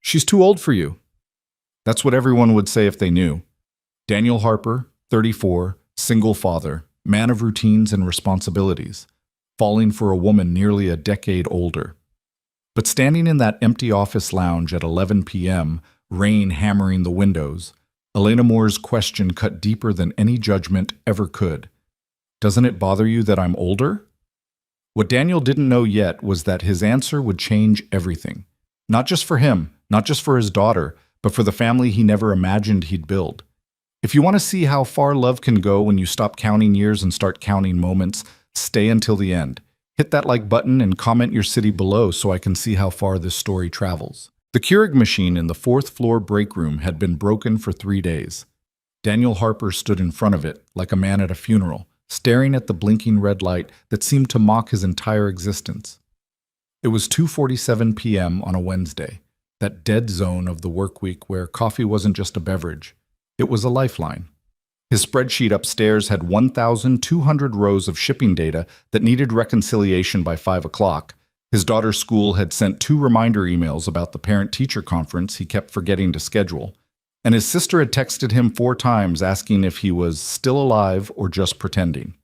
She's too old for you. That's what everyone would say if they knew. Daniel Harper, 34, single father, man of routines and responsibilities, falling for a woman nearly a decade older. But standing in that empty office lounge at 11 p.m., rain hammering the windows, Elena Moore's question cut deeper than any judgment ever could. Doesn't it bother you that I'm older? What Daniel didn't know yet was that his answer would change everything. Not just for him, not just for his daughter, but for the family he never imagined he'd build. If you want to see how far love can go when you stop counting years and start counting moments, stay until the end. Hit that like button and comment your city below so I can see how far this story travels. The Keurig machine in the fourth-floor break room had been broken for 3 days. Daniel Harper stood in front of it, like a man at a funeral, staring at the blinking red light that seemed to mock his entire existence. It was 2:47 p.m. on a Wednesday, that dead zone of the work week where coffee wasn't just a beverage. It was a lifeline. His spreadsheet upstairs had 1,200 rows of shipping data that needed reconciliation by 5 o'clock. His daughter's school had sent 2 reminder emails about the parent-teacher conference he kept forgetting to schedule, and his sister had texted him 4 times asking if he was still alive or just pretending.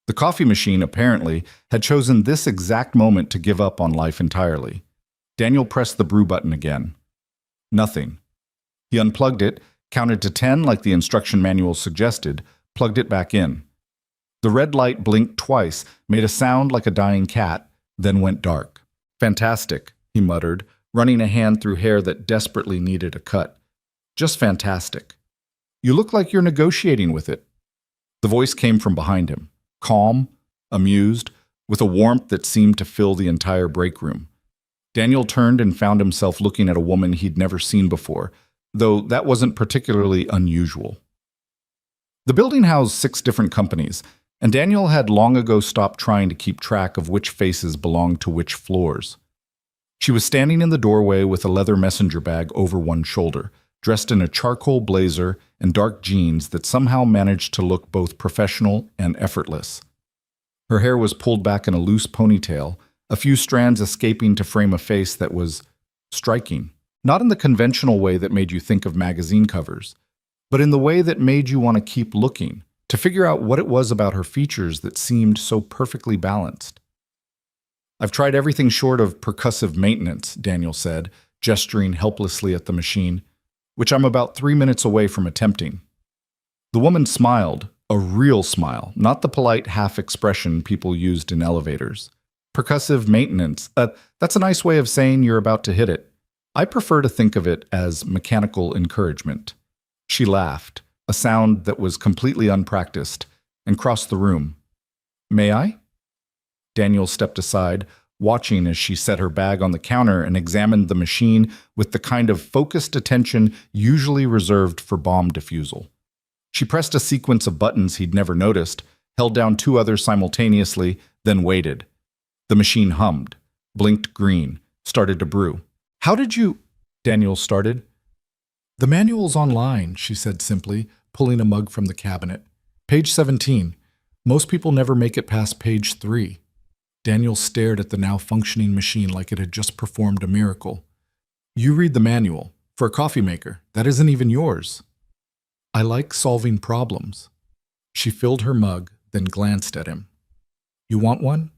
The coffee machine, apparently, had chosen this exact moment to give up on life entirely. Daniel pressed the brew button again. Nothing. He unplugged it, counted to 10 like the instruction manual suggested, plugged it back in. The red light blinked twice, made a sound like a dying cat, then went dark. Fantastic, he muttered, running a hand through hair that desperately needed a cut. Just fantastic. You look like you're negotiating with it. The voice came from behind him, calm, amused, with a warmth that seemed to fill the entire break room. Daniel turned and found himself looking at a woman he'd never seen before, though that wasn't particularly unusual. The building housed 6 different companies, and Daniel had long ago stopped trying to keep track of which faces belonged to which floors. She was standing in the doorway with a leather messenger bag over one shoulder, dressed in a charcoal blazer and dark jeans that somehow managed to look both professional and effortless. Her hair was pulled back in a loose ponytail, a few strands escaping to frame a face that was striking. Not in the conventional way that made you think of magazine covers, but in the way that made you want to keep looking, to figure out what it was about her features that seemed so perfectly balanced. I've tried everything short of percussive maintenance, Daniel said, gesturing helplessly at the machine, which I'm about 3 minutes away from attempting. The woman smiled, a real smile, not the polite half-expression people used in elevators. Percussive maintenance, that's a nice way of saying you're about to hit it. I prefer to think of it as mechanical encouragement. She laughed, a sound that was completely unpracticed, and crossed the room. May I? Daniel stepped aside, watching as she set her bag on the counter and examined the machine with the kind of focused attention usually reserved for bomb defusal. She pressed a sequence of buttons he'd never noticed, held down 2 others simultaneously, then waited. The machine hummed, blinked green, started to brew. How did you? Daniel started. The manual's online, she said simply, pulling a mug from the cabinet. Page 17. Most people never make it past page 3. Daniel stared at the now functioning machine like it had just performed a miracle. You read the manual. For a coffee maker, that isn't even yours. I like solving problems. She filled her mug, then glanced at him. You want one?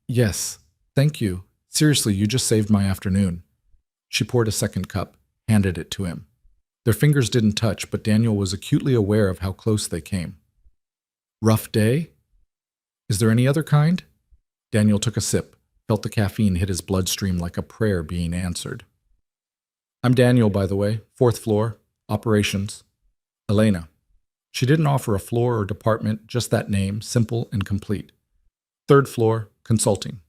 Yes, thank you. Seriously, you just saved my afternoon. She poured a second cup, handed it to him. Their fingers didn't touch, but Daniel was acutely aware of how close they came. Rough day? Is there any other kind? Daniel took a sip, felt the caffeine hit his bloodstream like a prayer being answered. I'm Daniel, by the way, 4th floor, operations. Elena. She didn't offer a floor or department, just that name, simple and complete. 3rd floor, consulting.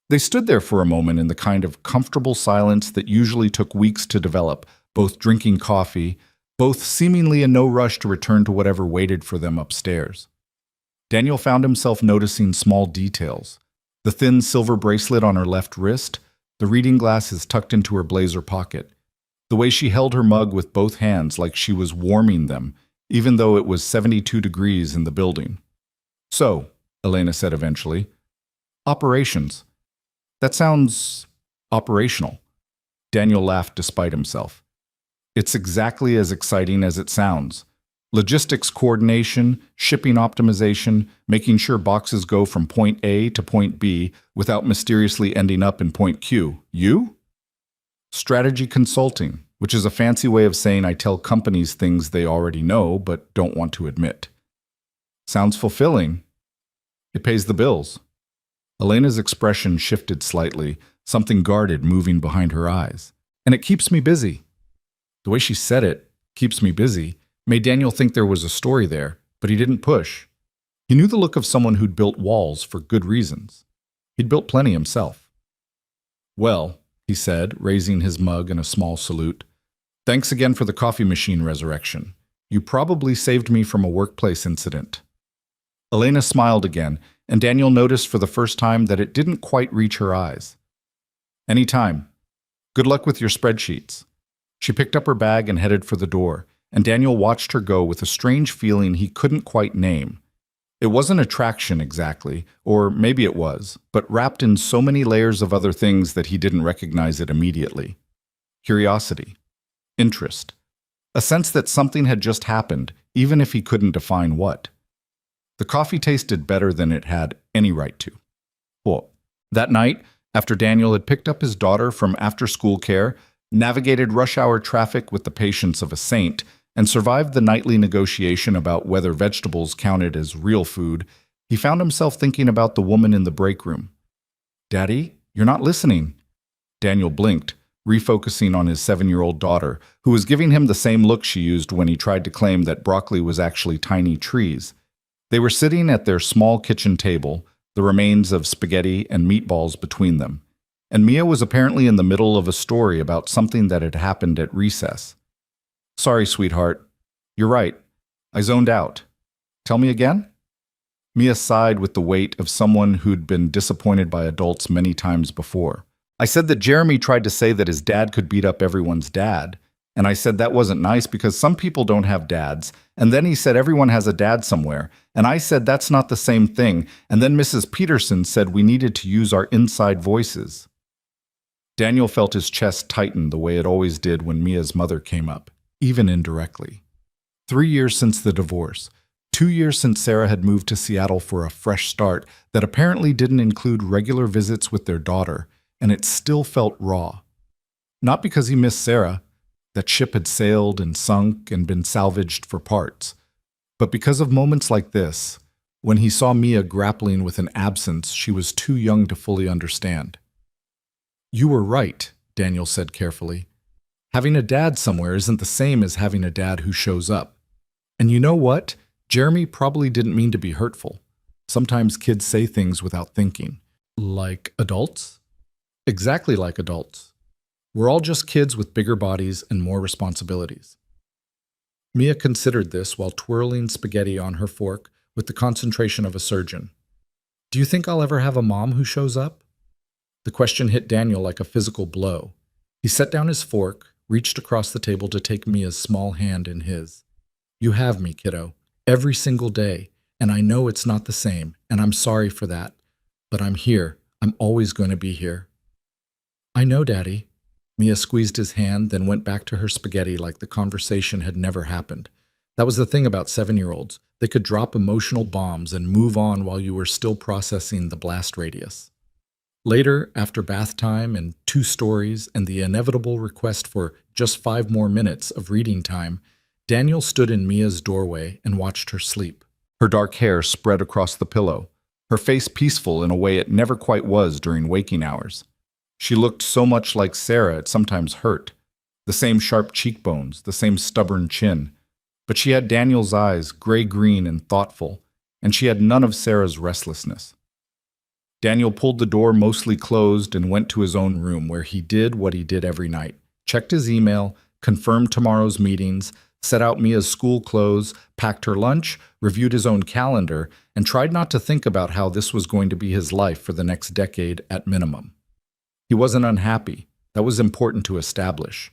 They stood there for a moment in the kind of comfortable silence that usually took weeks to develop, both drinking coffee, both seemingly in no rush to return to whatever waited for them upstairs. Daniel found himself noticing small details. The thin silver bracelet on her left wrist, the reading glasses tucked into her blazer pocket, the way she held her mug with both hands like she was warming them, even though it was 72 degrees in the building. So, Elena said eventually, operations. That sounds Operational. Daniel laughed despite himself. It's exactly as exciting as it sounds. Logistics coordination, shipping optimization, making sure boxes go from point A to point B without mysteriously ending up in point Q. You? Strategy consulting, which is a fancy way of saying I tell companies things they already know but don't want to admit. Sounds fulfilling. It pays the bills. Elena's expression shifted slightly, something guarded moving behind her eyes. And it keeps me busy. The way she said it, keeps me busy, made Daniel think there was a story there, but he didn't push. He knew the look of someone who'd built walls for good reasons. He'd built plenty himself. Well, he said, raising his mug in a small salute, thanks again for the coffee machine resurrection. You probably saved me from a workplace incident. Elena smiled again, and Daniel noticed for the first time that it didn't quite reach her eyes. Anytime. Good luck with your spreadsheets. She picked up her bag and headed for the door, and Daniel watched her go with a strange feeling he couldn't quite name. It wasn't attraction exactly, or maybe it was, but wrapped in so many layers of other things that he didn't recognize it immediately. Curiosity. Interest. A sense that something had just happened, even if he couldn't define what. The coffee tasted better than it had any right to. Well, that night, after Daniel had picked up his daughter from after-school care, navigated rush-hour traffic with the patience of a saint, and survived the nightly negotiation about whether vegetables counted as real food, he found himself thinking about the woman in the break room. "Daddy, you're not listening." Daniel blinked, refocusing on his 7-year-old daughter, who was giving him the same look she used when he tried to claim that broccoli was actually tiny trees. They were sitting at their small kitchen table, the remains of spaghetti and meatballs between them, and Mia was apparently in the middle of a story about something that had happened at recess. "Sorry, sweetheart. You're right. I zoned out. Tell me again?" Mia sighed with the weight of someone who'd been disappointed by adults many times before. "I said that Jeremy tried to say that his dad could beat up everyone's dad, and I said that wasn't nice because some people don't have dads, and then he said everyone has a dad somewhere, and I said that's not the same thing, and then Mrs. Peterson said we needed to use our inside voices." Daniel felt his chest tighten the way it always did when Mia's mother came up, even indirectly. 3 years since the divorce. 2 years since Sarah had moved to Seattle for a fresh start that apparently didn't include regular visits with their daughter, and it still felt raw. Not because he missed Sarah, that ship had sailed and sunk and been salvaged for parts, but because of moments like this, when he saw Mia grappling with an absence she was too young to fully understand. "You were right," Daniel said carefully. "Having a dad somewhere isn't the same as having a dad who shows up. And you know what? Jeremy probably didn't mean to be hurtful. Sometimes kids say things without thinking. Like adults? Exactly like adults. We're all just kids with bigger bodies and more responsibilities." Mia considered this while twirling spaghetti on her fork with the concentration of a surgeon. "Do you think I'll ever have a mom who shows up?" The question hit Daniel like a physical blow. He set down his fork, reached across the table to take Mia's small hand in his. "You have me, kiddo, every single day, and I know it's not the same, and I'm sorry for that, but I'm here. I'm always going to be here." "I know, Daddy." Mia squeezed his hand, then went back to her spaghetti like the conversation had never happened. That was the thing about 7-year-olds. They could drop emotional bombs and move on while you were still processing the blast radius. Later, after bath time and 2 stories and the inevitable request for just 5 more minutes of reading time, Daniel stood in Mia's doorway and watched her sleep. Her dark hair spread across the pillow, her face peaceful in a way it never quite was during waking hours. She looked so much like Sarah it sometimes hurt. The same sharp cheekbones, the same stubborn chin. But she had Daniel's eyes, gray-green and thoughtful, and she had none of Sarah's restlessness. Daniel pulled the door mostly closed and went to his own room where he did what he did every night. Checked his email, confirmed tomorrow's meetings, set out Mia's school clothes, packed her lunch, reviewed his own calendar, and tried not to think about how this was going to be his life for the next decade at minimum. He wasn't unhappy. That was important to establish.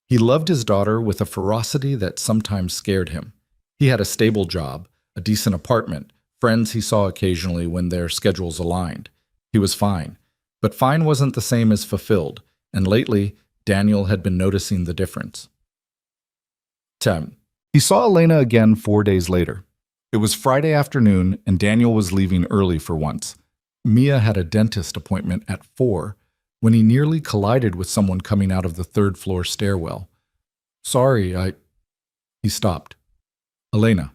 He loved his daughter with a ferocity that sometimes scared him. He had a stable job, a decent apartment, friends he saw occasionally when their schedules aligned. He was fine. But fine wasn't the same as fulfilled, and lately, Daniel had been noticing the difference. 10. He saw Elena again 4 days later. It was Friday afternoon, and Daniel was leaving early for once. Mia had a dentist appointment at 4 when he nearly collided with someone coming out of the third-floor stairwell. Sorry, He stopped. Elena.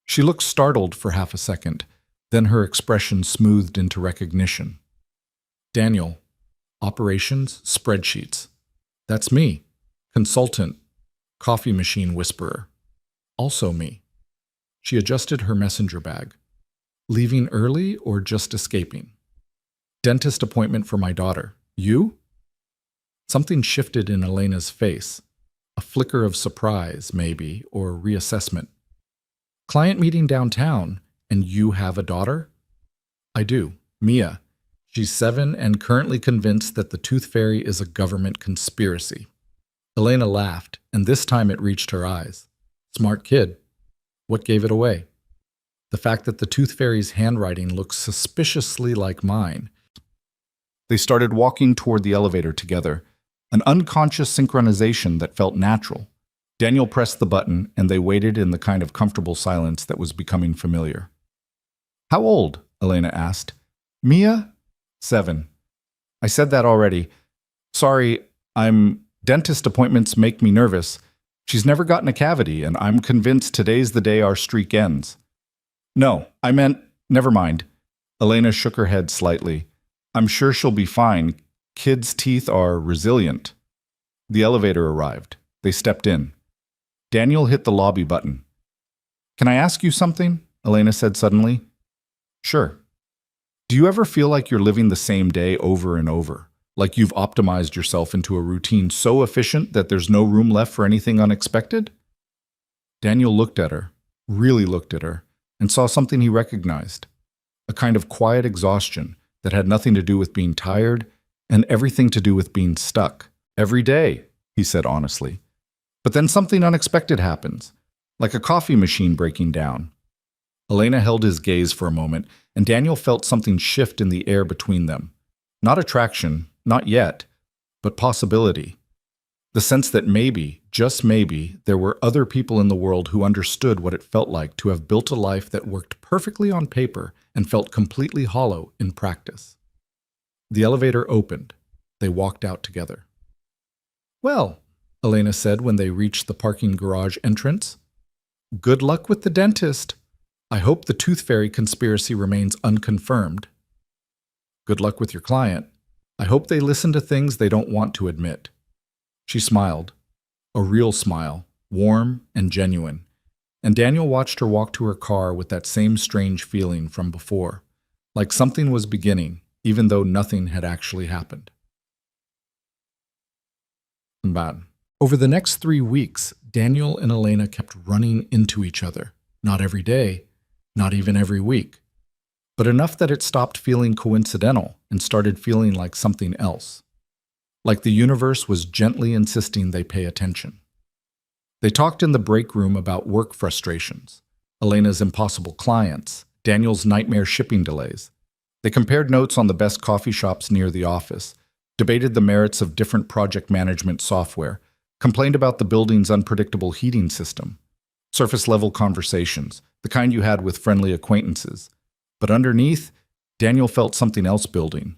She looked startled for half a second, then her expression smoothed into recognition. Daniel. Operations, spreadsheets. That's me. Consultant. Coffee machine whisperer. Also me. She adjusted her messenger bag. Leaving early or just escaping? Dentist appointment for my daughter. You? Something shifted in Elena's face. A flicker of surprise, maybe, or reassessment. Client meeting downtown, and you have a daughter? I do. Mia. She's 7 and currently convinced that the Tooth Fairy is a government conspiracy. Elena laughed, and this time it reached her eyes. Smart kid. What gave it away? The fact that the Tooth Fairy's handwriting looks suspiciously like mine. They started walking toward the elevator together, an unconscious synchronization that felt natural. Daniel pressed the button, and they waited in the kind of comfortable silence that was becoming familiar. How old? Elena asked. Mia? 7. I said that already. Sorry, dentist appointments make me nervous. She's never gotten a cavity, and I'm convinced today's the day our streak ends. No, I meant, never mind. Elena shook her head slightly. I'm sure she'll be fine. Kids' teeth are resilient. The elevator arrived. They stepped in. Daniel hit the lobby button. Can I ask you something? Elena said suddenly. Sure. Do you ever feel like you're living the same day over and over? Like you've optimized yourself into a routine so efficient that there's no room left for anything unexpected? Daniel looked at her, really looked at her, and saw something he recognized. A kind of quiet exhaustion that had nothing to do with being tired and everything to do with being stuck. Every day, he said honestly. But then something unexpected happens, like a coffee machine breaking down. Elena held his gaze for a moment, and Daniel felt something shift in the air between them. Not attraction, not yet, but possibility. The sense that maybe, just maybe, there were other people in the world who understood what it felt like to have built a life that worked perfectly on paper and felt completely hollow in practice. The elevator opened. They walked out together. Well, Elena said when they reached the parking garage entrance. Good luck with the dentist. I hope the Tooth Fairy conspiracy remains unconfirmed. Good luck with your client. I hope they listen to things they don't want to admit. She smiled. A real smile, warm and genuine. And Daniel watched her walk to her car with that same strange feeling from before, like something was beginning, even though nothing had actually happened. Bad. Over the next 3 weeks, Daniel and Elena kept running into each other. Not every day, not even every week, but enough that it stopped feeling coincidental and started feeling like something else. Like the universe was gently insisting they pay attention. They talked in the break room about work frustrations, Elena's impossible clients, Daniel's nightmare shipping delays. They compared notes on the best coffee shops near the office, debated the merits of different project management software, complained about the building's unpredictable heating system. Surface-level conversations, the kind you had with friendly acquaintances. But underneath, Daniel felt something else building.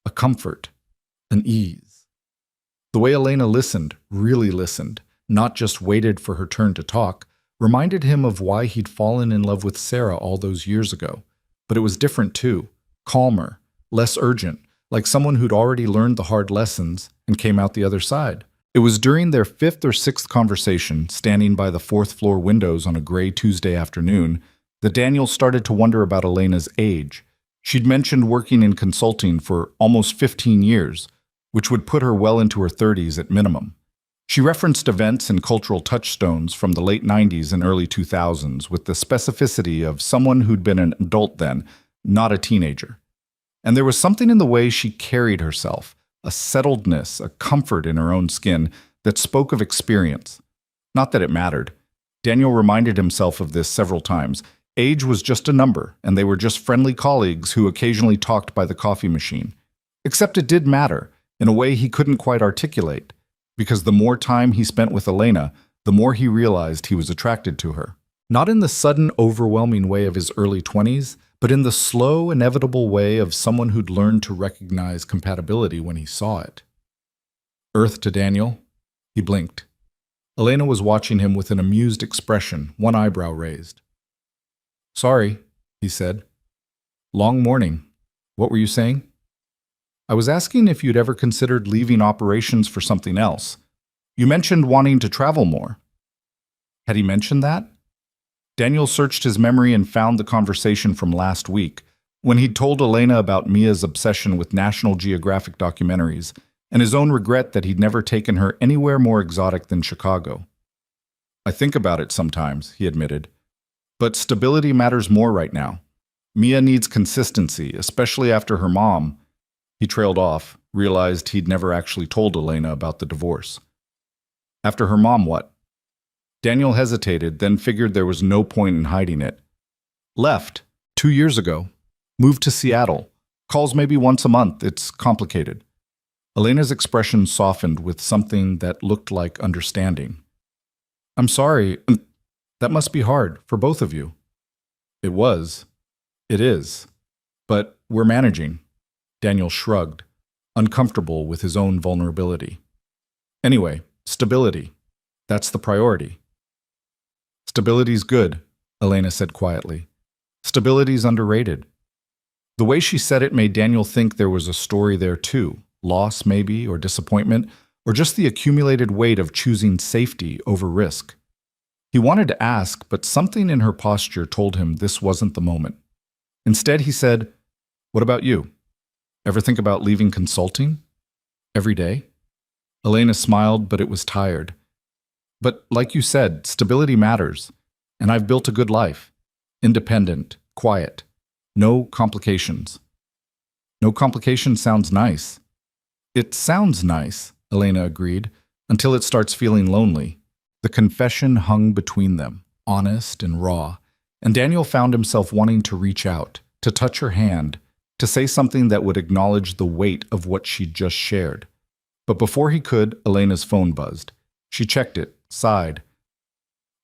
A comfort, an ease. The way Elena listened, really listened, not just waited for her turn to talk, reminded him of why he'd fallen in love with Sarah all those years ago. But it was different too, calmer, less urgent, like someone who'd already learned the hard lessons and came out the other side. It was during their 5th or 6th conversation, standing by the 4th-floor windows on a gray Tuesday afternoon, that Daniel started to wonder about Elena's age. She'd mentioned working in consulting for almost 15 years, which would put her well into her 30s at minimum. She referenced events and cultural touchstones from the late 90s and early 2000s with the specificity of someone who'd been an adult then, not a teenager. And there was something in the way she carried herself, a settledness, a comfort in her own skin that spoke of experience. Not that it mattered. Daniel reminded himself of this several times. Age was just a number, and they were just friendly colleagues who occasionally talked by the coffee machine. Except it did matter, in a way he couldn't quite articulate, because the more time he spent with Elena, the more he realized he was attracted to her. Not in the sudden, overwhelming way of his early 20s, but in the slow, inevitable way of someone who'd learned to recognize compatibility when he saw it. Earth to Daniel. He blinked. Elena was watching him with an amused expression, one eyebrow raised. Sorry, he said. Long morning. What were you saying? I was asking if you'd ever considered leaving operations for something else. You mentioned wanting to travel more. Had he mentioned that? Daniel searched his memory and found the conversation from last week, when he'd told Elena about Mia's obsession with National Geographic documentaries and his own regret that he'd never taken her anywhere more exotic than Chicago. I think about it sometimes, he admitted. But stability matters more right now. Mia needs consistency, especially after her mom. He trailed off, realized he'd never actually told Elena about the divorce. After her mom, what? Daniel hesitated, then figured there was no point in hiding it. Left 2 years ago. Moved to Seattle. Calls maybe once a month. It's complicated. Elena's expression softened with something that looked like understanding. I'm sorry. That must be hard for both of you. It was. It is. But we're managing. Daniel shrugged, uncomfortable with his own vulnerability. Anyway, stability. That's the priority. Stability's good, Elena said quietly. Stability's underrated. The way she said it made Daniel think there was a story there too, loss maybe, or disappointment, or just the accumulated weight of choosing safety over risk. He wanted to ask, but something in her posture told him this wasn't the moment. Instead, he said, What about you? Ever think about leaving consulting? Every day? Elena smiled, but it was tired. But like you said, stability matters, and I've built a good life. Independent, quiet, no complications. No complications sounds nice. It sounds nice, Elena agreed, until it starts feeling lonely. The confession hung between them, honest and raw, and Daniel found himself wanting to reach out, to touch her hand, to say something that would acknowledge the weight of what she'd just shared. But before he could, Elena's phone buzzed. She checked it, sighed.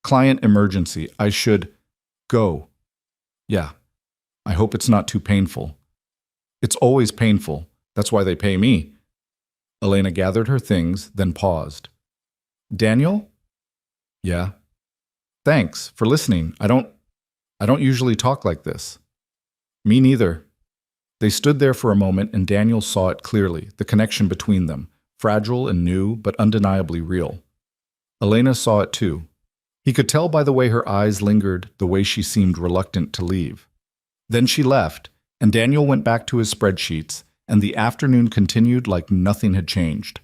Client emergency. I should go. Yeah. I hope it's not too painful. It's always painful. That's why they pay me. Elena gathered her things, then paused. Daniel? Yeah. Thanks for listening. I don't usually talk like this. Me neither. They stood there for a moment and Daniel saw it clearly, the connection between them, fragile and new, but undeniably real. Elena saw it too. He could tell by the way her eyes lingered, the way she seemed reluctant to leave. Then she left, and Daniel went back to his spreadsheets, and the afternoon continued like nothing had changed.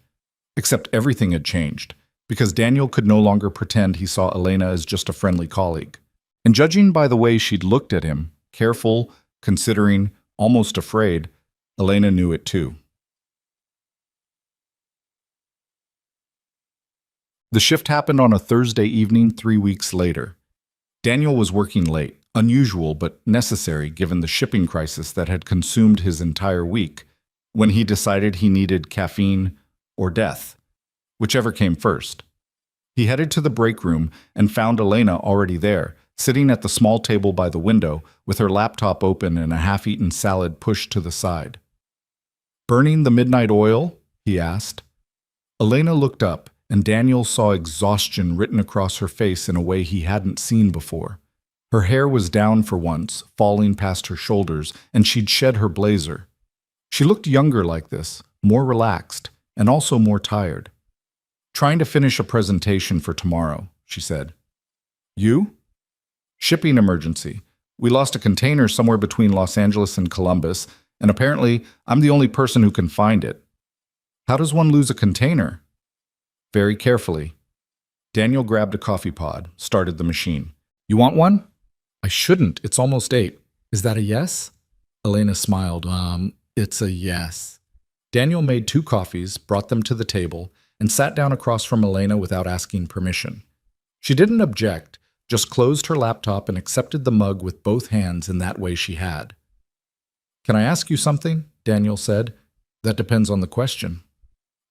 Except everything had changed, because Daniel could no longer pretend he saw Elena as just a friendly colleague. And judging by the way she'd looked at him, careful, considering, almost afraid, Elena knew it too. The shift happened on a Thursday evening 3 weeks later. Daniel was working late, unusual but necessary given the shipping crisis that had consumed his entire week, when he decided he needed caffeine or death, whichever came first. He headed to the break room and found Elena already there, sitting at the small table by the window with her laptop open and a half-eaten salad pushed to the side. Burning the midnight oil? He asked. Elena looked up, and Daniel saw exhaustion written across her face in a way he hadn't seen before. Her hair was down for once, falling past her shoulders, and she'd shed her blazer. She looked younger like this, more relaxed, and also more tired. Trying to finish a presentation for tomorrow, she said. You? Shipping emergency. We lost a container somewhere between Los Angeles and Columbus, and apparently I'm the only person who can find it. How does one lose a container? Very carefully. Daniel grabbed a coffee pod, started the machine. You want one? I shouldn't. It's almost 8. Is that a yes? Elena smiled. It's a yes. Daniel made 2 coffees, brought them to the table, and sat down across from Elena without asking permission. She didn't object, just closed her laptop and accepted the mug with both hands in that way she had. Can I ask you something? Daniel said. That depends on the question.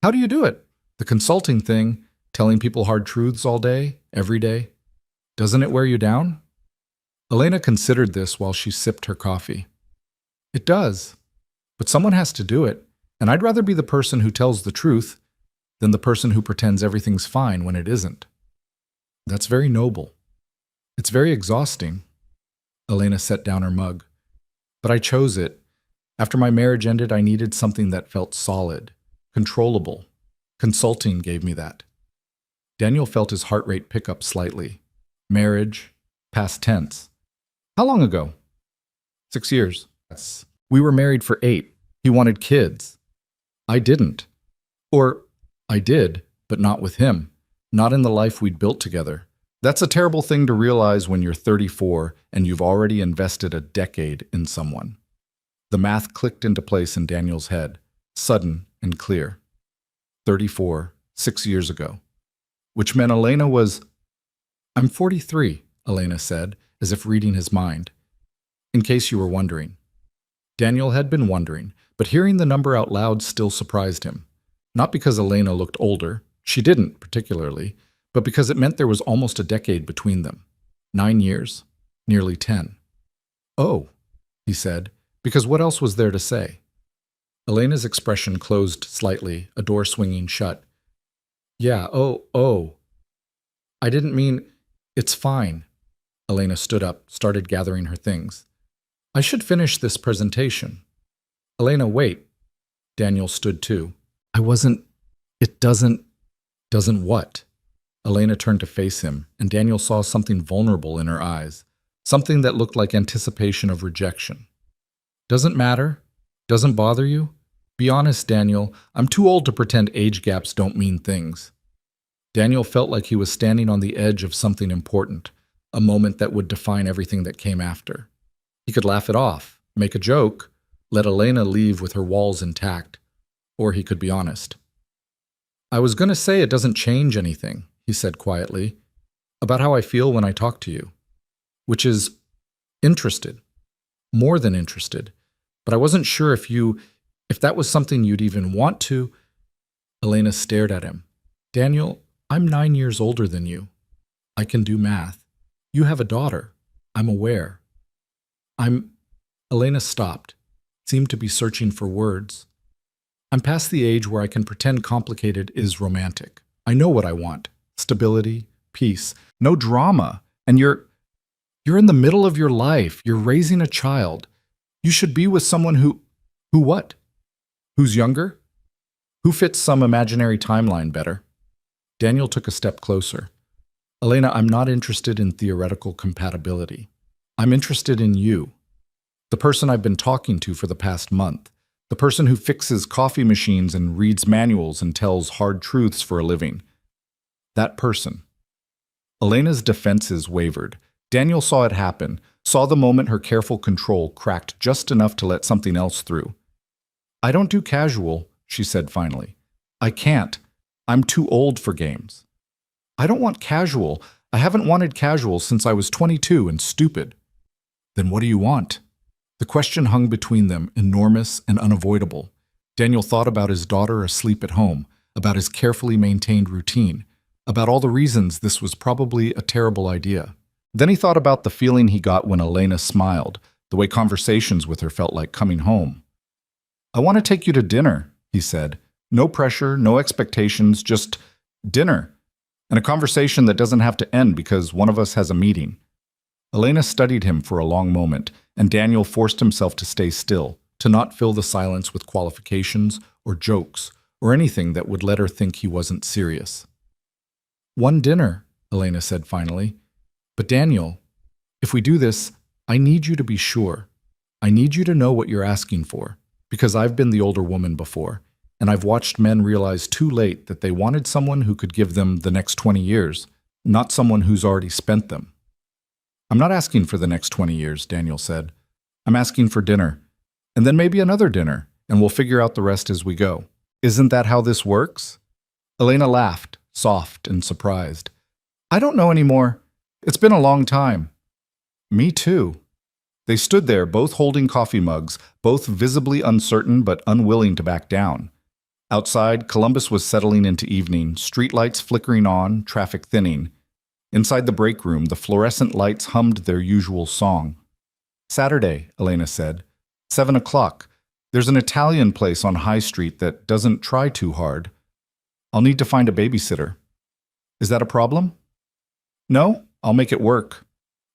How do you do it? The consulting thing, telling people hard truths all day, every day. Doesn't it wear you down? Elena considered this while she sipped her coffee. It does. But someone has to do it, and I'd rather be the person who tells the truth than the person who pretends everything's fine when it isn't. That's very noble. It's very exhausting. Elena set down her mug. But I chose it. After my marriage ended, I needed something that felt solid, controllable. Consulting gave me that. Daniel felt his heart rate pick up slightly. Marriage, past tense. How long ago? 6 years. Yes. We were married for 8. He wanted kids. I didn't. Or, I did, but not with him. Not in the life we'd built together. That's a terrible thing to realize when you're 34 and you've already invested a decade in someone. The math clicked into place in Daniel's head, sudden and clear. 34, 6 years ago. Which meant Elena was... I'm 43, Elena said, as if reading his mind. In case you were wondering. Daniel had been wondering, but hearing the number out loud still surprised him. Not because Elena looked older, she didn't particularly, but because it meant there was almost a decade between them. 9 years, nearly 10. Oh, he said, because what else was there to say? Elena's expression closed slightly, a door swinging shut. Yeah, oh. I didn't mean... It's fine. Elena stood up, started gathering her things. I should finish this presentation. Elena, wait. Daniel stood too. It doesn't what? Elena turned to face him, and Daniel saw something vulnerable in her eyes, something that looked like anticipation of rejection. Doesn't matter? Doesn't bother you? Be honest, Daniel. I'm too old to pretend age gaps don't mean things. Daniel felt like he was standing on the edge of something important, a moment that would define everything that came after. He could laugh it off, make a joke, let Elena leave with her walls intact, or he could be honest. I was going to say it doesn't change anything, he said quietly, about how I feel when I talk to you, which is interested, more than interested, but I wasn't sure if that was something you'd even want to. Elena stared at him. Daniel, I'm 9 years older than you. I can do math. You have a daughter. I'm aware. Elena stopped, seemed to be searching for words. I'm past the age where I can pretend complicated is romantic. I know what I want. Stability, peace, no drama. And you're in the middle of your life. You're raising a child. You should be with someone who what? Who's younger? Who fits some imaginary timeline better? Daniel took a step closer. Elena, I'm not interested in theoretical compatibility. I'm interested in you. The person I've been talking to for the past month. The person who fixes coffee machines and reads manuals and tells hard truths for a living. That person. Elena's defenses wavered. Daniel saw it happen, saw the moment her careful control cracked just enough to let something else through. I don't do casual, she said finally. I can't. I'm too old for games. I don't want casual. I haven't wanted casual since I was 22 and stupid. Then what do you want? The question hung between them, enormous and unavoidable. Daniel thought about his daughter asleep at home, about his carefully maintained routine, about all the reasons this was probably a terrible idea. Then he thought about the feeling he got when Elena smiled, the way conversations with her felt like coming home. I want to take you to dinner, he said. No pressure, no expectations, just dinner. And a conversation that doesn't have to end because one of us has a meeting. Elena studied him for a long moment, and Daniel forced himself to stay still, to not fill the silence with qualifications or jokes or anything that would let her think he wasn't serious. One dinner, Elena said finally. But Daniel, if we do this, I need you to be sure. I need you to know what you're asking for, because I've been the older woman before. And I've watched men realize too late that they wanted someone who could give them the next 20 years, not someone who's already spent them. I'm not asking for the next 20 years, Daniel said. I'm asking for dinner, and then maybe another dinner, and we'll figure out the rest as we go. Isn't that how this works? Elena laughed, soft and surprised. I don't know anymore. It's been a long time. Me too. They stood there, both holding coffee mugs, both visibly uncertain but unwilling to back down. Outside, Columbus was settling into evening, streetlights flickering on, traffic thinning. Inside the break room, the fluorescent lights hummed their usual song. "Saturday," Elena said. 7 o'clock. There's an Italian place on High Street that doesn't try too hard. I'll need to find a babysitter." "Is that a problem?" "No, I'll make it work."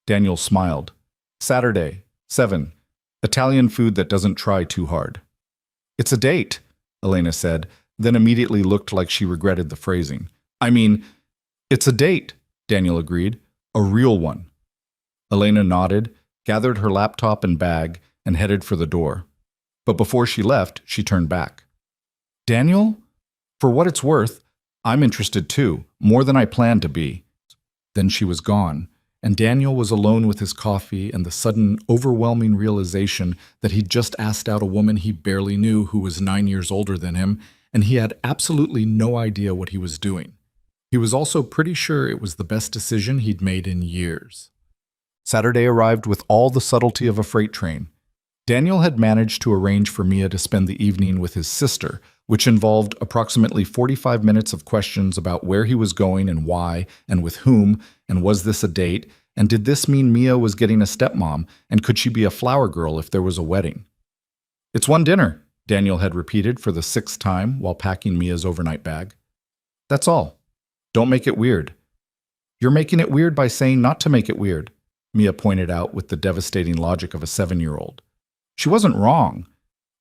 Daniel smiled. "Saturday, 7. Italian food that doesn't try too hard." "It's a date," Elena said, then immediately looked like she regretted the phrasing. "I mean, it's a date," Daniel agreed. "A real one." Elena nodded, gathered her laptop and bag, and headed for the door. But before she left, she turned back. "Daniel, for what it's worth, I'm interested too, more than I planned to be." Then she was gone, and Daniel was alone with his coffee and the sudden, overwhelming realization that he'd just asked out a woman he barely knew who was 9 years older than him, and he had absolutely no idea what he was doing. He was also pretty sure it was the best decision he'd made in years. Saturday arrived with all the subtlety of a freight train. Daniel had managed to arrange for Mia to spend the evening with his sister, which involved approximately 45 minutes of questions about where he was going and why, and with whom, and was this a date, and did this mean Mia was getting a stepmom, and could she be a flower girl if there was a wedding? "It's one dinner," Daniel had repeated for the 6th time while packing Mia's overnight bag. "That's all. Don't make it weird." "You're making it weird by saying not to make it weird," Mia pointed out with the devastating logic of a 7-year-old. She wasn't wrong.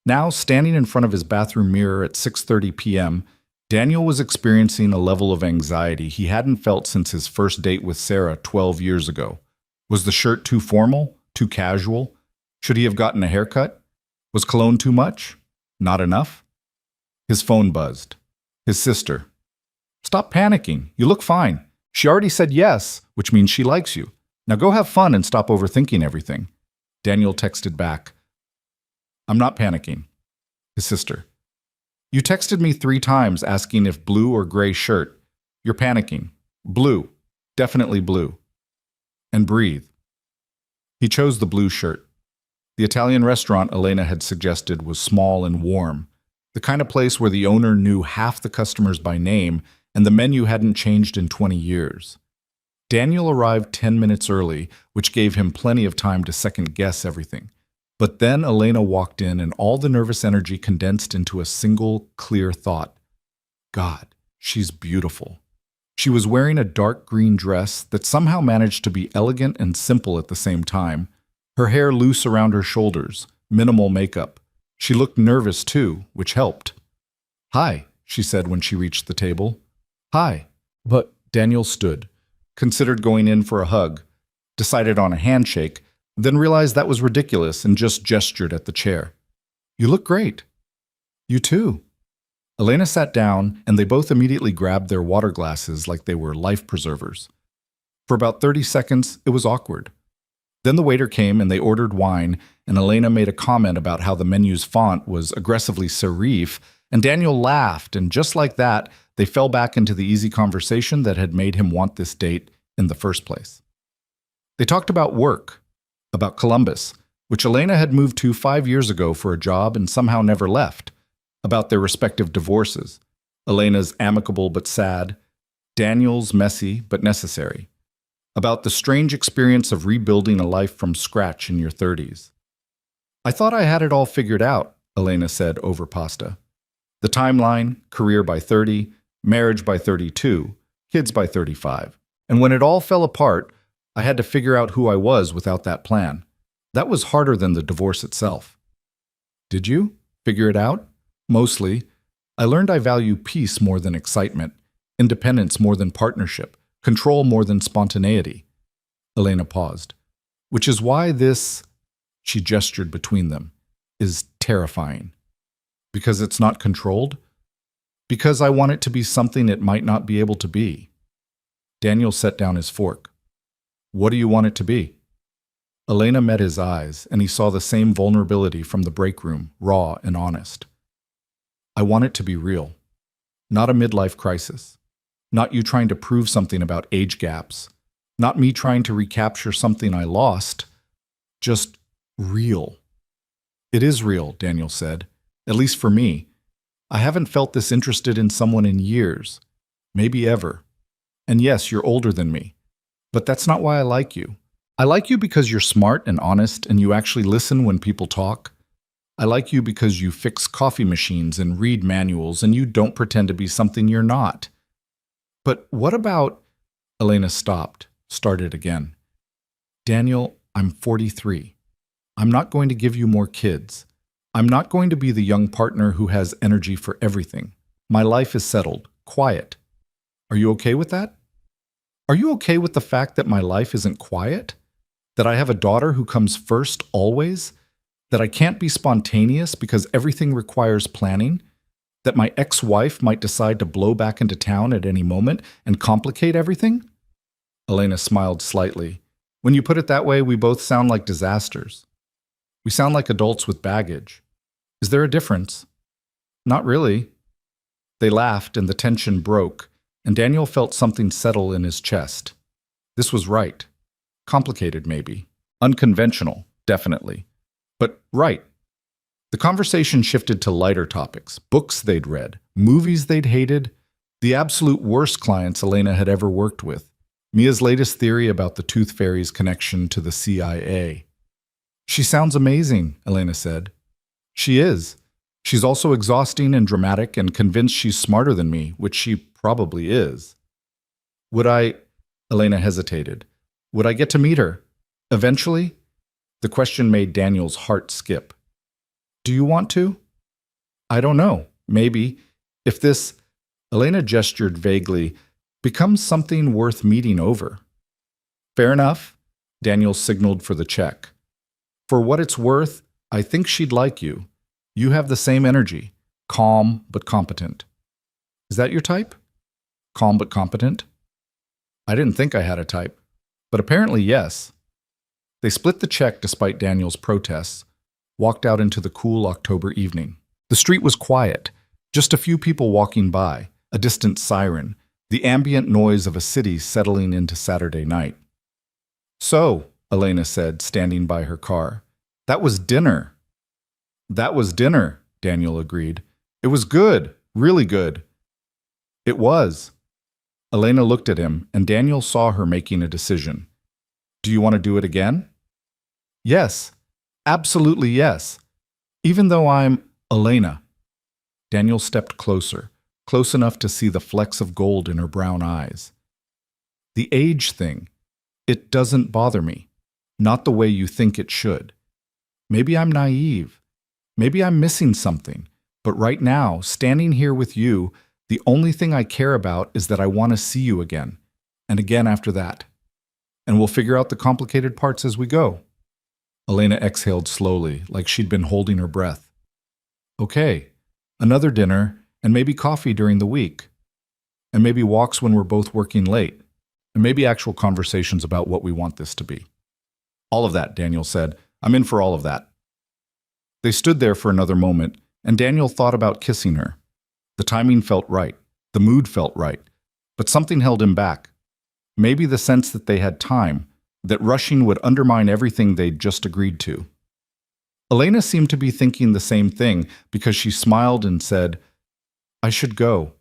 Now, standing in front of his bathroom mirror at 6:30 p.m., Daniel was experiencing a level of anxiety he hadn't felt since his first date with Sarah 12 years ago. Was the shirt too formal? Too casual? Should he have gotten a haircut? Was cologne too much? Not enough? His phone buzzed. His sister. "Stop panicking. You look fine. She already said yes, which means she likes you. Now go have fun and stop overthinking everything." Daniel texted back, "I'm not panicking." His sister. "You texted me 3 times asking if blue or gray shirt. You're panicking. Blue. Definitely blue." And breathe. He chose the blue shirt. The Italian restaurant Elena had suggested was small and warm, the kind of place where the owner knew half the customers by name and the menu hadn't changed in 20 years. Daniel arrived 10 minutes early, which gave him plenty of time to second-guess everything. But then Elena walked in and all the nervous energy condensed into a single, clear thought. God, she's beautiful. She was wearing a dark green dress that somehow managed to be elegant and simple at the same time. Her hair loose around her shoulders, minimal makeup. She looked nervous too, which helped. "Hi," she said when she reached the table. "Hi." But Daniel stood, considered going in for a hug, decided on a handshake, then realized that was ridiculous and just gestured at the chair. "You look great." "You too." Elena sat down, and they both immediately grabbed their water glasses like they were life preservers. For about 30 seconds, it was awkward. Then the waiter came and they ordered wine, and Elena made a comment about how the menu's font was aggressively serif, and Daniel laughed, and just like that, they fell back into the easy conversation that had made him want this date in the first place. They talked about work, about Columbus, which Elena had moved to 5 years ago for a job and somehow never left, about their respective divorces, Elena's amicable but sad, Daniel's messy but necessary, about the strange experience of rebuilding a life from scratch in your 30s. "I thought I had it all figured out," Elena said over pasta. "The timeline, career by 30, marriage by 32, kids by 35. And when it all fell apart, I had to figure out who I was without that plan. That was harder than the divorce itself." "Did you figure it out?" "Mostly. I learned I value peace more than excitement, independence more than partnership, control more than spontaneity." Elena paused. "Which is why this," she gestured between them, "is terrifying." "Because it's not controlled?" "Because I want it to be something it might not be able to be." Daniel set down his fork. "What do you want it to be?" Elena met his eyes, and he saw the same vulnerability from the break room, raw and honest. "I want it to be real. Not a midlife crisis. Not you trying to prove something about age gaps. Not me trying to recapture something I lost. Just Real. It is real, Daniel said. At least for me. I haven't felt this interested in someone in years. Maybe ever. And yes, you're older than me. But that's not why I like you. I like you because you're smart and honest and you actually listen when people talk. I like you because you fix coffee machines and read manuals and you don't pretend to be something you're not. But what about... Elena stopped, started again. Daniel, I'm 43. I'm not going to give you more kids. I'm not going to be the young partner who has energy for everything. My life is settled, quiet. Are you okay with that? Are you okay with the fact that my life isn't quiet? That I have a daughter who comes first always? That I can't be spontaneous because everything requires planning? That my ex-wife might decide to blow back into town at any moment and complicate everything? Elena smiled slightly. When you put it that way, we both sound like disasters. We sound like adults with baggage. Is there a difference? Not really. They laughed and the tension broke, and Daniel felt something settle in his chest. This was right. Complicated, maybe. Unconventional, definitely. But right. The conversation shifted to lighter topics, books they'd read, movies they'd hated, the absolute worst clients Elena had ever worked with, Mia's latest theory about the Tooth Fairy's connection to the CIA. She sounds amazing, Elena said. She is. She's also exhausting and dramatic and convinced she's smarter than me, which she probably is. Would I... Elena hesitated. Would I get to meet her? Eventually? The question made Daniel's heart skip. Do you want to? I don't know. Maybe. If this, Elena gestured vaguely, becomes something worth meeting over. Fair enough. Daniel signaled for the check. For what it's worth, I think she'd like you. You have the same energy. Calm but competent. Is that your type? Calm but competent? I didn't think I had a type. But apparently yes. They split the check despite Daniel's protests, walked out into the cool October evening. The street was quiet, just a few people walking by, a distant siren, the ambient noise of a city settling into Saturday night. So, Elena said, standing by her car, that was dinner. That was dinner, Daniel agreed. It was good, really good. It was. Elena looked at him, and Daniel saw her making a decision. Do you want to do it again? Yes. Absolutely yes. Even though I'm Elena. Daniel stepped closer, close enough to see the flecks of gold in her brown eyes. The age thing, it doesn't bother me. Not the way you think it should. Maybe I'm naive. Maybe I'm missing something. But right now, standing here with you, the only thing I care about is that I want to see you again, and again after that. And we'll figure out the complicated parts as we go. Elena exhaled slowly, like she'd been holding her breath. Okay, another dinner, and maybe coffee during the week. And maybe walks when we're both working late. And maybe actual conversations about what we want this to be. All of that, Daniel said. I'm in for all of that. They stood there for another moment, and Daniel thought about kissing her. The timing felt right. The mood felt right. But something held him back. Maybe the sense that they had time, that rushing would undermine everything they'd just agreed to. Elena seemed to be thinking the same thing because she smiled and said, I should go.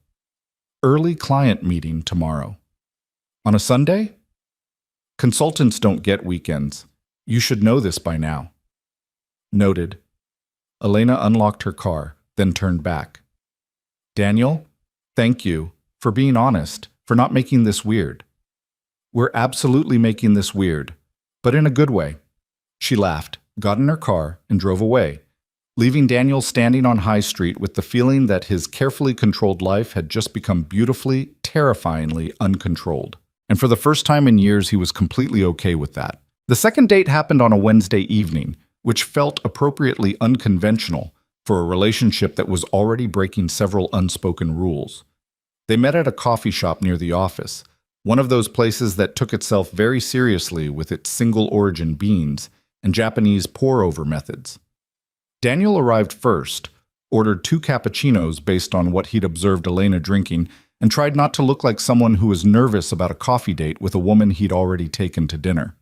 Early client meeting tomorrow. On a Sunday? Consultants don't get weekends. You should know this by now. Noted. Elena unlocked her car, then turned back. Daniel, thank you for being honest, for not making this weird. We're absolutely making this weird, but in a good way. She laughed, got in her car, and drove away, leaving Daniel standing on High Street with the feeling that his carefully controlled life had just become beautifully, terrifyingly uncontrolled. And for the first time in years, he was completely okay with that. The second date happened on a Wednesday evening, which felt appropriately unconventional for a relationship that was already breaking several unspoken rules. They met at a coffee shop near the office, one of those places that took itself very seriously with its single-origin beans and Japanese pour-over methods. Daniel arrived first, ordered 2 cappuccinos based on what he'd observed Elena drinking, and tried not to look like someone who was nervous about a coffee date with a woman he'd already taken to dinner.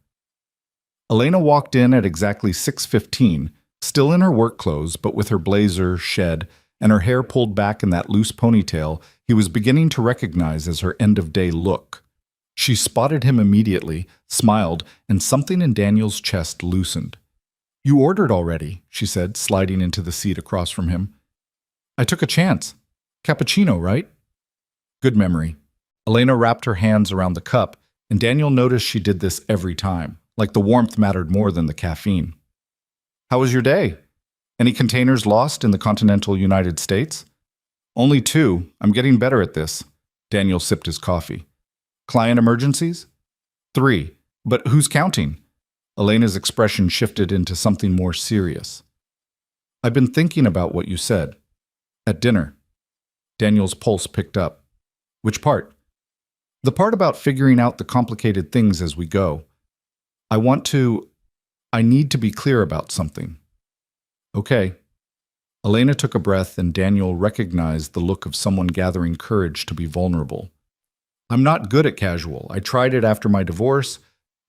Elena walked in at exactly 6:15, still in her work clothes but with her blazer shed and her hair pulled back in that loose ponytail he was beginning to recognize as her end-of-day look. She spotted him immediately, smiled, and something in Daniel's chest loosened. "You ordered already," she said, sliding into the seat across from him. "I took a chance. Cappuccino, right?" Good memory. Elena wrapped her hands around the cup, and Daniel noticed she did this every time, like the warmth mattered more than the caffeine. "How was your day? Any containers lost in the continental United States?" "Only 2. I'm getting better at this." Daniel sipped his coffee. "Client emergencies?" "3. But who's counting?" Elena's expression shifted into something more serious. "I've been thinking about what you said. At dinner." Daniel's pulse picked up. "Which part?" "The part about figuring out the complicated things as we go. I need to be clear about something." "Okay." Elena took a breath and Daniel recognized the look of someone gathering courage to be vulnerable. "I'm not good at casual. I tried it after my divorce,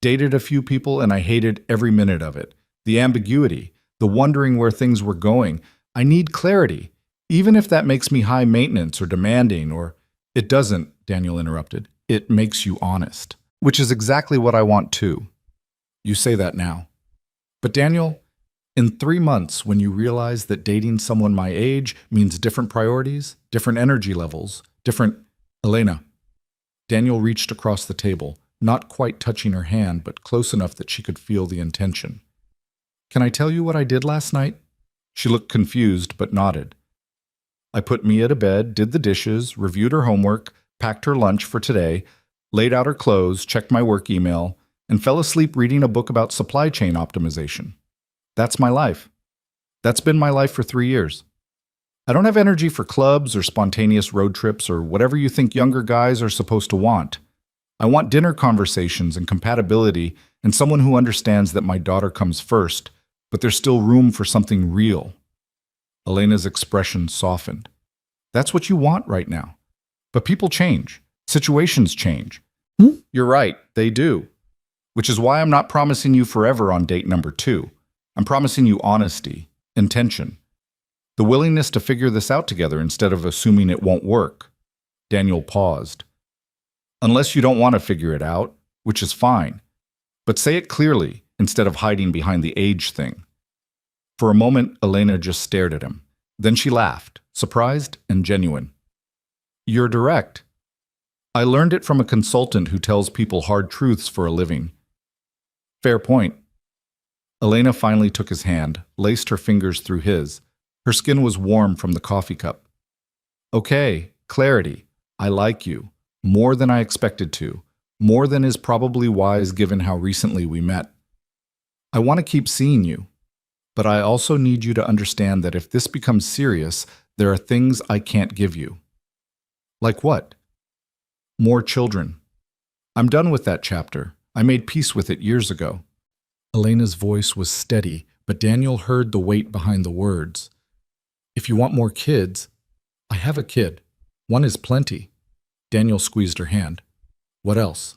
dated a few people, and I hated every minute of it. The ambiguity, the wondering where things were going. I need clarity, even if that makes me high maintenance or demanding or—" "It doesn't," Daniel interrupted. "It makes you honest, which is exactly what I want too." "You say that now. But Daniel, in 3 months, when you realize that dating someone my age means different priorities, different energy levels, different—" "Elena." Daniel reached across the table, not quite touching her hand, but close enough that she could feel the intention. "Can I tell you what I did last night?" She looked confused, but nodded. "I put Mia to bed, did the dishes, reviewed her homework, packed her lunch for today, laid out her clothes, checked my work email, and fell asleep reading a book about supply chain optimization. That's my life. That's been my life for 3 years. I don't have energy for clubs or spontaneous road trips or whatever you think younger guys are supposed to want. I want dinner conversations and compatibility and someone who understands that my daughter comes first, but there's still room for something real." Elena's expression softened. "That's what you want right now. But people change. Situations change." "You're right, they do. Which is why I'm not promising you forever on date number 2. I'm promising you honesty, intention, the willingness to figure this out together instead of assuming it won't work." Daniel paused. "Unless you don't want to figure it out, which is fine. But say it clearly instead of hiding behind the age thing." For a moment, Elena just stared at him. Then she laughed, surprised and genuine. "You're direct. I learned it from a consultant who tells people hard truths for a living." "Fair point." Elena finally took his hand, laced her fingers through his. Her skin was warm from the coffee cup. "Okay, clarity. I like you. More than I expected to. More than is probably wise given how recently we met. I want to keep seeing you. But I also need you to understand that if this becomes serious, there are things I can't give you." "Like what?" "More children. I'm done with that chapter. I made peace with it years ago." Elena's voice was steady, but Daniel heard the weight behind the words. "If you want more kids, I have a kid. 1 is plenty." Daniel squeezed her hand. "What else?"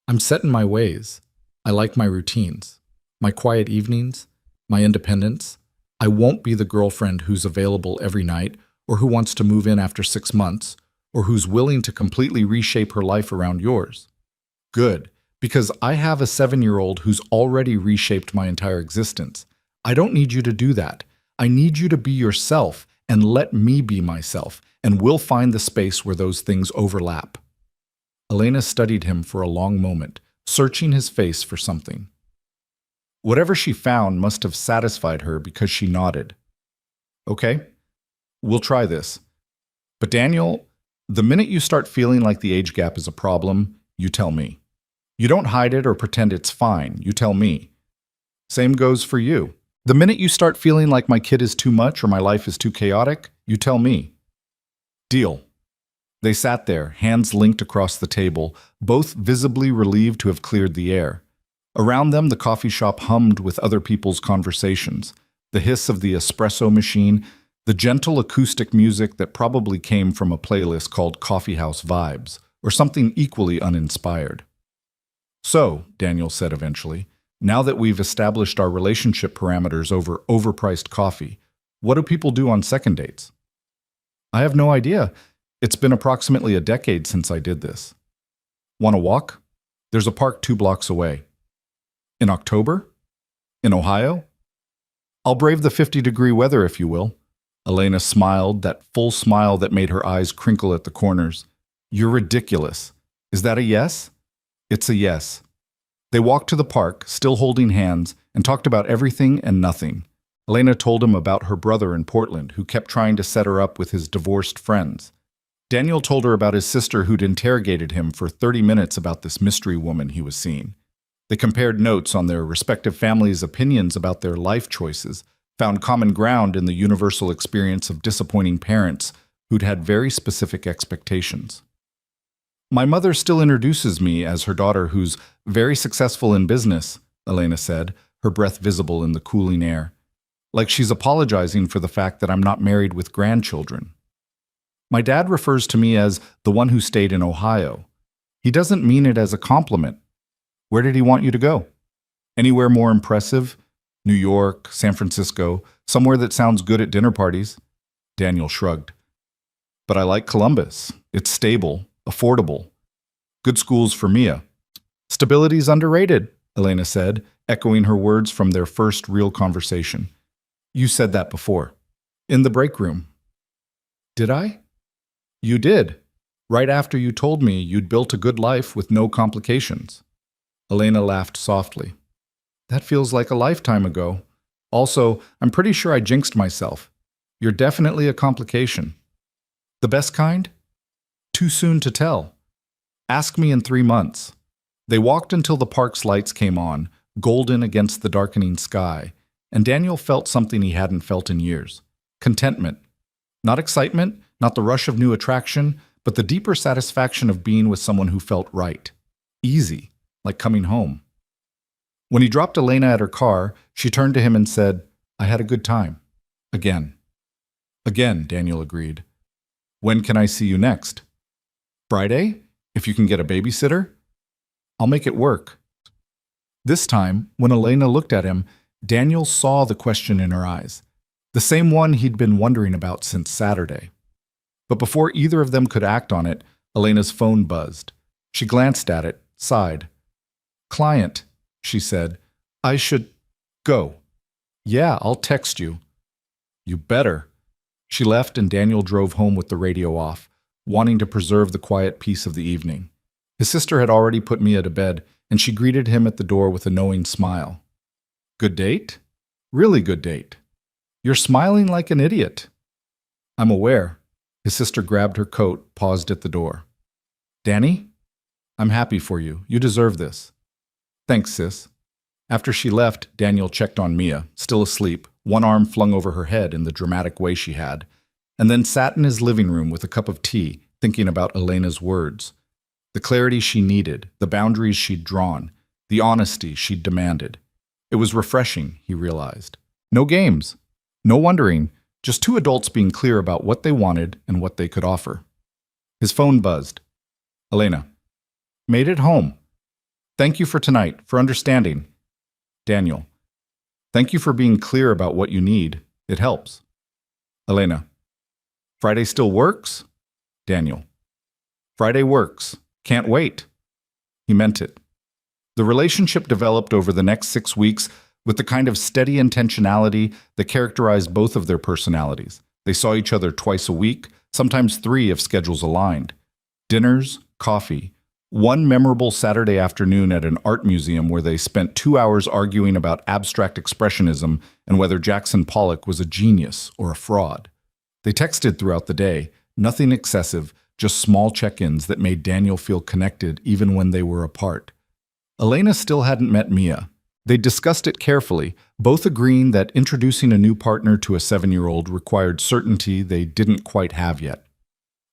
"I'm set in my ways. I like my routines, my quiet evenings, my independence. I won't be the girlfriend who's available every night, or who wants to move in after 6 months, or who's willing to completely reshape her life around yours." "Good, because I have a 7-year-old who's already reshaped my entire existence. I don't need you to do that. I need you to be yourself and let me be myself, and we'll find the space where those things overlap." Elena studied him for a long moment, searching his face for something. Whatever she found must have satisfied her because she nodded. "Okay, we'll try this. But Daniel, the minute you start feeling like the age gap is a problem, you tell me. You don't hide it or pretend it's fine, you tell me. Same goes for you. The minute you start feeling like my kid is too much or my life is too chaotic, you tell me. Deal." They sat there, hands linked across the table, both visibly relieved to have cleared the air. Around them, the coffee shop hummed with other people's conversations, the hiss of the espresso machine, the gentle acoustic music that probably came from a playlist called Coffee House Vibes, or something equally uninspired. "So," Daniel said eventually, Now that we've established our relationship parameters over overpriced coffee, what do people do on second dates? I have no idea. It's been approximately a decade since I did this. Want to walk? There's a park 2 blocks away. In October? In Ohio? I'll brave the 50-degree weather if you will. Elena smiled, that full smile that made her eyes crinkle at the corners. You're ridiculous. Is that a yes? It's a yes. They walked to the park, still holding hands, and talked about everything and nothing. Elena told him about her brother in Portland, who kept trying to set her up with his divorced friends. Daniel told her about his sister who'd interrogated him for 30 minutes about this mystery woman he was seeing. They compared notes on their respective families' opinions about their life choices, found common ground in the universal experience of disappointing parents who'd had very specific expectations. My mother still introduces me as her daughter who's very successful in business, Elena said, her breath visible in the cooling air. Like she's apologizing for the fact that I'm not married with grandchildren. My dad refers to me as the one who stayed in Ohio. He doesn't mean it as a compliment. Where did he want you to go? Anywhere more impressive? New York, San Francisco, somewhere that sounds good at dinner parties? Daniel shrugged. But I like Columbus. It's stable, affordable. Good schools for Mia. Stability's underrated, Elena said, echoing her words from their first real conversation. You said that before. In the break room. Did I? You did. Right after you told me you'd built a good life with no complications. Elena laughed softly. That feels like a lifetime ago. Also, I'm pretty sure I jinxed myself. You're definitely a complication. The best kind? Too soon to tell. Ask me in 3 months. They walked until the park's lights came on, golden against the darkening sky, and Daniel felt something he hadn't felt in years. Contentment. Not excitement, not the rush of new attraction, but the deeper satisfaction of being with someone who felt right. Easy, like coming home. When he dropped Elena at her car, she turned to him and said, I had a good time. Again. Again, Daniel agreed. When can I see you next? Friday? If you can get a babysitter? I'll make it work. This time, when Elena looked at him, Daniel saw the question in her eyes, the same one he'd been wondering about since Saturday. But before either of them could act on it, Elena's phone buzzed. She glanced at it, sighed. Client, she said, I should go. Yeah, I'll text you. You better. She left and Daniel drove home with the radio off, wanting to preserve the quiet peace of the evening. His sister had already put Mia to bed, and she greeted him at the door with a knowing smile. Good date? Really good date. You're smiling like an idiot. I'm aware. His sister grabbed her coat, paused at the door. Danny? I'm happy for you. You deserve this. Thanks, sis. After she left, Daniel checked on Mia, still asleep, one arm flung over her head in the dramatic way she had, and then sat in his living room with a cup of tea, thinking about Elena's words. The clarity she needed, the boundaries she'd drawn, the honesty she'd demanded. It was refreshing, he realized. No games, no wondering, just two adults being clear about what they wanted and what they could offer. His phone buzzed. Elena. Made it home. Thank you for tonight, for understanding. Daniel. Thank you for being clear about what you need. It helps. Elena. Friday still works? Daniel. Friday works. Can't wait. He meant it. The relationship developed over the next 6 weeks with the kind of steady intentionality that characterized both of their personalities. They saw each other twice a week, sometimes 3 if schedules aligned. Dinners, coffee. One memorable Saturday afternoon at an art museum where they spent 2 hours arguing about abstract expressionism and whether Jackson Pollock was a genius or a fraud. They texted throughout the day, nothing excessive, just small check-ins that made Daniel feel connected even when they were apart. Elena still hadn't met Mia. They discussed it carefully, both agreeing that introducing a new partner to a 7-year-old required certainty they didn't quite have yet.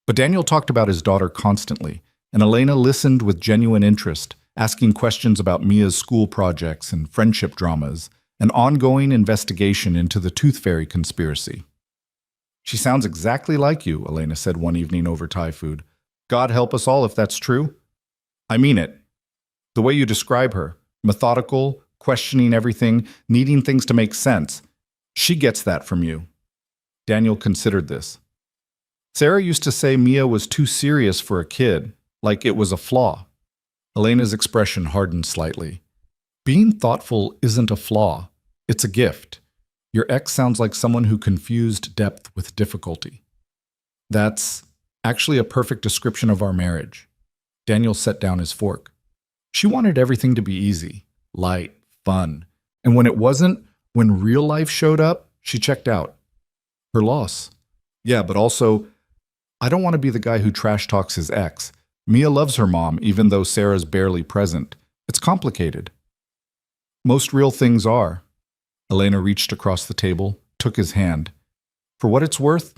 But Daniel talked about his daughter constantly, and Elena listened with genuine interest, asking questions about Mia's school projects and friendship dramas, an ongoing investigation into the Tooth Fairy conspiracy. She sounds exactly like you, Elena said one evening over Thai food. God help us all if that's true. I mean it. The way you describe her, methodical, questioning everything, needing things to make sense. She gets that from you. Daniel considered this. Sarah used to say Mia was too serious for a kid, like it was a flaw. Elena's expression hardened slightly. Being thoughtful isn't a flaw. It's a gift. Your ex sounds like someone who confused depth with difficulty. That's actually a perfect description of our marriage. Daniel set down his fork. She wanted everything to be easy, light, fun. And when it wasn't, when real life showed up, she checked out. Her loss. Yeah, but also, I don't want to be the guy who trash talks his ex. Mia loves her mom, even though Sarah's barely present. It's complicated. Most real things are. Elena reached across the table, took his hand. For what it's worth,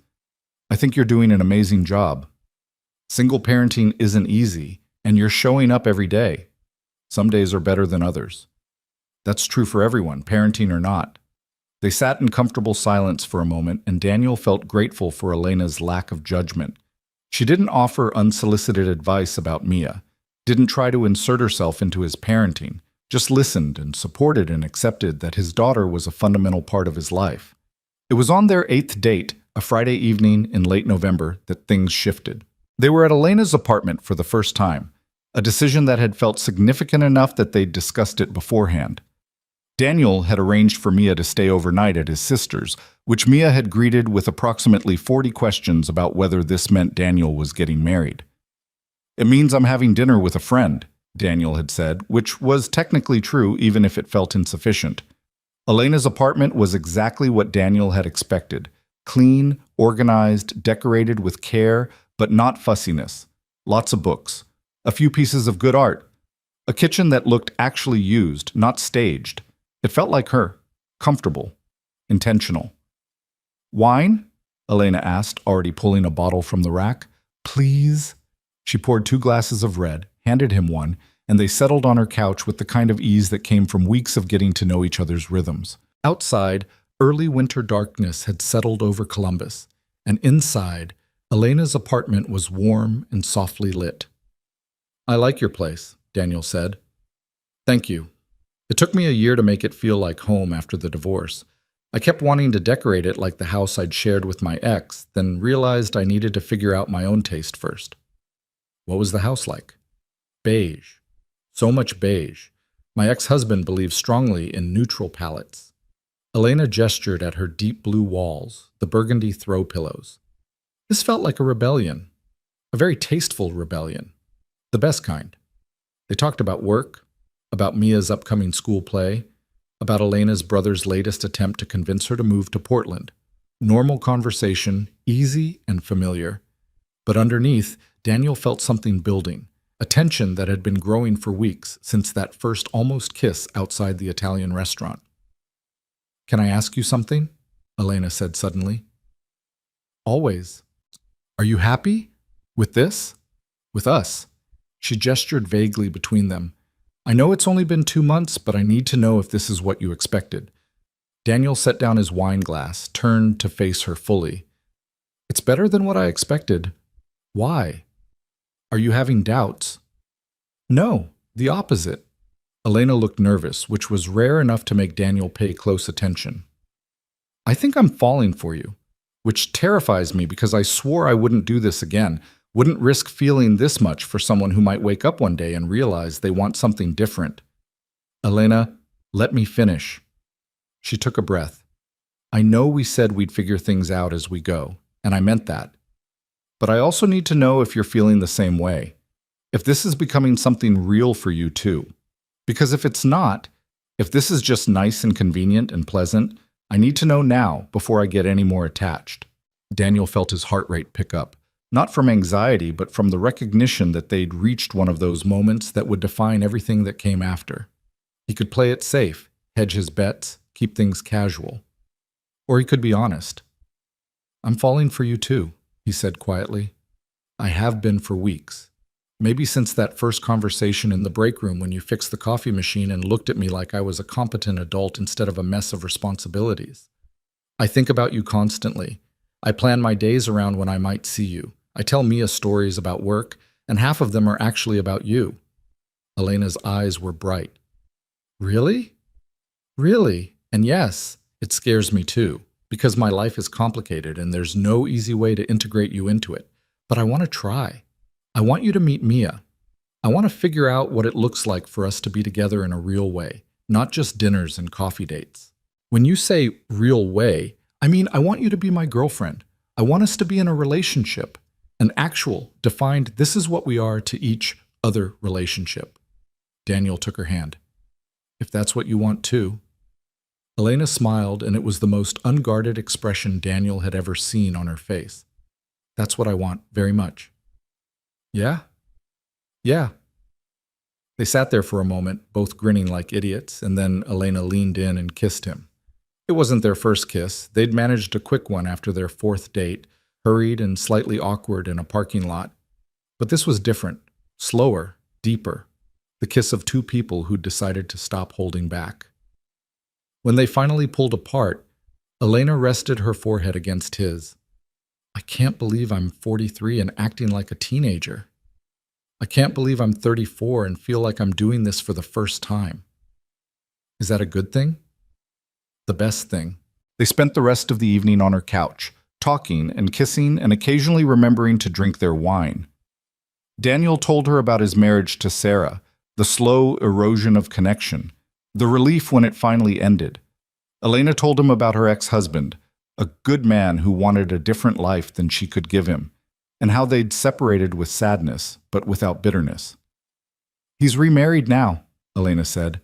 I think you're doing an amazing job. Single parenting isn't easy, and you're showing up every day. Some days are better than others. That's true for everyone, parenting or not. They sat in comfortable silence for a moment, and Daniel felt grateful for Elena's lack of judgment. She didn't offer unsolicited advice about Mia, didn't try to insert herself into his parenting, just listened and supported and accepted that his daughter was a fundamental part of his life. It was on their 8th date, a Friday evening in late November, that things shifted. They were at Elena's apartment for the first time, a decision that had felt significant enough that they'd discussed it beforehand. Daniel had arranged for Mia to stay overnight at his sister's, which Mia had greeted with approximately 40 questions about whether this meant Daniel was getting married. It means I'm having dinner with a friend, Daniel had said, which was technically true even if it felt insufficient. Elena's apartment was exactly what Daniel had expected. Clean, organized, decorated with care, but not fussiness. Lots of books. A few pieces of good art. A kitchen that looked actually used, not staged. It felt like her. Comfortable. Intentional. Wine? Elena asked, already pulling a bottle from the rack. Please? She poured 2 glasses of red, handed him one, and they settled on her couch with the kind of ease that came from weeks of getting to know each other's rhythms. Outside, early winter darkness had settled over Columbus, and inside, Elena's apartment was warm and softly lit. I like your place, Daniel said. Thank you. It took me a year to make it feel like home after the divorce. I kept wanting to decorate it like the house I'd shared with my ex, then realized I needed to figure out my own taste first. What was the house like? Beige. So much beige. My ex-husband believed strongly in neutral palettes. Elena gestured at her deep blue walls, the burgundy throw pillows. This felt like a rebellion. A very tasteful rebellion. The best kind. They talked about work, about Mia's upcoming school play, about Elena's brother's latest attempt to convince her to move to Portland. Normal conversation, easy and familiar. But underneath, Daniel felt something building, a tension that had been growing for weeks since that first almost kiss outside the Italian restaurant. Can I ask you something? Elena said suddenly. Always. Are you happy? With this? With us? She gestured vaguely between them. I know it's only been 2 months, but I need to know if this is what you expected. Daniel set down his wine glass, turned to face her fully. It's better than what I expected. Why? Are you having doubts? No, the opposite. Elena looked nervous, which was rare enough to make Daniel pay close attention. I think I'm falling for you, which terrifies me because I swore I wouldn't do this again, wouldn't risk feeling this much for someone who might wake up one day and realize they want something different. Elena, let me finish. She took a breath. I know we said we'd figure things out as we go, and I meant that. But I also need to know if you're feeling the same way. If this is becoming something real for you too. Because if it's not, if this is just nice and convenient and pleasant, I need to know now before I get any more attached. Daniel felt his heart rate pick up, not from anxiety, but from the recognition that they'd reached one of those moments that would define everything that came after. He could play it safe, hedge his bets, keep things casual. Or he could be honest. I'm falling for you too, he said quietly. I have been for weeks. Maybe since that first conversation in the break room when you fixed the coffee machine and looked at me like I was a competent adult instead of a mess of responsibilities. I think about you constantly. I plan my days around when I might see you. I tell Mia stories about work, and half of them are actually about you. Elena's eyes were bright. Really? Really? And yes, it scares me too, because my life is complicated and there's no easy way to integrate you into it. But I want to try. I want you to meet Mia. I want to figure out what it looks like for us to be together in a real way, not just dinners and coffee dates. When you say real way, I mean I want you to be my girlfriend. I want us to be in a relationship, an actual, defined, this is what we are to each other relationship. Daniel took her hand. If that's what you want too. Elena smiled, and it was the most unguarded expression Daniel had ever seen on her face. That's what I want, very much. Yeah? Yeah. They sat there for a moment, both grinning like idiots, and then Elena leaned in and kissed him. It wasn't their first kiss. They'd managed a quick one after their fourth date, hurried and slightly awkward in a parking lot. But this was different, slower, deeper, the kiss of two people who'd decided to stop holding back. When they finally pulled apart, Elena rested her forehead against his. I can't believe I'm 43 and acting like a teenager. I can't believe I'm 34 and feel like I'm doing this for the first time. Is that a good thing? The best thing. They spent the rest of the evening on her couch, talking and kissing and occasionally remembering to drink their wine. Daniel told her about his marriage to Sarah, the slow erosion of connection, the relief when it finally ended. Elena told him about her ex-husband, a good man who wanted a different life than she could give him, and how they'd separated with sadness, but without bitterness. He's remarried now, Elena said,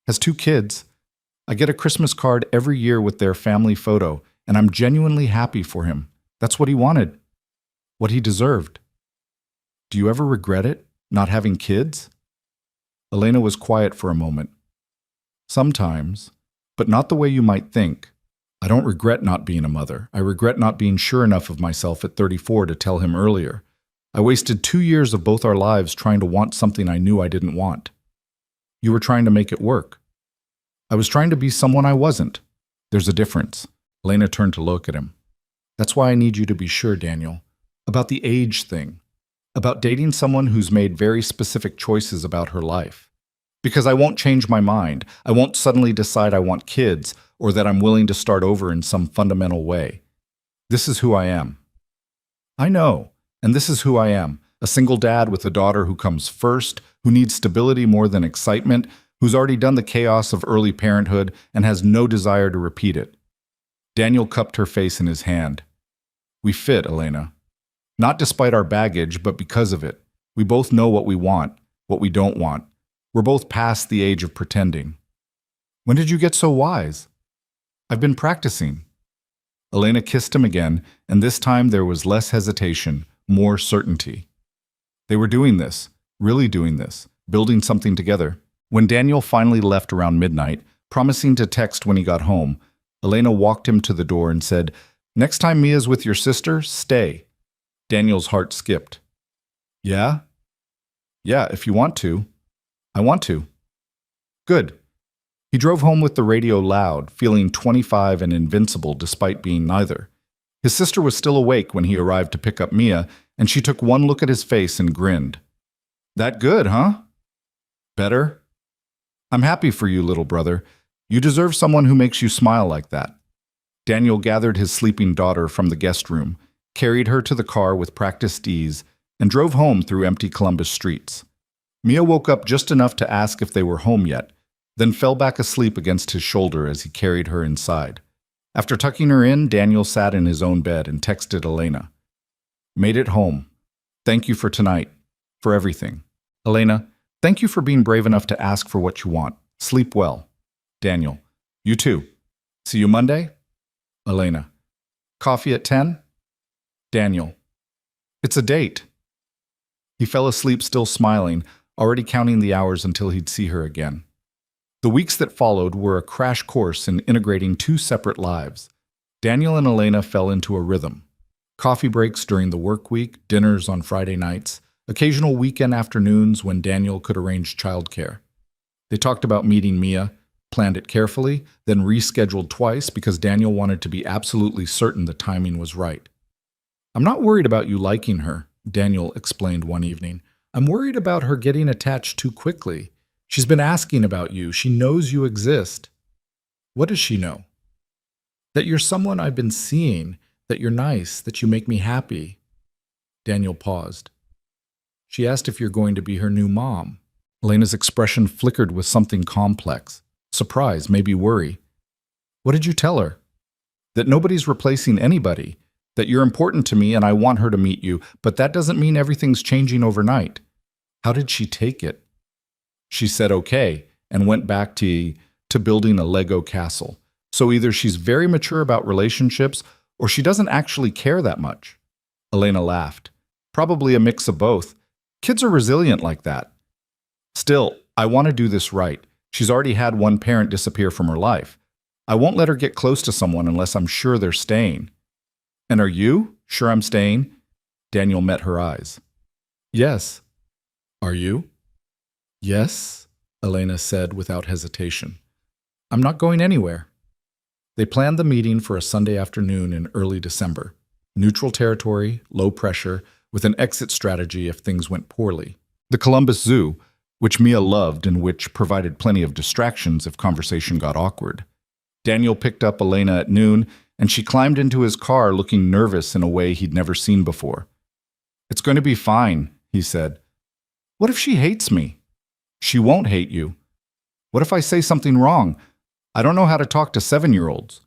has 2 kids. I get a Christmas card every year with their family photo, and I'm genuinely happy for him. That's what he wanted, what he deserved. Do you ever regret it, not having kids? Elena was quiet for a moment. Sometimes, but not the way you might think. I don't regret not being a mother. I regret not being sure enough of myself at 34 to tell him earlier. I wasted 2 years of both our lives trying to want something I knew I didn't want. You were trying to make it work. I was trying to be someone I wasn't. There's a difference. Elena turned to look at him. That's why I need you to be sure, Daniel, about the age thing, about dating someone who's made very specific choices about her life. Because I won't change my mind. I won't suddenly decide I want kids or that I'm willing to start over in some fundamental way. This is who I am. I know, and this is who I am, a single dad with a daughter who comes first, who needs stability more than excitement, who's already done the chaos of early parenthood and has no desire to repeat it. Daniel cupped her face in his hand. We fit, Elena. Not despite our baggage, but because of it. We both know what we want, what we don't want. We're both past the age of pretending. When did you get so wise? I've been practicing. Elena kissed him again, and this time there was less hesitation, more certainty. They were doing this, really doing this, building something together. When Daniel finally left around midnight, promising to text when he got home, Elena walked him to the door and said, Next time Mia's with your sister, stay. Daniel's heart skipped. Yeah? Yeah, if you want to. I want to. Good. He drove home with the radio loud, feeling 25 and invincible despite being neither. His sister was still awake when he arrived to pick up Mia, and she took one look at his face and grinned. That good, huh? Better? I'm happy for you, little brother. You deserve someone who makes you smile like that. Daniel gathered his sleeping daughter from the guest room, carried her to the car with practiced ease, and drove home through empty Columbus streets. Mia woke up just enough to ask if they were home yet, then fell back asleep against his shoulder as he carried her inside. After tucking her in, Daniel sat in his own bed and texted Elena. Made it home. Thank you for tonight, for everything. Elena, thank you for being brave enough to ask for what you want. Sleep well. Daniel, you too. See you Monday? Elena, coffee at 10? Daniel, it's a date. He fell asleep still smiling, already counting the hours until he'd see her again. The weeks that followed were a crash course in integrating 2 separate lives. Daniel and Elena fell into a rhythm. Coffee breaks during the work week, dinners on Friday nights, occasional weekend afternoons when Daniel could arrange childcare. They talked about meeting Mia, planned it carefully, then rescheduled twice because Daniel wanted to be absolutely certain the timing was right. I'm not worried about you liking her, Daniel explained one evening. I'm worried about her getting attached too quickly. She's been asking about you. She knows you exist. What does she know? That you're someone I've been seeing, that you're nice, that you make me happy. Daniel paused. She asked if you're going to be her new mom. Elena's expression flickered with something complex. Surprise, maybe worry. What did you tell her? That nobody's replacing anybody, that you're important to me and I want her to meet you, but that doesn't mean everything's changing overnight. How did she take it? She said okay and went back to building a Lego castle. So either she's very mature about relationships or she doesn't actually care that much. Elena laughed. Probably a mix of both. Kids are resilient like that. Still, I want to do this right. She's already had one parent disappear from her life. I won't let her get close to someone unless I'm sure they're staying. And are you sure I'm staying? Daniel met her eyes. Yes. Are you? Yes, Elena said without hesitation. I'm not going anywhere. They planned the meeting for a Sunday afternoon in early December. Neutral territory, low pressure, with an exit strategy if things went poorly. The Columbus Zoo, which Mia loved and which provided plenty of distractions if conversation got awkward. Daniel picked up Elena at noon, and she climbed into his car looking nervous in a way he'd never seen before. It's going to be fine, he said. What if she hates me? She won't hate you. What if I say something wrong? I don't know how to talk to 7-year-olds.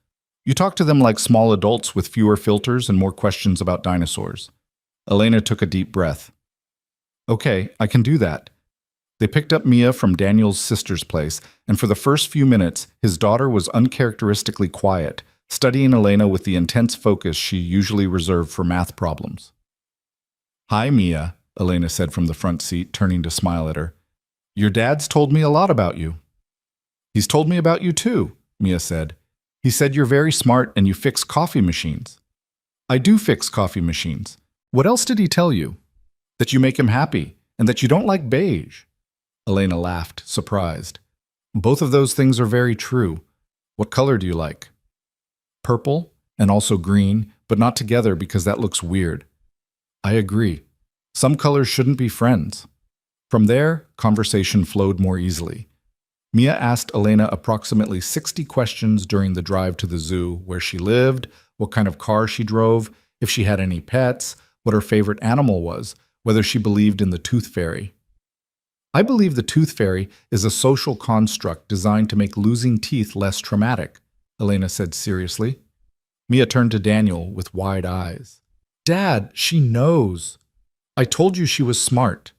You talk to them like small adults with fewer filters and more questions about dinosaurs. Elena took a deep breath. Okay, I can do that. They picked up Mia from Daniel's sister's place, and for the first few minutes, his daughter was uncharacteristically quiet, studying Elena with the intense focus she usually reserved for math problems. Hi, Mia, Elena said from the front seat, turning to smile at her. Your dad's told me a lot about you. He's told me about you too, Mia said. He said you're very smart and you fix coffee machines. I do fix coffee machines. What else did he tell you? That you make him happy, and that you don't like beige. Elena laughed, surprised. Both of those things are very true. What color do you like? Purple, and also green, but not together because that looks weird. I agree. Some colors shouldn't be friends. From there, conversation flowed more easily. Mia asked Elena approximately 60 questions during the drive to the zoo, where she lived, what kind of car she drove, if she had any pets, what her favorite animal was, whether she believed in the tooth fairy. I believe the tooth fairy is a social construct designed to make losing teeth less traumatic, Elena said seriously. Mia turned to Daniel with wide eyes. Dad, she knows. I told you she was smart.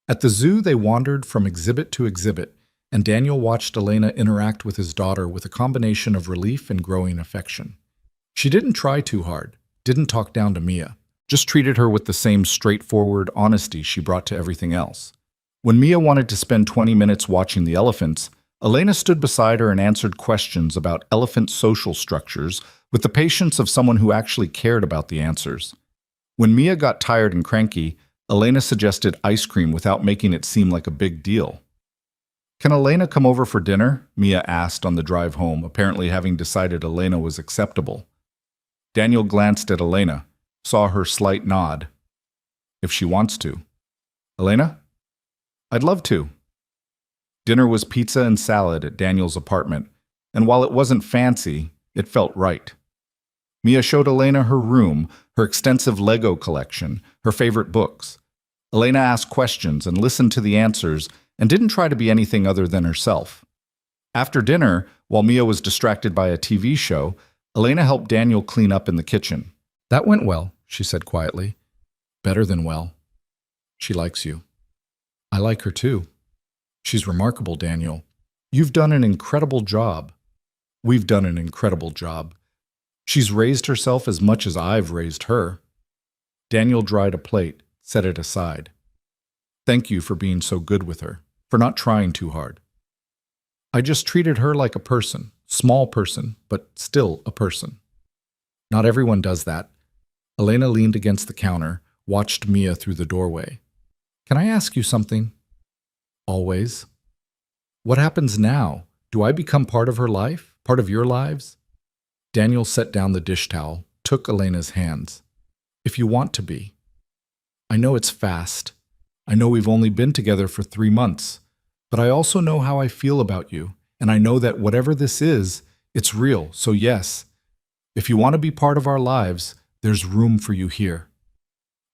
At the zoo, they wandered from exhibit to exhibit, and Daniel watched Elena interact with his daughter with a combination of relief and growing affection. She didn't try too hard, didn't talk down to Mia, just treated her with the same straightforward honesty she brought to everything else. When Mia wanted to spend 20 minutes watching the elephants, Elena stood beside her and answered questions about elephant social structures with the patience of someone who actually cared about the answers. When Mia got tired and cranky, Elena suggested ice cream without making it seem like a big deal. Can Elena come over for dinner? Mia asked on the drive home, apparently having decided Elena was acceptable. Daniel glanced at Elena, saw her slight nod. If she wants to. Elena? I'd love to. Dinner was pizza and salad at Daniel's apartment, and while it wasn't fancy, it felt right. Mia showed Elena her room, her extensive Lego collection, her favorite books. Elena asked questions and listened to the answers and didn't try to be anything other than herself. After dinner, while Mia was distracted by a TV show, Elena helped Daniel clean up in the kitchen. That went well, she said quietly. Better than well. She likes you. I like her too. She's remarkable, Daniel. You've done an incredible job. We've done an incredible job. She's raised herself as much as I've raised her. Daniel dried a plate, set it aside. Thank you for being so good with her, for not trying too hard. I just treated her like a person, small person, but still a person. Not everyone does that. Elena leaned against the counter, watched Mia through the doorway. Can I ask you something? Always. What happens now? Do I become part of her life? Part of your lives? Daniel set down the dish towel, took Elena's hands. If you want to be. I know it's fast. I know we've only been together for 3 months. But I also know how I feel about you, And I know that whatever this is, it's real. So yes, if you want to be part of our lives, there's room for you here.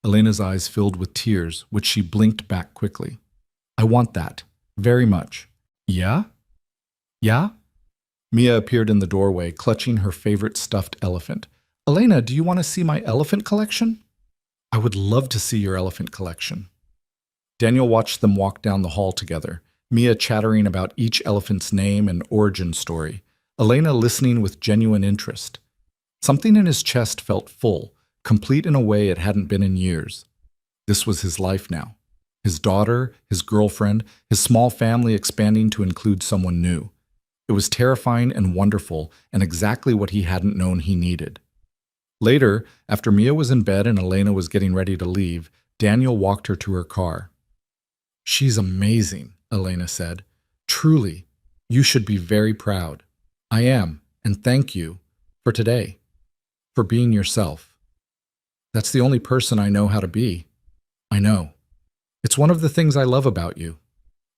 Elena's eyes filled with tears, which she blinked back quickly. I want that. Very much. Yeah? Yeah? Mia appeared in the doorway, clutching her favorite stuffed elephant. Elena, do you want to see my elephant collection? I would love to see your elephant collection. Daniel watched them walk down the hall together, Mia chattering about each elephant's name and origin story, Elena listening with genuine interest. Something in his chest felt full, complete in a way it hadn't been in years. This was his life now. His daughter, his girlfriend, his small family expanding to include someone new. It was terrifying and wonderful, and exactly what he hadn't known he needed. Later, after Mia was in bed and Elena was getting ready to leave, Daniel walked her to her car. She's amazing, Elena said. Truly, you should be very proud. I am, and thank you for today, for being yourself. That's the only person I know how to be. I know. It's one of the things I love about you.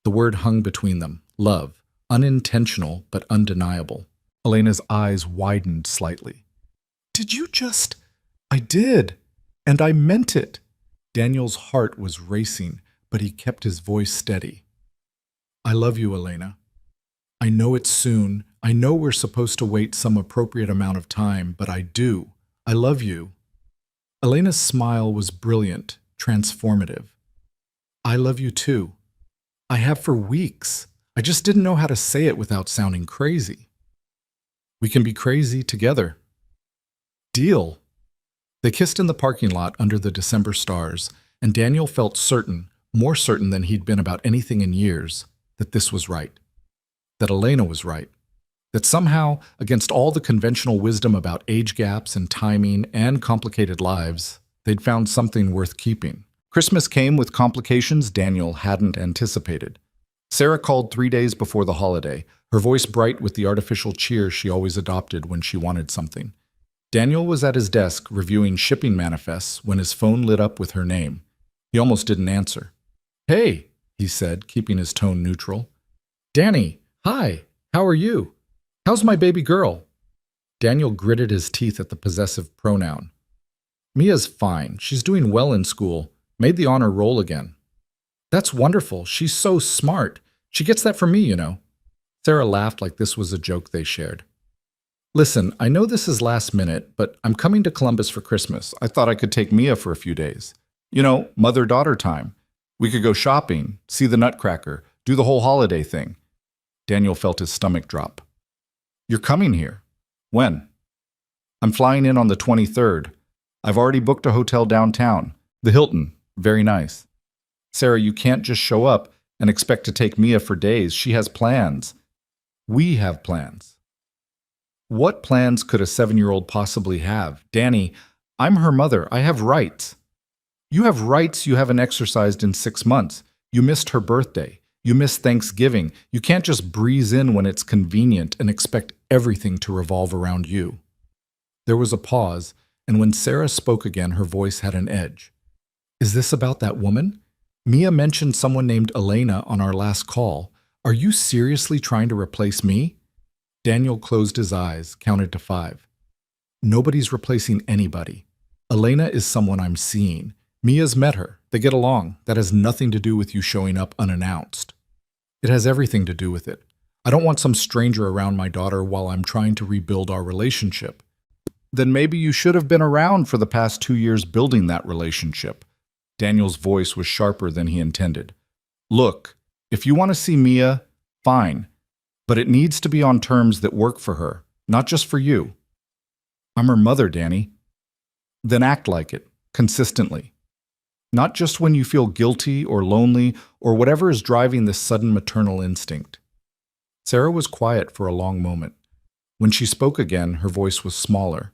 The word hung between them, love, unintentional but undeniable. Elena's eyes widened slightly. Did you just... I did, and I meant it. Daniel's heart was racing, but he kept his voice steady. I love you, Elena. I know it's soon. I know we're supposed to wait some appropriate amount of time, but I do. I love you. Elena's smile was brilliant, transformative. I love you too. I have for weeks. I just didn't know how to say it without sounding crazy. We can be crazy together. Deal. They kissed in the parking lot under the December stars, and Daniel felt certain, more certain than he'd been about anything in years, that this was right. That Elena was right. That somehow, against all the conventional wisdom about age gaps and timing and complicated lives, they'd found something worth keeping. Christmas came with complications Daniel hadn't anticipated. Sarah called 3 days before the holiday, her voice bright with the artificial cheer she always adopted when she wanted something. Daniel was at his desk reviewing shipping manifests when his phone lit up with her name. He almost didn't answer. Hey, he said, keeping his tone neutral. Danny, hi, how are you? How's my baby girl? Daniel gritted his teeth at the possessive pronoun. Mia's fine. She's doing well in school. Made the honor roll again. That's wonderful. She's so smart. She gets that from me, you know. Sarah laughed like this was a joke they shared. Listen, I know this is last minute, but I'm coming to Columbus for Christmas. I thought I could take Mia for a few days. You know, mother-daughter time. We could go shopping, see the Nutcracker, do the whole holiday thing. Daniel felt his stomach drop. You're coming here. When? I'm flying in on the 23rd. I've already booked a hotel downtown. The Hilton. Very nice. Sarah, you can't just show up and expect to take Mia for days. She has plans. We have plans. What plans could a 7-year-old possibly have? Danny, I'm her mother. I have rights. You have rights you haven't exercised in 6 months. You missed her birthday. You missed Thanksgiving. You can't just breeze in when it's convenient and expect everything to revolve around you. There was a pause, and when Sarah spoke again, her voice had an edge. Is this about that woman? Mia mentioned someone named Elena on our last call. Are you seriously trying to replace me? Daniel closed his eyes, counted to 5. Nobody's replacing anybody. Elena is someone I'm seeing. Mia's met her. They get along. That has nothing to do with you showing up unannounced. It has everything to do with it. I don't want some stranger around my daughter while I'm trying to rebuild our relationship. Then maybe you should have been around for the past 2 years building that relationship. Daniel's voice was sharper than he intended. Look, if you want to see Mia, fine. But it needs to be on terms that work for her, not just for you. I'm her mother, Danny. Then act like it, consistently. Not just when you feel guilty or lonely or whatever is driving this sudden maternal instinct. Sarah was quiet for a long moment. When she spoke again, her voice was smaller.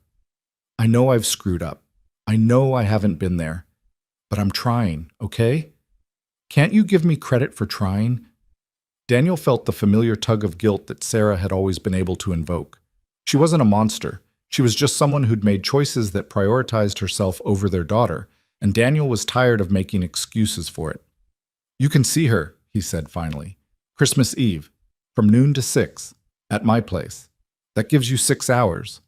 I know I've screwed up. I know I haven't been there. But I'm trying, okay? Can't you give me credit for trying? Daniel felt the familiar tug of guilt that Sarah had always been able to invoke. She wasn't a monster. She was just someone who'd made choices that prioritized herself over their daughter, and Daniel was tired of making excuses for it. You can see her, he said finally. Christmas Eve. From noon to 6, at my place. That gives you 6 hours.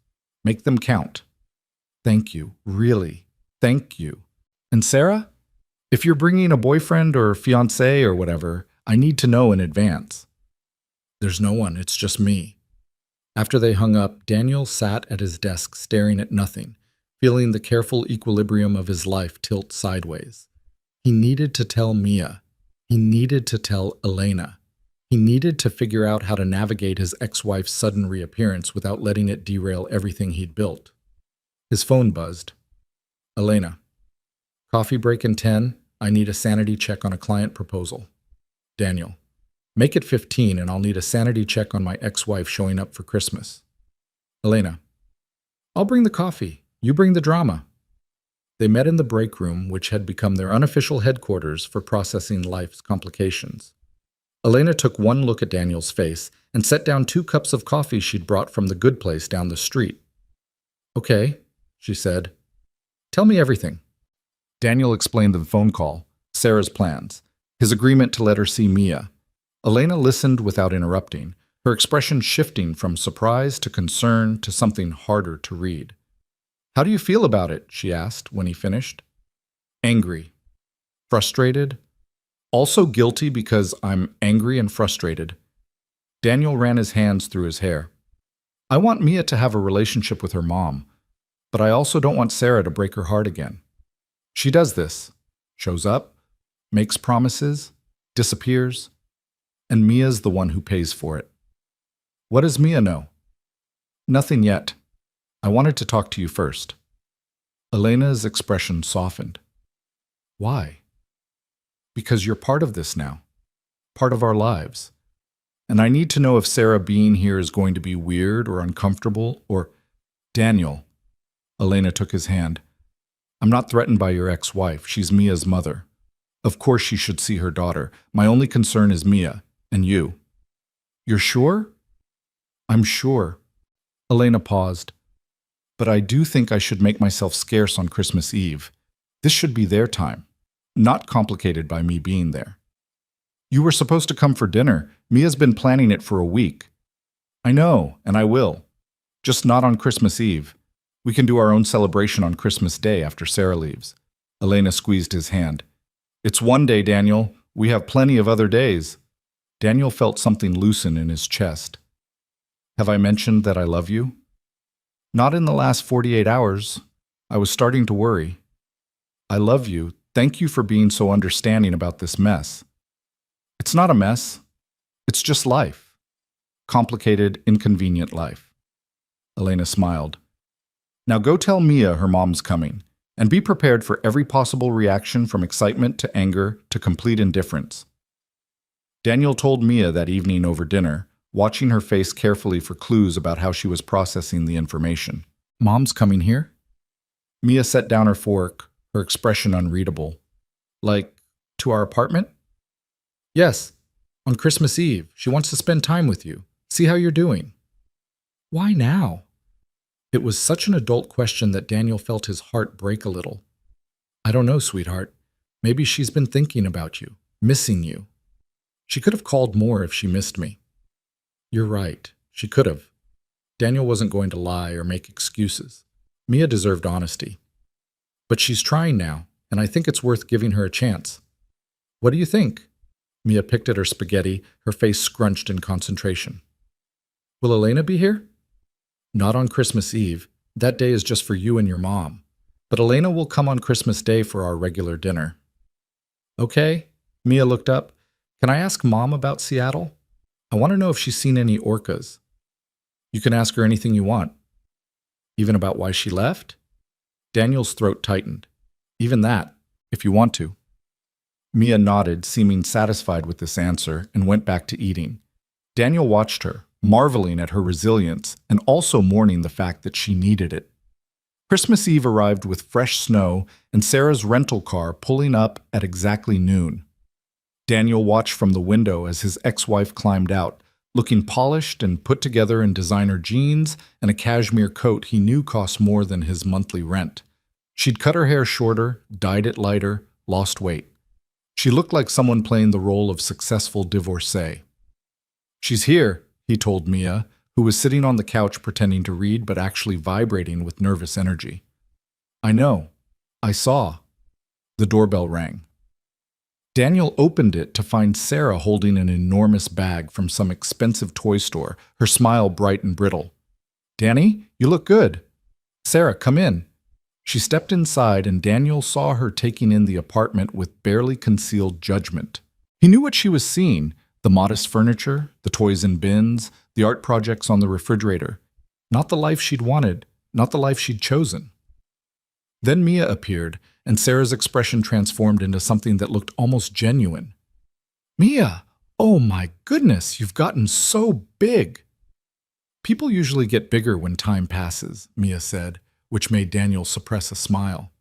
Make them count. Thank you, really. Thank you. And Sarah? If you're bringing a boyfriend or fiancé or whatever, I need to know in advance. There's no one, it's just me. After they hung up, Daniel sat at his desk staring at nothing, feeling the careful equilibrium of his life tilt sideways. He needed to tell Mia. He needed to tell Elena. He needed to figure out how to navigate his ex-wife's sudden reappearance without letting it derail everything he'd built. His phone buzzed. Elena. Coffee break in 10. I need a sanity check on a client proposal. Daniel. Make it 15 and I'll need a sanity check on my ex-wife showing up for Christmas. Elena. I'll bring the coffee. You bring the drama. They met in the break room, which had become their unofficial headquarters for processing life's complications. Elena took one look at Daniel's face and set down 2 cups of coffee she'd brought from the good place down the street. Okay, she said. Tell me everything. Daniel explained the phone call, Sarah's plans, his agreement to let her see Mia. Elena listened without interrupting, her expression shifting from surprise to concern to something harder to read. How do you feel about it? She asked when he finished. Angry. Frustrated. Also guilty because I'm angry and frustrated. Daniel ran his hands through his hair. I want Mia to have a relationship with her mom, but I also don't want Sarah to break her heart again. She does this. Shows up, makes promises, disappears, and Mia's the one who pays for it. What does Mia know? Nothing yet. I wanted to talk to you first. Elena's expression softened. Why? Because you're part of this now, part of our lives. And I need to know if Sarah being here is going to be weird or uncomfortable or… Daniel. Elena took his hand. I'm not threatened by your ex-wife. She's Mia's mother. Of course she should see her daughter. My only concern is Mia and you. You're sure? I'm sure. Elena paused. But I do think I should make myself scarce on Christmas Eve. This should be their time, not complicated by me being there. You were supposed to come for dinner. Mia's been planning it for a week. I know, and I will. Just not on Christmas Eve. We can do our own celebration on Christmas Day after Sarah leaves. Elena squeezed his hand. It's one day, Daniel. We have plenty of other days. Daniel felt something loosen in his chest. Have I mentioned that I love you? Not in the last 48 hours. I was starting to worry. I love you. Thank you for being so understanding about this mess. It's not a mess. It's just life. Complicated, inconvenient life. Elena smiled. Now go tell Mia her mom's coming, and be prepared for every possible reaction from excitement to anger to complete indifference. Daniel told Mia that evening over dinner, watching her face carefully for clues about how she was processing the information. Mom's coming here? Mia set down her fork, her expression unreadable. Like, to our apartment? Yes, on Christmas Eve. She wants to spend time with you. See how you're doing. Why now? It was such an adult question that Daniel felt his heart break a little. I don't know, sweetheart. Maybe she's been thinking about you, missing you. She could have called more if she missed me. You're right. She could have. Daniel wasn't going to lie or make excuses. Mia deserved honesty. But she's trying now, and I think it's worth giving her a chance. What do you think? Mia picked at her spaghetti, her face scrunched in concentration. Will Elena be here? Not on Christmas Eve. That day is just for you and your mom. But Elena will come on Christmas Day for our regular dinner. Okay. Mia looked up. Can I ask Mom about Seattle? I want to know if she's seen any orcas. You can ask her anything you want. Even about why she left? Daniel's throat tightened. Even that, if you want to. Mia nodded, seeming satisfied with this answer, and went back to eating. Daniel watched her, marveling at her resilience and also mourning the fact that she needed it. Christmas Eve arrived with fresh snow and Sarah's rental car pulling up at exactly noon. Daniel watched from the window as his ex-wife climbed out, looking polished and put together in designer jeans and a cashmere coat he knew cost more than his monthly rent. She'd cut her hair shorter, dyed it lighter, lost weight. She looked like someone playing the role of successful divorcee. She's here, he told Mia, who was sitting on the couch pretending to read but actually vibrating with nervous energy. I know. I saw. The doorbell rang. Daniel opened it to find Sarah holding an enormous bag from some expensive toy store, her smile bright and brittle. Danny, you look good. Sarah, come in. She stepped inside and Daniel saw her taking in the apartment with barely concealed judgment. He knew what she was seeing, the modest furniture, the toys in bins, the art projects on the refrigerator. Not the life she'd wanted, not the life she'd chosen. Then Mia appeared, and Sarah's expression transformed into something that looked almost genuine. Mia, oh my goodness, you've gotten so big. People usually get bigger when time passes, Mia said, which made Daniel suppress a smile.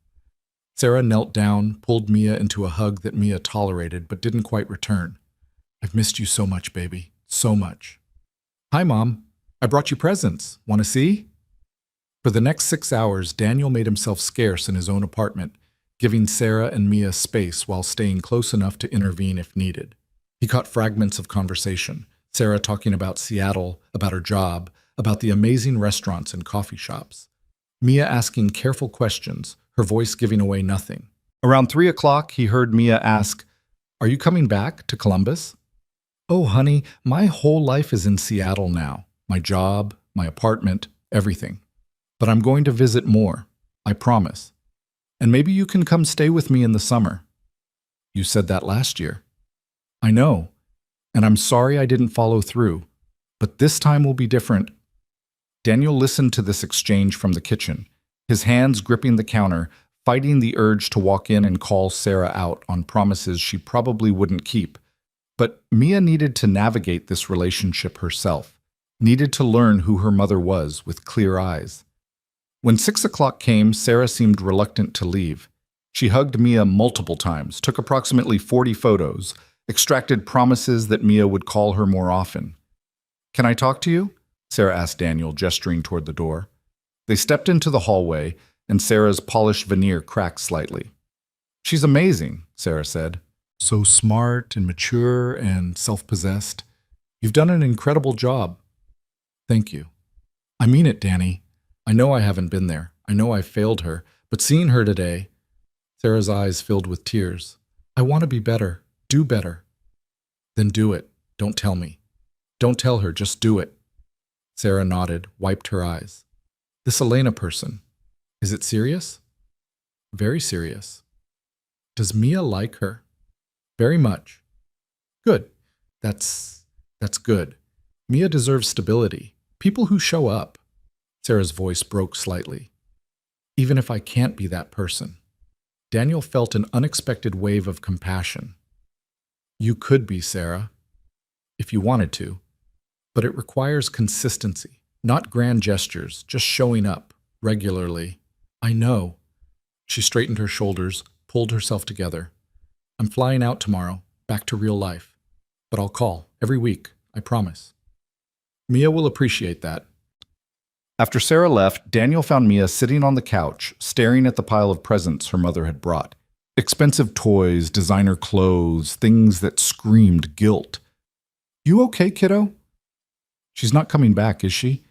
Sarah knelt down, pulled Mia into a hug that Mia tolerated but didn't quite return. I've missed you so much, baby, so much. Hi, Mom. I brought you presents. Want to see? For the next 6 hours, Daniel made himself scarce in his own apartment, giving Sarah and Mia space while staying close enough to intervene if needed. He caught fragments of conversation, Sarah talking about Seattle, about her job, about the amazing restaurants and coffee shops. Mia asking careful questions, her voice giving away nothing. Around 3 o'clock, he heard Mia ask, Are you coming back to Columbus? Oh, honey, my whole life is in Seattle now. My job, my apartment, everything. But I'm going to visit more, I promise. And maybe you can come stay with me in the summer. You said that last year. I know, and I'm sorry I didn't follow through, but this time will be different. Daniel listened to this exchange from the kitchen, his hands gripping the counter, fighting the urge to walk in and call Sarah out on promises she probably wouldn't keep. But Mia needed to navigate this relationship herself, needed to learn who her mother was with clear eyes. When 6 o'clock came, Sarah seemed reluctant to leave. She hugged Mia multiple times, took approximately 40 photos, extracted promises that Mia would call her more often. Can I talk to you? Sarah asked Daniel, gesturing toward the door. They stepped into the hallway, and Sarah's polished veneer cracked slightly. She's amazing, Sarah said. So smart and mature and self-possessed. You've done an incredible job. Thank you. I mean it, Danny. I know I haven't been there. I know I've failed her. But seeing her today, Sarah's eyes filled with tears. I want to be better. Do better. Then do it. Don't tell me. Don't tell her. Just do it. Sarah nodded, wiped her eyes. This Elena person, is it serious? Very serious. Does Mia like her? Very much. Good. That's good. Mia deserves stability. People who show up. Sarah's voice broke slightly. Even if I can't be that person. Daniel felt an unexpected wave of compassion. You could be, Sarah, if you wanted to, but it requires consistency, not grand gestures, just showing up regularly. I know. She straightened her shoulders, pulled herself together. I'm flying out tomorrow, back to real life, but I'll call every week, I promise. Mia will appreciate that. After Sarah left, Daniel found Mia sitting on the couch, staring at the pile of presents her mother had brought. Expensive toys, designer clothes, things that screamed guilt. You okay, kiddo? She's not coming back, is she?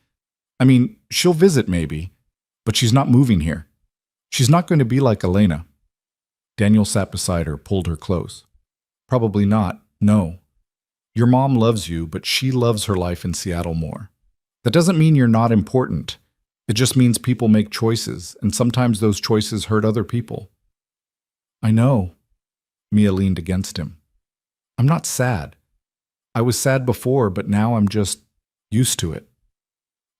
I mean, she'll visit maybe, but she's not moving here. She's not going to be like Elena. Daniel sat beside her, pulled her close. Probably not, no. Your mom loves you, but she loves her life in Seattle more. That doesn't mean you're not important. It just means people make choices, and sometimes those choices hurt other people. I know. Mia leaned against him. I'm not sad. I was sad before, but now I'm just used to it.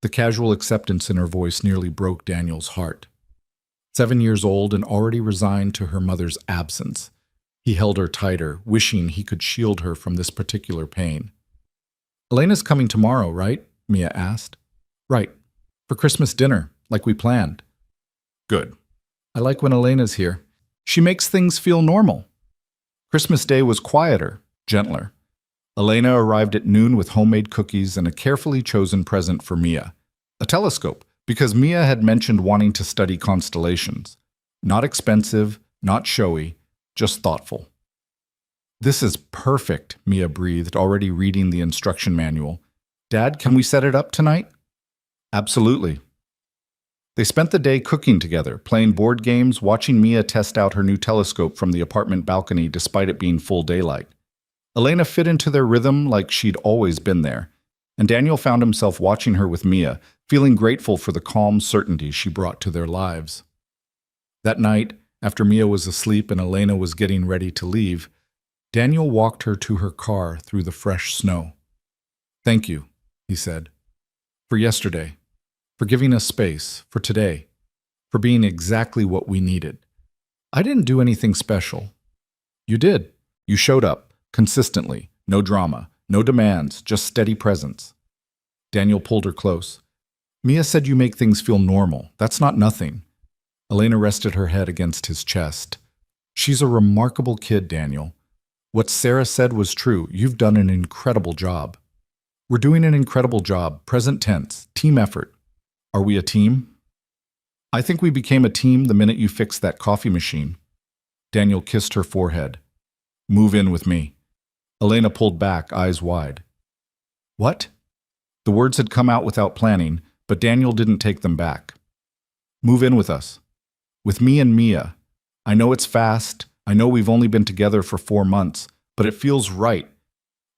The casual acceptance in her voice nearly broke Daniel's heart. 7 years old and already resigned to her mother's absence. He held her tighter, wishing he could shield her from this particular pain. Elena's coming tomorrow, right? Mia asked. Right. For Christmas dinner, like we planned. Good. I like when Elena's here. She makes things feel normal. Christmas Day was quieter, gentler. Elena arrived at noon with homemade cookies and a carefully chosen present for Mia. A telescope, because Mia had mentioned wanting to study constellations. Not expensive, not showy, just thoughtful. This is perfect, Mia breathed, already reading the instruction manual. Dad, can we set it up tonight? Absolutely. They spent the day cooking together, playing board games, watching Mia test out her new telescope from the apartment balcony despite it being full daylight. Elena fit into their rhythm like she'd always been there, and Daniel found himself watching her with Mia, feeling grateful for the calm certainty she brought to their lives. That night, after Mia was asleep and Elena was getting ready to leave, Daniel walked her to her car through the fresh snow. Thank you, he said, for yesterday, for giving us space, for today, for being exactly what we needed. I didn't do anything special. You did. You showed up, consistently, no drama, no demands, just steady presence. Daniel pulled her close. Mia said you make things feel normal. That's not nothing. Elena rested her head against his chest. She's a remarkable kid, Daniel. What Sarah said was true. You've done an incredible job. We're doing an incredible job, present tense, team effort. Are we a team? I think we became a team the minute you fixed that coffee machine. Daniel kissed her forehead. Move in with me. Elena pulled back, eyes wide. What? The words had come out without planning, but Daniel didn't take them back. Move in with us. With me and Mia. I know it's fast. I know we've only been together for 4 months, but it feels right.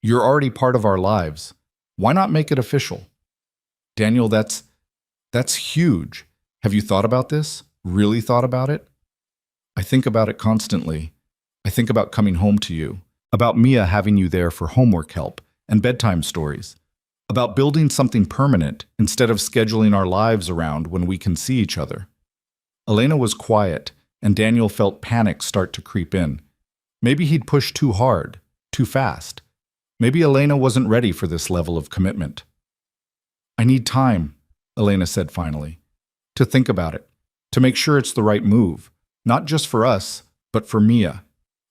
You're already part of our lives. Why not make it official? Daniel, that's huge. Have you thought about this? Really thought about it? I think about it constantly. I think about coming home to you, about Mia having you there for homework help and bedtime stories, about building something permanent instead of scheduling our lives around when we can see each other. Elena was quiet, and Daniel felt panic start to creep in. Maybe he'd pushed too hard, too fast. Maybe Elena wasn't ready for this level of commitment. I need time, Elena said finally, to think about it, to make sure it's the right move, not just for us, but for Mia.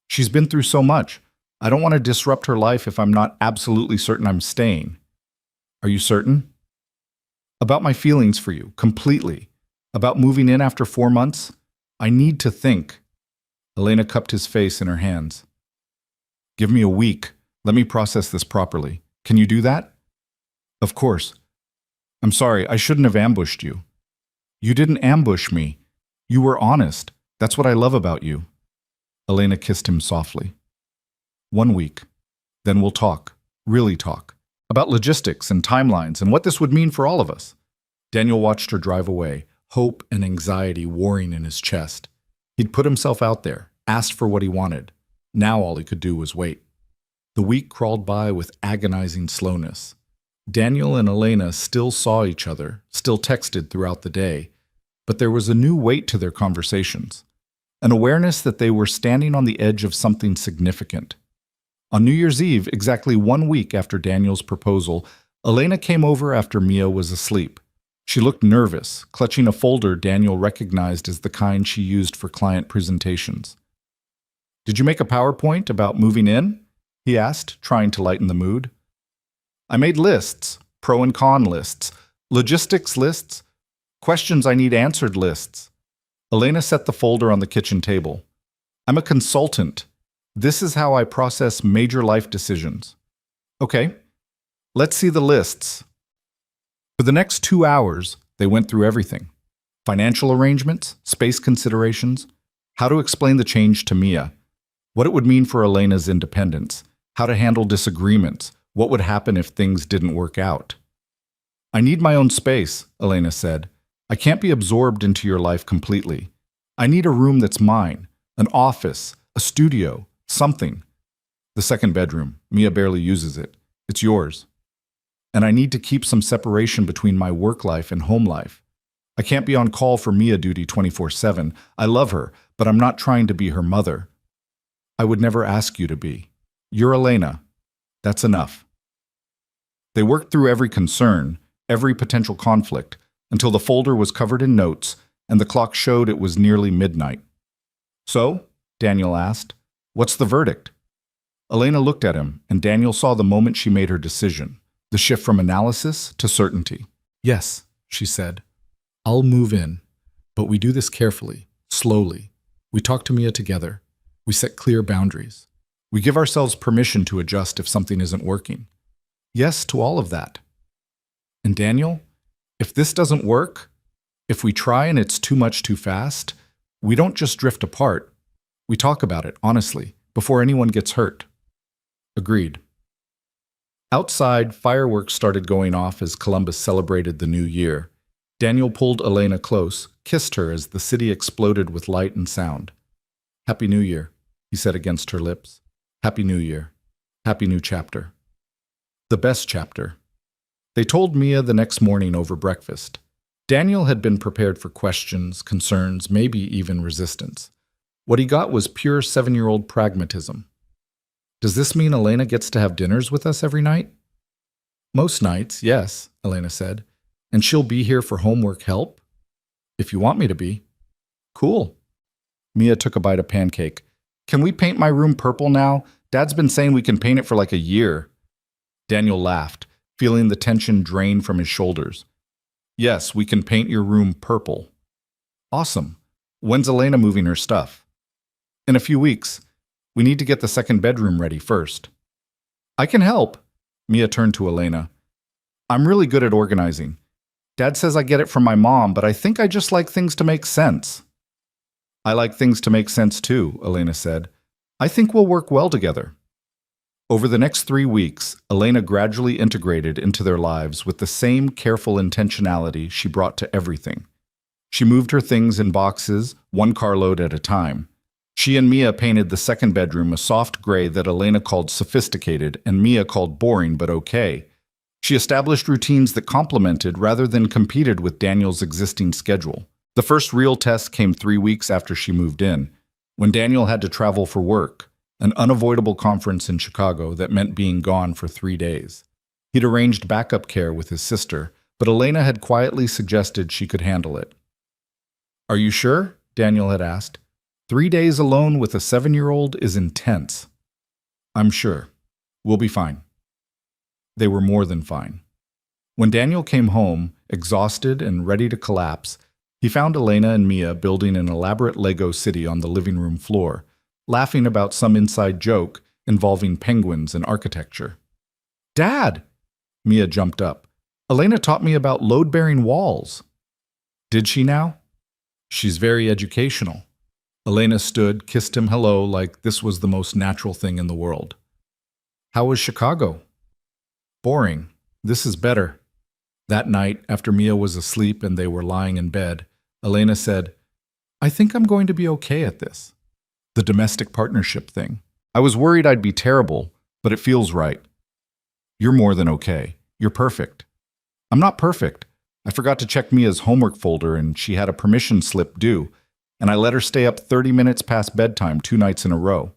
She's been through so much. I don't want to disrupt her life if I'm not absolutely certain I'm staying. Are you certain? About my feelings for you, completely. About moving in after 4 months? I need to think. Elena cupped his face in her hands. Give me a week. Let me process this properly. Can you do that? Of course. I'm sorry, I shouldn't have ambushed you. You didn't ambush me. You were honest. That's what I love about you. Elena kissed him softly. 1 week. Then we'll talk, really talk, about logistics and timelines and what this would mean for all of us. Daniel watched her drive away, hope and anxiety warring in his chest. He'd put himself out there, asked for what he wanted. Now all he could do was wait. The week crawled by with agonizing slowness. Daniel and Elena still saw each other, still texted throughout the day, but there was a new weight to their conversations, an awareness that they were standing on the edge of something significant. On New Year's Eve, exactly 1 week after Daniel's proposal, Elena came over after Mia was asleep. She looked nervous, clutching a folder Daniel recognized as the kind she used for client presentations. Did you make a PowerPoint about moving in? He asked, trying to lighten the mood. I made lists, pro and con lists, logistics lists, questions I need answered lists. Elena set the folder on the kitchen table. I'm a consultant. This is how I process major life decisions. Okay, let's see the lists. For the next 2 hours, they went through everything. Financial arrangements, space considerations, how to explain the change to Mia, what it would mean for Elena's independence, how to handle disagreements, what would happen if things didn't work out. I need my own space, Elena said. I can't be absorbed into your life completely. I need a room that's mine, an office, a studio, something. The second bedroom, Mia barely uses it. It's yours. And I need to keep some separation between my work life and home life. I can't be on call for Mia duty 24/7. I love her, but I'm not trying to be her mother. I would never ask you to be. You're Elena. That's enough. They worked through every concern, every potential conflict, until the folder was covered in notes and the clock showed it was nearly midnight. So, Daniel asked, what's the verdict? Elena looked at him, and Daniel saw the moment she made her decision, the shift from analysis to certainty. Yes, she said. I'll move in, but we do this carefully, slowly. We talk to Mia together. We set clear boundaries. We give ourselves permission to adjust if something isn't working. Yes to all of that. And Daniel, if this doesn't work, if we try and it's too much too fast, we don't just drift apart. We talk about it, honestly, before anyone gets hurt. Agreed. Outside, fireworks started going off as Columbus celebrated the new year. Daniel pulled Elena close, kissed her as the city exploded with light and sound. Happy New Year, he said against her lips. Happy New Year. Happy new chapter. The best chapter. They told Mia the next morning over breakfast. Daniel had been prepared for questions, concerns, maybe even resistance. What he got was pure 7-year-old pragmatism. Does this mean Elena gets to have dinners with us every night? Most nights, yes, Elena said. And she'll be here for homework help? If you want me to be. Cool. Mia took a bite of pancake. Can we paint my room purple now? Dad's been saying we can paint it for like a year. Daniel laughed, feeling the tension drain from his shoulders. Yes, we can paint your room purple. Awesome. When's Elena moving her stuff? In a few weeks. We need to get the second bedroom ready first. I can help. Mia turned to Elena. I'm really good at organizing. Dad says I get it from my mom, but I think I just like things to make sense. I like things to make sense too, Elena said. I think we'll work well together. Over the next 3 weeks, Elena gradually integrated into their lives with the same careful intentionality she brought to everything. She moved her things in boxes, one carload at a time. She and Mia painted the second bedroom a soft gray that Elena called sophisticated and Mia called boring but okay. She established routines that complemented rather than competed with Daniel's existing schedule. The first real test came 3 weeks after she moved in, when Daniel had to travel for work, an unavoidable conference in Chicago that meant being gone for 3 days. He'd arranged backup care with his sister, but Elena had quietly suggested she could handle it. Are you sure? Daniel had asked. 3 days alone with a 7-year-old is intense. I'm sure. We'll be fine. They were more than fine. When Daniel came home, exhausted and ready to collapse, he found Elena and Mia building an elaborate Lego city on the living room floor, laughing about some inside joke involving penguins and architecture. Dad! Mia jumped up. Elena taught me about load-bearing walls. Did she now? She's very educational. Elena stood, kissed him hello like this was the most natural thing in the world. How was Chicago? Boring. This is better. That night, after Mia was asleep and they were lying in bed, Elena said, I think I'm going to be okay at this. The domestic partnership thing. I was worried I'd be terrible, but it feels right. You're more than okay. You're perfect. I'm not perfect. I forgot to check Mia's homework folder and she had a permission slip due, and I let her stay up 30 minutes past bedtime 2 nights in a row.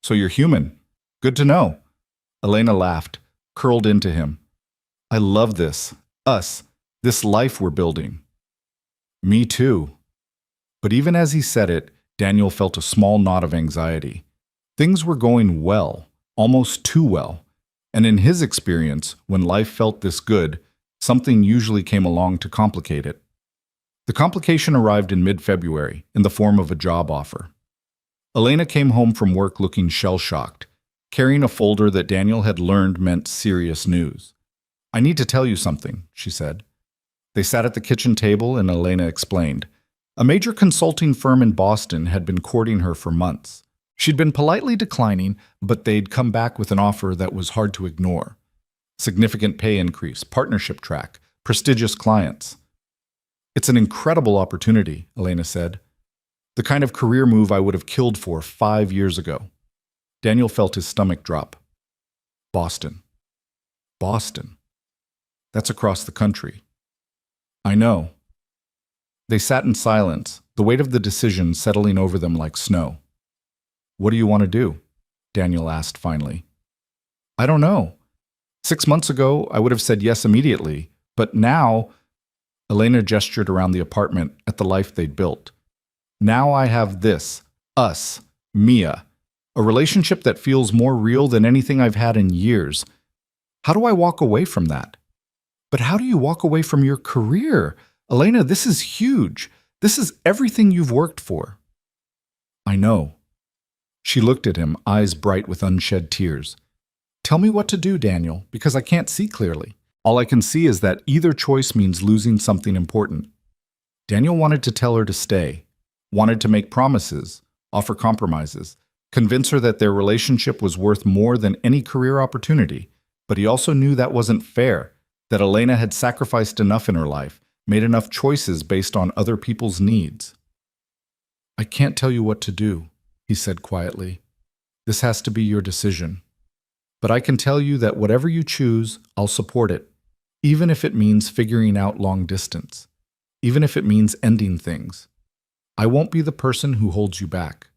So you're human. Good to know. Elena laughed, curled into him. I love this. Us. This life we're building. Me too. But even as he said it, Daniel felt a small knot of anxiety. Things were going well, almost too well. And in his experience, when life felt this good, something usually came along to complicate it. The complication arrived in mid-February in the form of a job offer. Elena came home from work looking shell-shocked, carrying a folder that Daniel had learned meant serious news. I need to tell you something, she said. They sat at the kitchen table and Elena explained. A major consulting firm in Boston had been courting her for months. She'd been politely declining, but they'd come back with an offer that was hard to ignore. Significant pay increase, partnership track, prestigious clients. It's an incredible opportunity, Elena said. The kind of career move I would have killed for 5 years ago. Daniel felt his stomach drop. Boston. Boston. That's across the country. I know. They sat in silence, the weight of the decision settling over them like snow. What do you want to do? Daniel asked finally. I don't know. 6 months ago, I would have said yes immediately, but now... Elena gestured around the apartment at the life they'd built. Now I have this, us, Mia, a relationship that feels more real than anything I've had in years. How do I walk away from that? But how do you walk away from your career? Elena, this is huge. This is everything you've worked for. I know. She looked at him, eyes bright with unshed tears. Tell me what to do, Daniel, because I can't see clearly. All I can see is that either choice means losing something important. Daniel wanted to tell her to stay, wanted to make promises, offer compromises, convince her that their relationship was worth more than any career opportunity, but he also knew that wasn't fair, that Elena had sacrificed enough in her life, made enough choices based on other people's needs. I can't tell you what to do, he said quietly. This has to be your decision. But I can tell you that whatever you choose, I'll support it, even if it means figuring out long distance, even if it means ending things. I won't be the person who holds you back.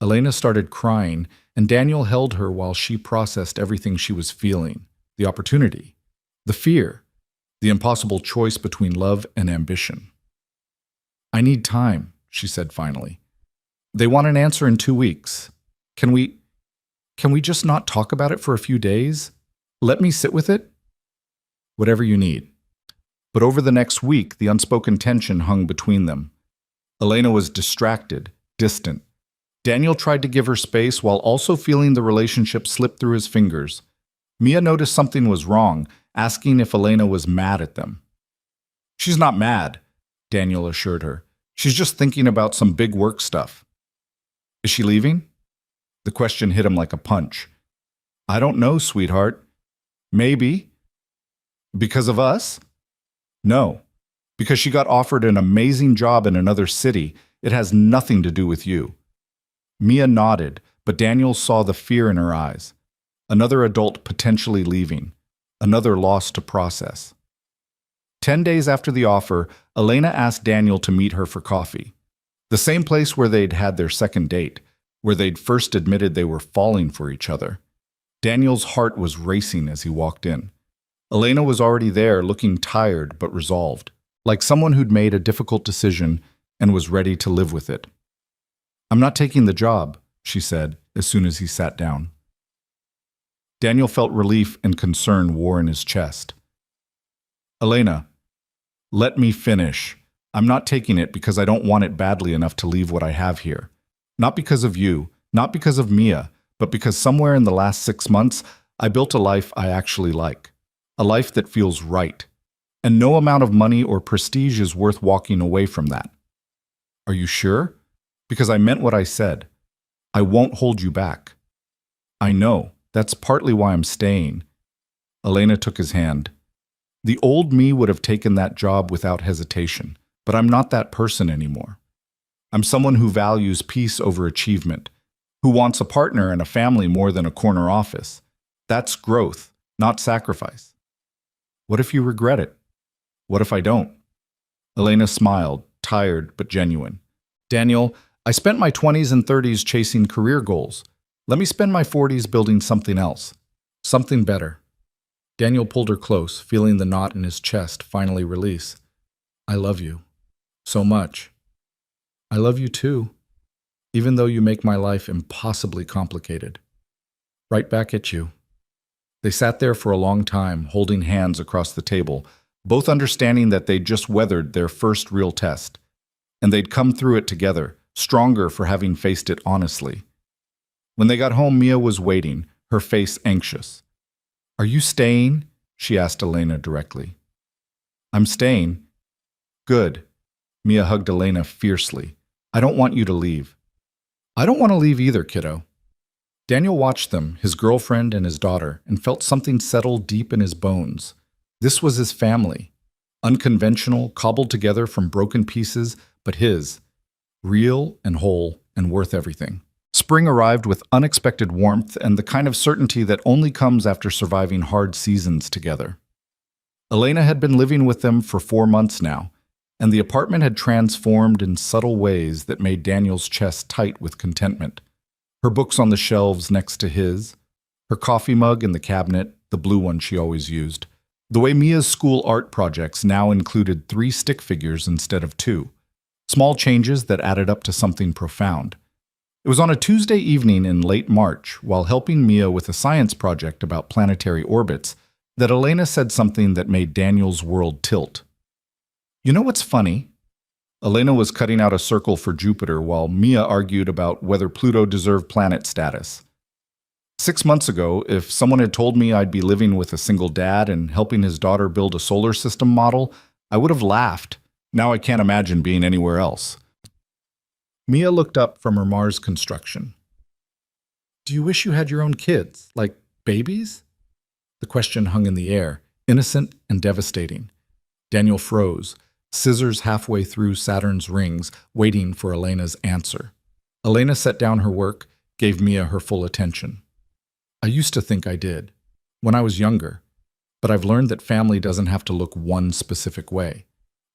Elena started crying, and Daniel held her while she processed everything she was feeling, the opportunity, the fear, the impossible choice between love and ambition. I need time, she said finally. They want an answer in 2 weeks. Can we just not talk about it for a few days? Let me sit with it? Whatever you need. But over the next week, the unspoken tension hung between them. Elena was distracted, distant. Daniel tried to give her space while also feeling the relationship slip through his fingers. Mia noticed something was wrong, asking if Elena was mad at them. She's not mad, Daniel assured her. She's just thinking about some big work stuff. Is she leaving? The question hit him like a punch. I don't know, sweetheart. Maybe. Because of us? No. Because she got offered an amazing job in another city. It has nothing to do with you. Mia nodded, but Daniel saw the fear in her eyes. Another adult potentially leaving. Another loss to process. 10 days after the offer, Elena asked Daniel to meet her for coffee. The same place where they'd had their second date, where they'd first admitted they were falling for each other. Daniel's heart was racing as he walked in. Elena was already there, looking tired but resolved, like someone who'd made a difficult decision and was ready to live with it. I'm not taking the job, she said as soon as he sat down. Daniel felt relief and concern war in his chest. Elena, let me finish. I'm not taking it because I don't want it badly enough to leave what I have here. Not because of you, not because of Mia, but because somewhere in the last 6 months, I built a life I actually like. A life that feels right. And no amount of money or prestige is worth walking away from that. Are you sure? Because I meant what I said. I won't hold you back. I know. That's partly why I'm staying. Elena took his hand. The old me would have taken that job without hesitation, but I'm not that person anymore. I'm someone who values peace over achievement, who wants a partner and a family more than a corner office. That's growth, not sacrifice. What if you regret it? What if I don't? Elena smiled, tired but genuine. Daniel, I spent my 20s and 30s chasing career goals. Let me spend my 40s building something else, something better. Daniel pulled her close, feeling the knot in his chest finally release. I love you. So much. I love you too, even though you make my life impossibly complicated. Right back at you. They sat there for a long time, holding hands across the table, both understanding that they'd just weathered their first real test. And they'd come through it together, stronger for having faced it honestly. When they got home, Mia was waiting, her face anxious. Are you staying? She asked Elena directly. I'm staying. Good. Mia hugged Elena fiercely. I don't want you to leave. I don't want to leave either, kiddo. Daniel watched them, his girlfriend and his daughter, and felt something settle deep in his bones. This was his family. Unconventional, cobbled together from broken pieces, but his. Real and whole and worth everything. Spring arrived with unexpected warmth and the kind of certainty that only comes after surviving hard seasons together. Elena had been living with them for 4 months now, and the apartment had transformed in subtle ways that made Daniel's chest tight with contentment. Her books on the shelves next to his, her coffee mug in the cabinet, the blue one she always used. The way Mia's school art projects now included 3 stick figures instead of 2. Small changes that added up to something profound. It was on a Tuesday evening in late March, while helping Mia with a science project about planetary orbits, that Elena said something that made Daniel's world tilt. You know what's funny? Elena was cutting out a circle for Jupiter while Mia argued about whether Pluto deserved planet status. 6 months ago, if someone had told me I'd be living with a single dad and helping his daughter build a solar system model, I would have laughed. Now I can't imagine being anywhere else. Mia looked up from her Mars construction. Do you wish you had your own kids, like babies? The question hung in the air, innocent and devastating. Daniel froze, scissors halfway through Saturn's rings, waiting for Elena's answer. Elena set down her work, gave Mia her full attention. I used to think I did, when I was younger, but I've learned that family doesn't have to look one specific way.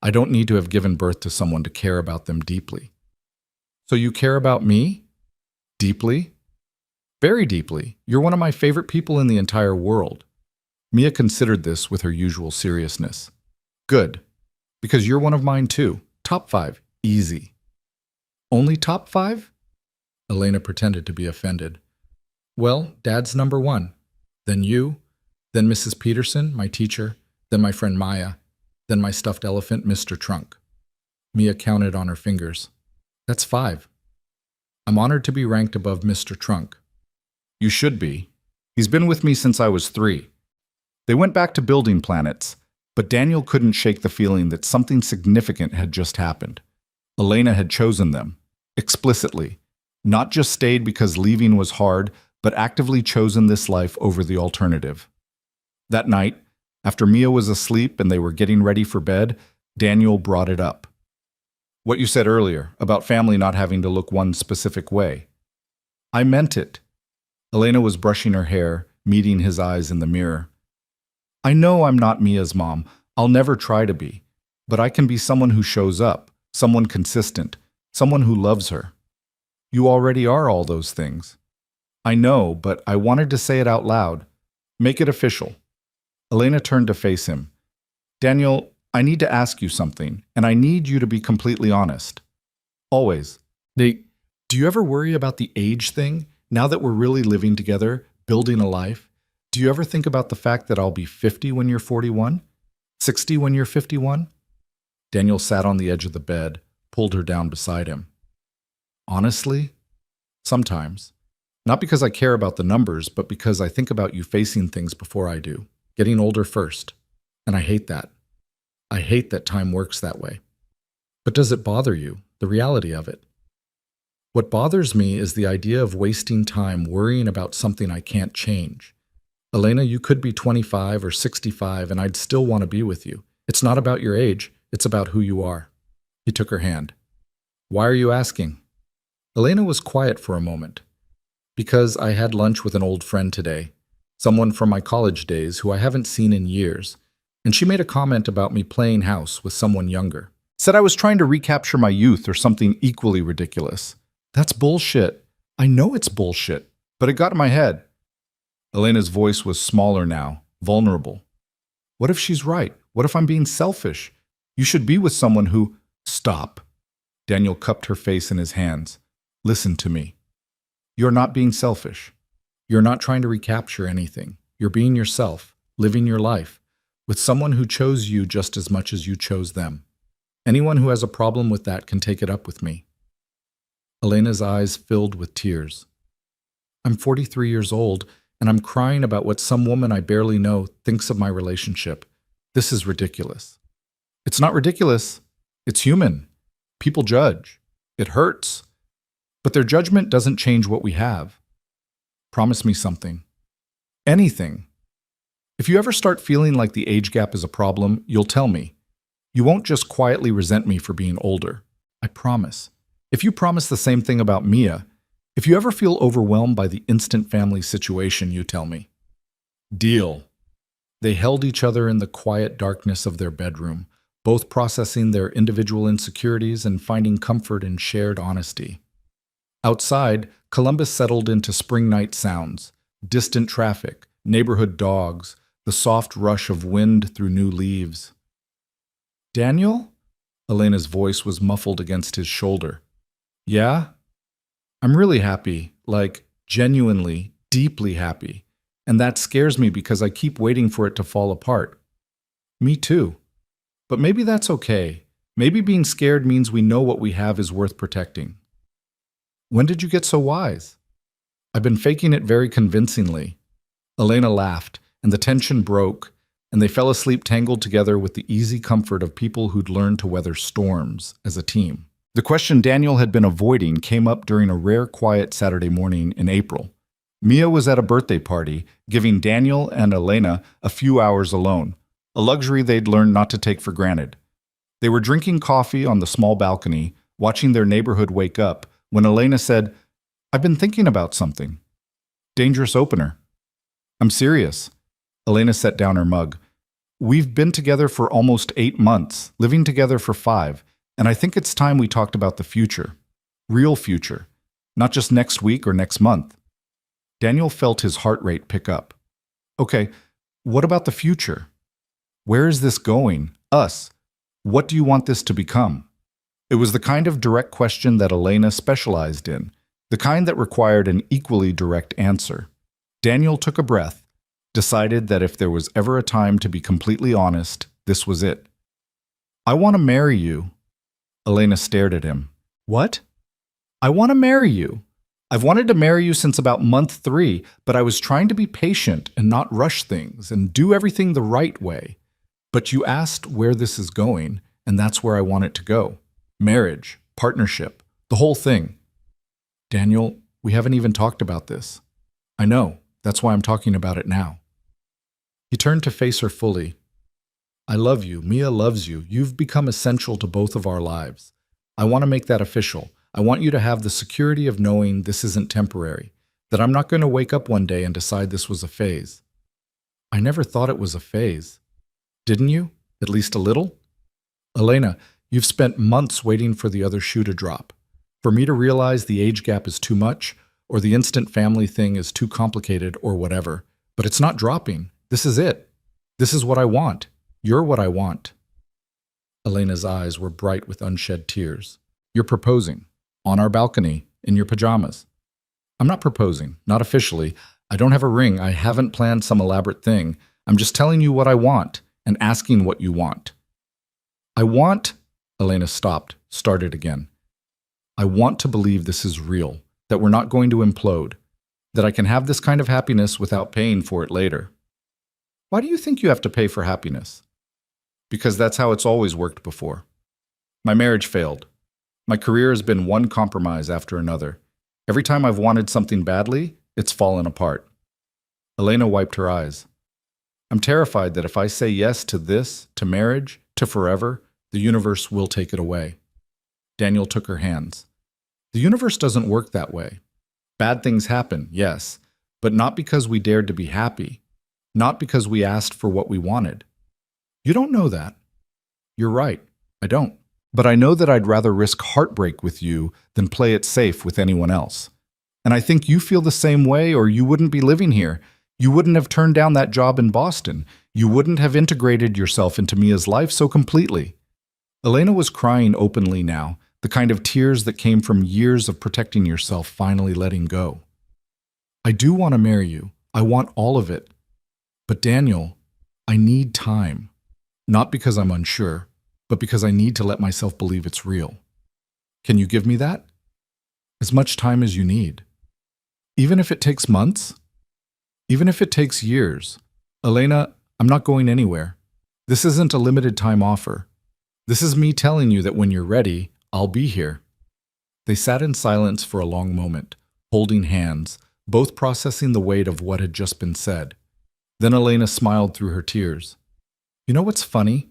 I don't need to have given birth to someone to care about them deeply. So you care about me? Deeply? Very deeply. You're one of my favorite people in the entire world. Mia considered this with her usual seriousness. Good, because you're one of mine too. Top 5, easy. Only top 5? Elena pretended to be offended. Well, Dad's number 1. Then you, then Mrs. Peterson, my teacher, then my friend Maya, then my stuffed elephant, Mr. Trunk. Mia counted on her fingers. That's 5. I'm honored to be ranked above Mr. Trunk. You should be. He's been with me since I was 3. They went back to building planets, but Daniel couldn't shake the feeling that something significant had just happened. Elena had chosen them, explicitly, not just stayed because leaving was hard, but actively chosen this life over the alternative. That night, after Mia was asleep and they were getting ready for bed, Daniel brought it up. What you said earlier, about family not having to look one specific way. I meant it. Elena was brushing her hair, meeting his eyes in the mirror. I know I'm not Mia's mom. I'll never try to be. But I can be someone who shows up, someone consistent, someone who loves her. You already are all those things. I know, but I wanted to say it out loud. Make it official. Elena turned to face him. Daniel, I need to ask you something, and I need you to be completely honest. Always. Do you ever worry about the age thing? Now that we're really living together, building a life, do you ever think about the fact that I'll be 50 when you're 41? 60 when you're 51? Daniel sat on the edge of the bed, pulled her down beside him. Honestly? Sometimes. Not because I care about the numbers, but because I think about you facing things before I do, getting older first. And I hate that. I hate that time works that way. But does it bother you, the reality of it? What bothers me is the idea of wasting time worrying about something I can't change. Elena, you could be 25 or 65 and I'd still want to be with you. It's not about your age, it's about who you are. He took her hand. Why are you asking? Elena was quiet for a moment. Because I had lunch with an old friend today, someone from my college days who I haven't seen in years, and she made a comment about me playing house with someone younger. Said I was trying to recapture my youth or something equally ridiculous. That's bullshit. I know it's bullshit, but it got in my head. Elena's voice was smaller now, vulnerable. What if she's right? What if I'm being selfish? You should be with someone who… Stop. Daniel cupped her face in his hands. Listen to me. You're not being selfish. You're not trying to recapture anything. You're being yourself, living your life, with someone who chose you just as much as you chose them. Anyone who has a problem with that can take it up with me. Elena's eyes filled with tears. I'm 43 years old, and I'm crying about what some woman I barely know thinks of my relationship. This is ridiculous. It's not ridiculous. It's human. People judge. It hurts. But their judgment doesn't change what we have. Promise me something. Anything. If you ever start feeling like the age gap is a problem, you'll tell me. You won't just quietly resent me for being older. I promise. If you promise the same thing about Mia, if you ever feel overwhelmed by the instant family situation, you tell me. Deal. They held each other in the quiet darkness of their bedroom, both processing their individual insecurities and finding comfort in shared honesty. Outside, Columbus settled into spring night sounds, distant traffic, neighborhood dogs, the soft rush of wind through new leaves. Daniel? Elena's voice was muffled against his shoulder. Yeah? I'm really happy, like genuinely, deeply happy. And that scares me because I keep waiting for it to fall apart. Me too. But maybe that's okay. Maybe being scared means we know what we have is worth protecting. When did you get so wise? I've been faking it very convincingly. Elena laughed, and the tension broke, and they fell asleep tangled together with the easy comfort of people who'd learned to weather storms as a team. The question Daniel had been avoiding came up during a rare quiet Saturday morning in April. Mia was at a birthday party, giving Daniel and Elena a few hours alone, a luxury they'd learned not to take for granted. They were drinking coffee on the small balcony, watching their neighborhood wake up, when Elena said, "I've been thinking about something." Dangerous opener. "I'm serious." Elena set down her mug. "We've been together for almost 8 months, living together for 5, and I think it's time we talked about the future. Real future. Not just next week or next month." Daniel felt his heart rate pick up. "Okay, what about the future? Where is this going? Us? What do you want this to become?" It was the kind of direct question that Elena specialized in, the kind that required an equally direct answer. Daniel took a breath, decided that if there was ever a time to be completely honest, this was it. "I want to marry you." Elena stared at him. "What?" "I want to marry you. I've wanted to marry you since about month 3, but I was trying to be patient and not rush things and do everything the right way. But you asked where this is going, and that's where I want it to go. Marriage, partnership, the whole thing." "Daniel, we haven't even talked about this." "I know. That's why I'm talking about it now." He turned to face her fully. "I love you. Mia loves you. You've become essential to both of our lives. I want to make that official. I want you to have the security of knowing this isn't temporary, that I'm not going to wake up one day and decide this was a phase." "I never thought it was a phase." "Didn't you? At least a little?" "Elena, you've spent months waiting for the other shoe to drop. For me to realize the age gap is too much, or the instant family thing is too complicated, or whatever. But it's not dropping. This is it. This is what I want. You're what I want." Elena's eyes were bright with unshed tears. "You're proposing. On our balcony, in your pajamas." "I'm not proposing. Not officially. I don't have a ring. I haven't planned some elaborate thing. I'm just telling you what I want, and asking what you want." "I want..." Elena stopped, started again. "I want to believe this is real, that we're not going to implode, that I can have this kind of happiness without paying for it later." "Why do you think you have to pay for happiness?" "Because that's how it's always worked before. My marriage failed. My career has been one compromise after another. Every time I've wanted something badly, it's fallen apart." Elena wiped her eyes. "I'm terrified that if I say yes to this, to marriage, to forever, the universe will take it away." Daniel took her hands. "The universe doesn't work that way. Bad things happen, yes, but not because we dared to be happy, not because we asked for what we wanted." "You don't know that." "You're right, I don't. But I know that I'd rather risk heartbreak with you than play it safe with anyone else. And I think you feel the same way, or you wouldn't be living here. You wouldn't have turned down that job in Boston. You wouldn't have integrated yourself into Mia's life so completely." Elena was crying openly now, the kind of tears that came from years of protecting yourself finally letting go. "I do want to marry you. I want all of it. But Daniel, I need time. Not because I'm unsure, but because I need to let myself believe it's real. Can you give me that? As much time as you need. Even if it takes months? Even if it takes years. Elena, I'm not going anywhere. This isn't a limited time offer. This is me telling you that when you're ready, I'll be here." They sat in silence for a long moment, holding hands, both processing the weight of what had just been said. Then Elena smiled through her tears. "You know what's funny?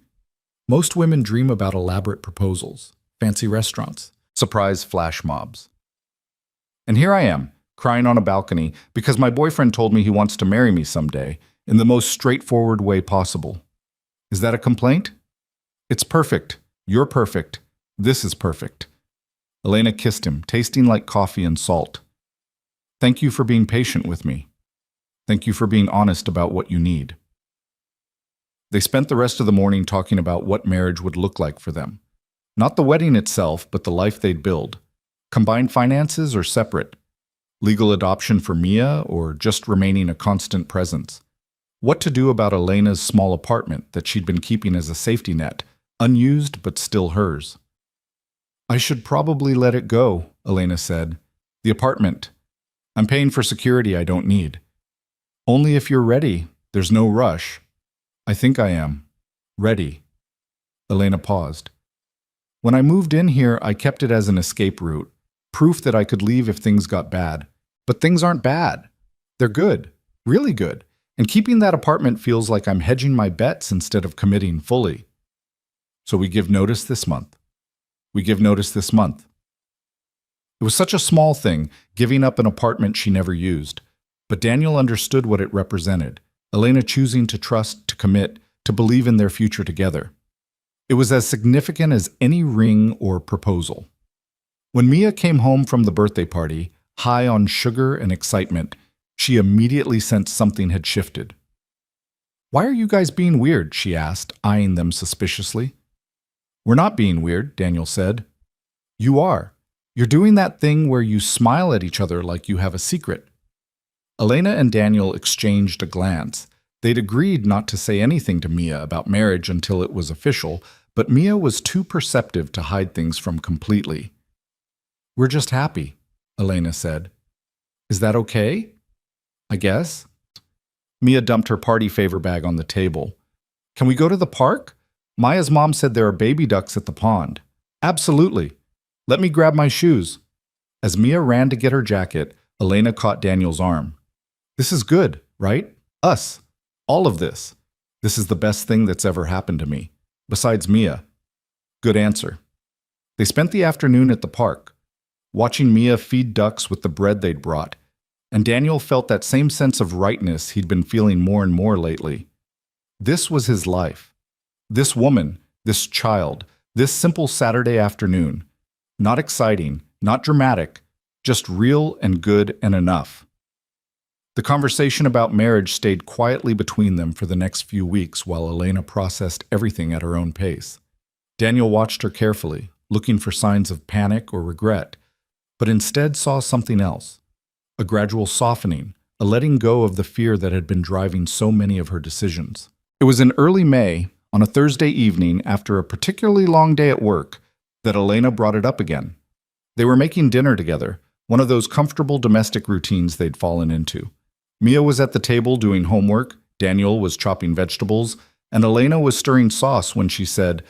Most women dream about elaborate proposals, fancy restaurants, surprise flash mobs. And here I am, crying on a balcony because my boyfriend told me he wants to marry me someday in the most straightforward way possible. Is that a complaint? It's perfect. You're perfect. This is perfect." Elena kissed him, tasting like coffee and salt. "Thank you for being patient with me. Thank you for being honest about what you need." They spent the rest of the morning talking about what marriage would look like for them. Not the wedding itself, but the life they'd build. Combined finances or separate? Legal adoption for Mia or just remaining a constant presence? What to do about Elena's small apartment that she'd been keeping as a safety net, unused but still hers. I should probably let it go, Elena said. The apartment. I'm paying for security I don't need. Only if you're ready. There's no rush. I think I am. Ready. Elena paused. When I moved in here, I kept it as an escape route, proof that I could leave if things got bad. But things aren't bad. They're good. Really good. And keeping that apartment feels like I'm hedging my bets instead of committing fully. So we give notice this month. We give notice this month. It was such a small thing, giving up an apartment she never used. But Daniel understood what it represented. Elena choosing to trust, to commit, to believe in their future together. It was as significant as any ring or proposal. When Mia came home from the birthday party, high on sugar and excitement, she immediately sensed something had shifted. "Why are you guys being weird?" she asked, eyeing them suspiciously. "We're not being weird," Daniel said. "You are. You're doing that thing where you smile at each other like you have a secret." Elena and Daniel exchanged a glance. They'd agreed not to say anything to Mia about marriage until it was official, but Mia was too perceptive to hide things from completely. "We're just happy," Elena said. "Is that okay? I guess." Mia dumped her party favor bag on the table. "Can we go to the park? Maya's mom said there are baby ducks at the pond." "Absolutely. Let me grab my shoes." As Mia ran to get her jacket, Elena caught Daniel's arm. "This is good, right? Us. All of this. This is the best thing that's ever happened to me. Besides Mia." Good answer. They spent the afternoon at the park, watching Mia feed ducks with the bread they'd brought, and Daniel felt that same sense of rightness he'd been feeling more and more lately. This was his life. This woman, this child, this simple Saturday afternoon. Not exciting, not dramatic, just real and good and enough. The conversation about marriage stayed quietly between them for the next few weeks while Elena processed everything at her own pace. Daniel watched her carefully, looking for signs of panic or regret, but instead saw something else. A gradual softening, a letting go of the fear that had been driving so many of her decisions. It was in early May, on a Thursday evening after a particularly long day at work, that Elena brought it up again. They were making dinner together, one of those comfortable domestic routines they'd fallen into. Mia was at the table doing homework, Daniel was chopping vegetables, and Elena was stirring sauce when she said,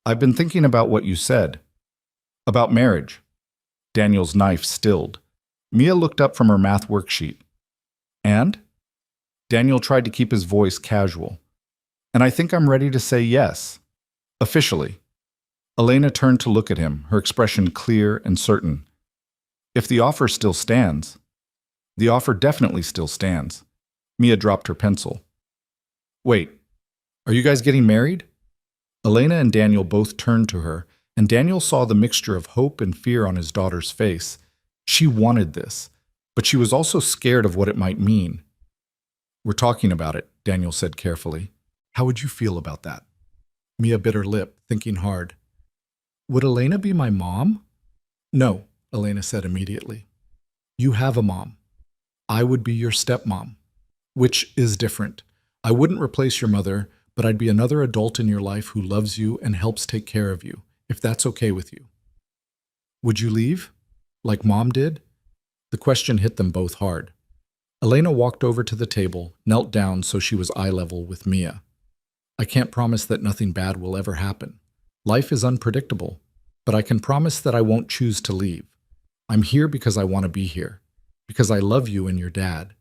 "I've been thinking about what you said. About marriage." Daniel's knife stilled. Mia looked up from her math worksheet. "And?" Daniel tried to keep his voice casual. "And I think I'm ready to say yes. Officially." Elena turned to look at him, her expression clear and certain. "If the offer still stands." "The offer definitely still stands." Mia dropped her pencil. "Wait, are you guys getting married?" Elena and Daniel both turned to her, and Daniel saw the mixture of hope and fear on his daughter's face. She wanted this, but she was also scared of what it might mean. "We're talking about it," Daniel said carefully. "How would you feel about that?" Mia bit her lip, thinking hard. "Would Elena be my mom?" "No," Elena said immediately. "You have a mom. I would be your stepmom, which is different. I wouldn't replace your mother, but I'd be another adult in your life who loves you and helps take care of you, if that's okay with you." "Would you leave? Like Mom did?" The question hit them both hard. Elena walked over to the table, knelt down so she was eye level with Mia. "I can't promise that nothing bad will ever happen. Life is unpredictable, but I can promise that I won't choose to leave. I'm here because I want to be here, because I love you and your dad.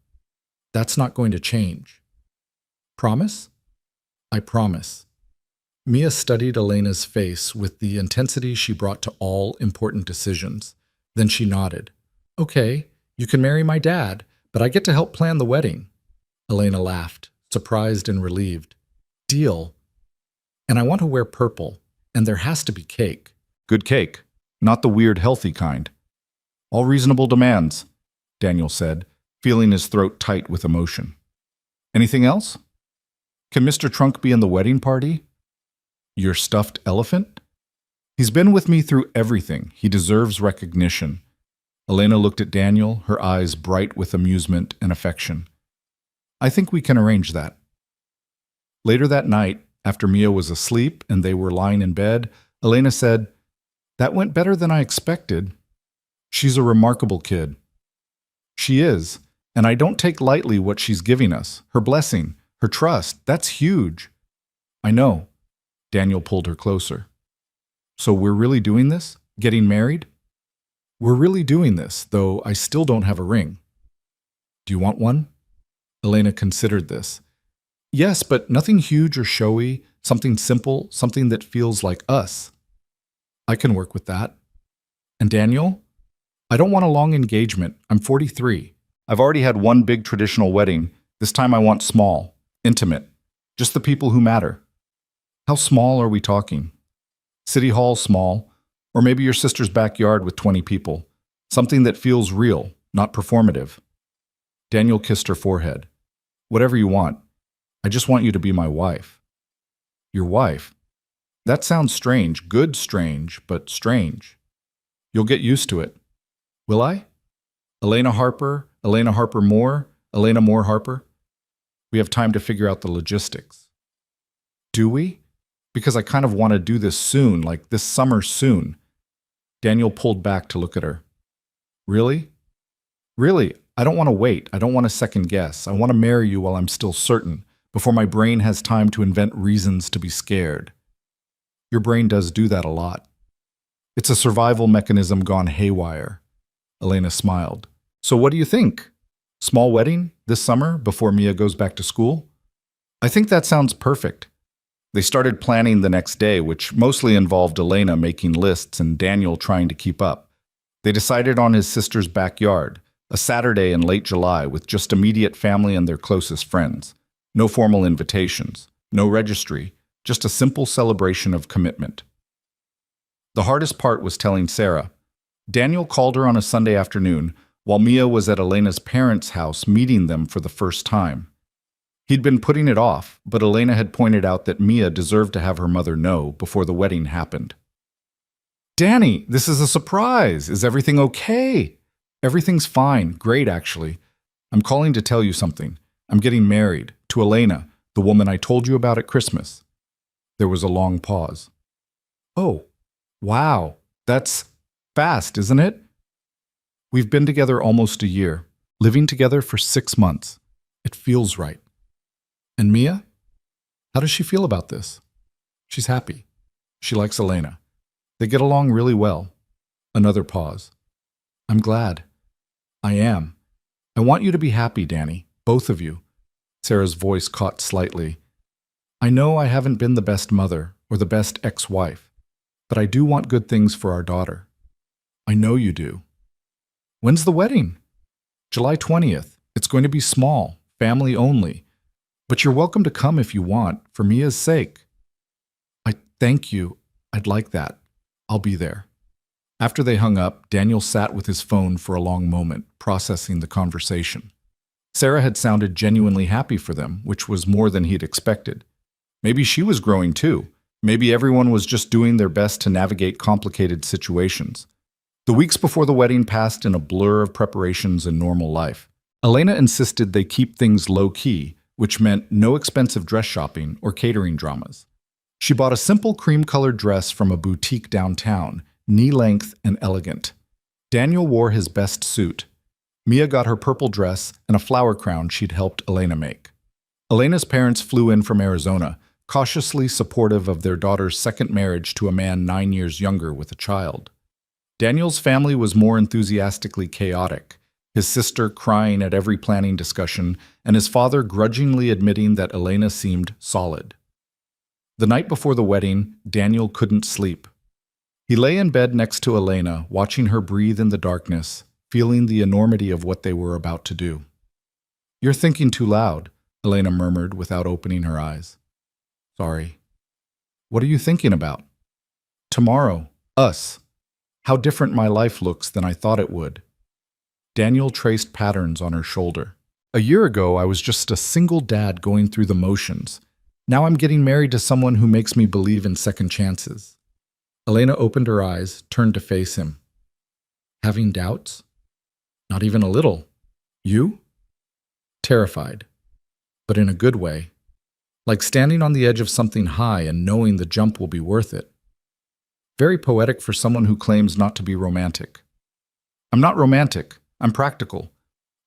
That's not going to change." "Promise?" "I promise." Mia studied Elena's face with the intensity she brought to all important decisions. Then she nodded. "Okay, you can marry my dad, but I get to help plan the wedding." Elena laughed, surprised and relieved. "Deal. And I want to wear purple, and there has to be cake." "Good cake, not the weird healthy kind." "All reasonable demands," Daniel said, feeling his throat tight with emotion. "Anything else? Can Mr. Trunk be in the wedding party?" "Your stuffed elephant?" "He's been with me through everything. He deserves recognition." Elena looked at Daniel, her eyes bright with amusement and affection. "I think we can arrange that." Later that night, After Mia was asleep and they were lying in bed, Elena said, "That went better than I expected. She's a remarkable kid." She is, and I don't take lightly what she's giving us, her blessing, her trust. That's huge. I know. Daniel pulled her closer. So we're really doing this? Getting married? We're really doing this, though I still don't have a ring. Do you want one? Elena considered this. Yes, but nothing huge or showy, something simple, something that feels like us. I can work with that. And Daniel? I don't want a long engagement. I'm 43. I've already had one big traditional wedding. This time I want small, intimate, just the people who matter. How small are we talking? City Hall small, or maybe your sister's backyard with 20 people. Something that feels real, not performative. Daniel kissed her forehead. Whatever you want. I just want you to be my wife. Your wife? That sounds strange, good strange, but strange. You'll get used to it. Will I? Elena Harper Moore, Elena Moore Harper? We have time to figure out the logistics. Do we? Because I kind of want to do this soon, like this summer soon. Daniel pulled back to look at her. Really? Really, I don't want to wait. I don't want to second guess. I want to marry you while I'm still certain, before my brain has time to invent reasons to be scared. Your brain does do that a lot. It's a survival mechanism gone haywire. Elena smiled. So what do you think? Small wedding this summer before Mia goes back to school? I think that sounds perfect. They started planning the next day, which mostly involved Elena making lists and Daniel trying to keep up. They decided on his sister's backyard, a Saturday in late July with just immediate family and their closest friends. No formal invitations, no registry, just a simple celebration of commitment. The hardest part was telling Sarah. Daniel called her on a Sunday afternoon while Mia was at Elena's parents' house meeting them for the first time. He'd been putting it off, but Elena had pointed out that Mia deserved to have her mother know before the wedding happened. Danny, this is a surprise. Is everything okay? Everything's fine. Great, actually. I'm calling to tell you something. I'm getting married to Elena, the woman I told you about at Christmas. There was a long pause. Oh, wow. That's fast, isn't it? We've been together almost a year, living together for 6 months. It feels right. And Mia? How does she feel about this? She's happy. She likes Elena. They get along really well. Another pause. I'm glad. I am. I want you to be happy, Danny. Both of you. Sarah's voice caught slightly. I know I haven't been the best mother or the best ex-wife, but I do want good things for our daughter. I know you do. When's the wedding? July 20th. It's going to be small, family only. But you're welcome to come if you want, for Mia's sake. I thank you. I'd like that. I'll be there. After they hung up, Daniel sat with his phone for a long moment, processing the conversation. Sarah had sounded genuinely happy for them, which was more than he'd expected. Maybe she was growing too. Maybe everyone was just doing their best to navigate complicated situations. The weeks before the wedding passed in a blur of preparations and normal life. Elena insisted they keep things low-key, which meant no expensive dress shopping or catering dramas. She bought a simple cream-colored dress from a boutique downtown, knee-length and elegant. Daniel wore his best suit. Mia got her purple dress and a flower crown she'd helped Elena make. Elena's parents flew in from Arizona, cautiously supportive of their daughter's second marriage to a man 9 years younger with a child. Daniel's family was more enthusiastically chaotic, his sister crying at every planning discussion, and his father grudgingly admitting that Elena seemed solid. The night before the wedding, Daniel couldn't sleep. He lay in bed next to Elena, watching her breathe in the darkness, feeling the enormity of what they were about to do. You're thinking too loud, Elena murmured without opening her eyes. Sorry. What are you thinking about? Tomorrow. Us. How different my life looks than I thought it would. Daniel traced patterns on her shoulder. A year ago, I was just a single dad going through the motions. Now I'm getting married to someone who makes me believe in second chances. Elena opened her eyes, turned to face him. Having doubts? Not even a little. You? Terrified. But in a good way. like standing on the edge of something high and knowing the jump will be worth it. Very poetic for someone who claims not to be romantic. I'm not romantic, I'm practical.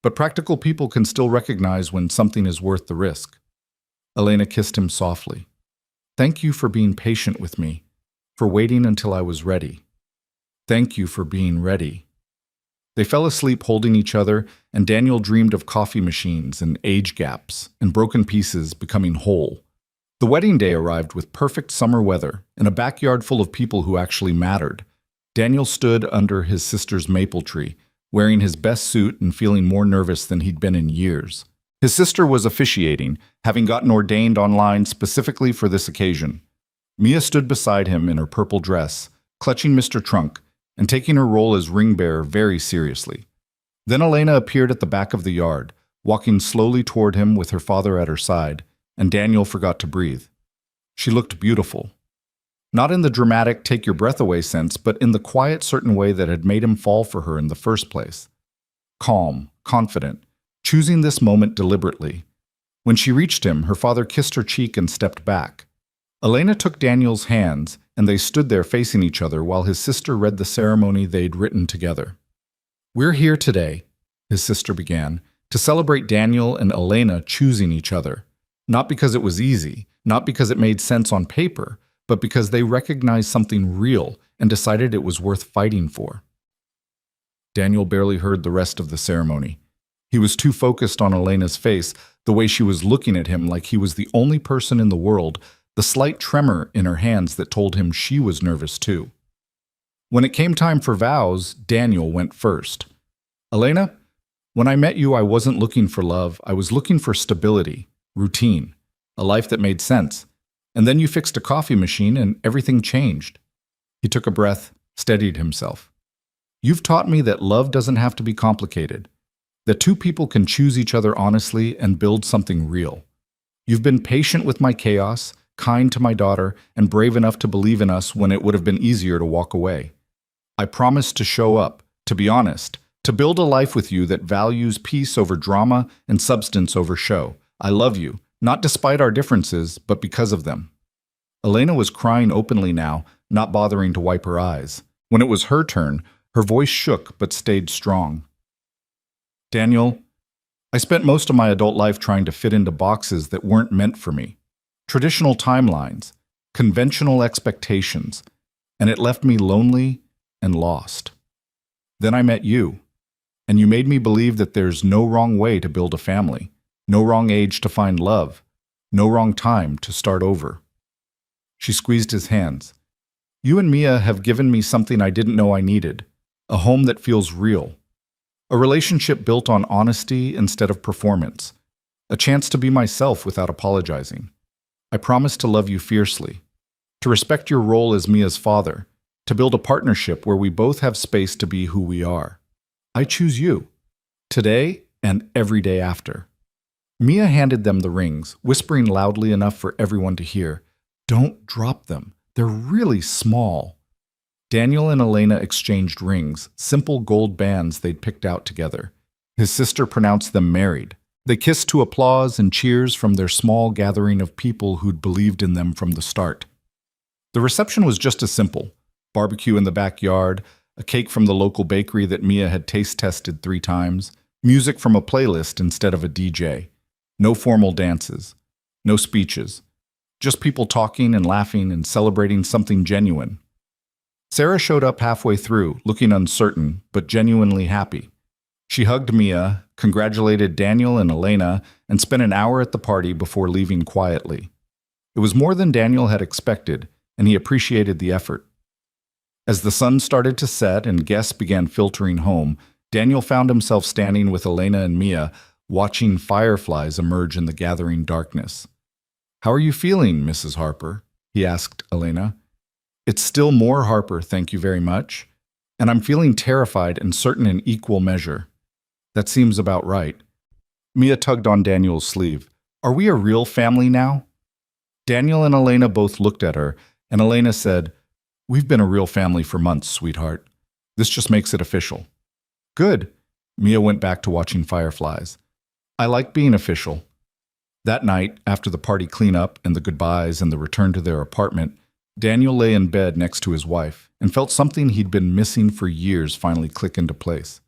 But practical people can still recognize when something is worth the risk. Elena kissed him softly. Thank you for being patient with me, for waiting until I was ready. Thank you for being ready. They fell asleep holding each other, and Daniel dreamed of coffee machines and age gaps and broken pieces becoming whole. The wedding day arrived with perfect summer weather and a backyard full of people who actually mattered. Daniel stood under his sister's maple tree, wearing his best suit and feeling more nervous than he'd been in years. His sister was officiating, having gotten ordained online specifically for this occasion. Mia stood beside him in her purple dress, clutching Mr. Trunk, and taking her role as ring bearer very seriously. Then Elena appeared at the back of the yard, walking slowly toward him with her father at her side, and Daniel forgot to breathe. She looked beautiful. Not in the dramatic take-your-breath-away sense, but in the quiet, certain way that had made him fall for her in the first place. Calm, confident, choosing this moment deliberately. When she reached him, her father kissed her cheek and stepped back. Elena took Daniel's hands, and they stood there facing each other while his sister read the ceremony they'd written together. We're here today, his sister began, to celebrate Daniel and Elena choosing each other. Not because it was easy, not because it made sense on paper, but because they recognized something real and decided it was worth fighting for. Daniel barely heard the rest of the ceremony. He was too focused on Elena's face, the way she was looking at him like he was the only person in the world, the slight tremor in her hands that told him she was nervous too. When it came time for vows, Daniel went first. Elena, when I met you, I wasn't looking for love. I was looking for stability, routine, a life that made sense. And then you fixed a coffee machine and everything changed. He took a breath, steadied himself. You've taught me that love doesn't have to be complicated, that two people can choose each other honestly and build something real. You've been patient with my chaos, kind to my daughter, and brave enough to believe in us when it would have been easier to walk away. I promise to show up, to be honest, to build a life with you that values peace over drama and substance over show. I love you, not despite our differences, but because of them. Elena was crying openly now, not bothering to wipe her eyes. When it was her turn, her voice shook but stayed strong. Daniel, I spent most of my adult life trying to fit into boxes that weren't meant for me. Traditional timelines, conventional expectations, and it left me lonely and lost. Then I met you, and you made me believe that there's no wrong way to build a family, no wrong age to find love, no wrong time to start over. She squeezed his hands. You and Mia have given me something I didn't know I needed, a home that feels real, a relationship built on honesty instead of performance, a chance to be myself without apologizing. I promise to love you fiercely, to respect your role as Mia's father, to build a partnership where we both have space to be who we are. I choose you, today and every day after. Mia handed them the rings, whispering loudly enough for everyone to hear. Don't drop them. They're really small. Daniel and Elena exchanged rings, simple gold bands they'd picked out together. His sister pronounced them married. They kissed to applause and cheers from their small gathering of people who'd believed in them from the start. The reception was just as simple. Barbecue in the backyard, a cake from the local bakery that Mia had taste-tested 3 times, music from a playlist instead of a DJ. No formal dances, no speeches, just people talking and laughing and celebrating something genuine. Sarah showed up halfway through, looking uncertain, but genuinely happy. She hugged Mia, congratulated Daniel and Elena, and spent an hour at the party before leaving quietly. It was more than Daniel had expected, and he appreciated the effort. As the sun started to set and guests began filtering home, Daniel found himself standing with Elena and Mia, watching fireflies emerge in the gathering darkness. How are you feeling, Mrs. Harper? He asked Elena. It's still more Harper, thank you very much. And I'm feeling terrified and certain in equal measure. That seems about right. Mia tugged on Daniel's sleeve. Are we a real family now? Daniel and Elena both looked at her, and Elena said, We've been a real family for months, sweetheart. This just makes it official. Good. Mia went back to watching fireflies. I like being official. That night, after the party cleanup and the goodbyes and the return to their apartment, Daniel lay in bed next to his wife and felt something he'd been missing for years finally click into place.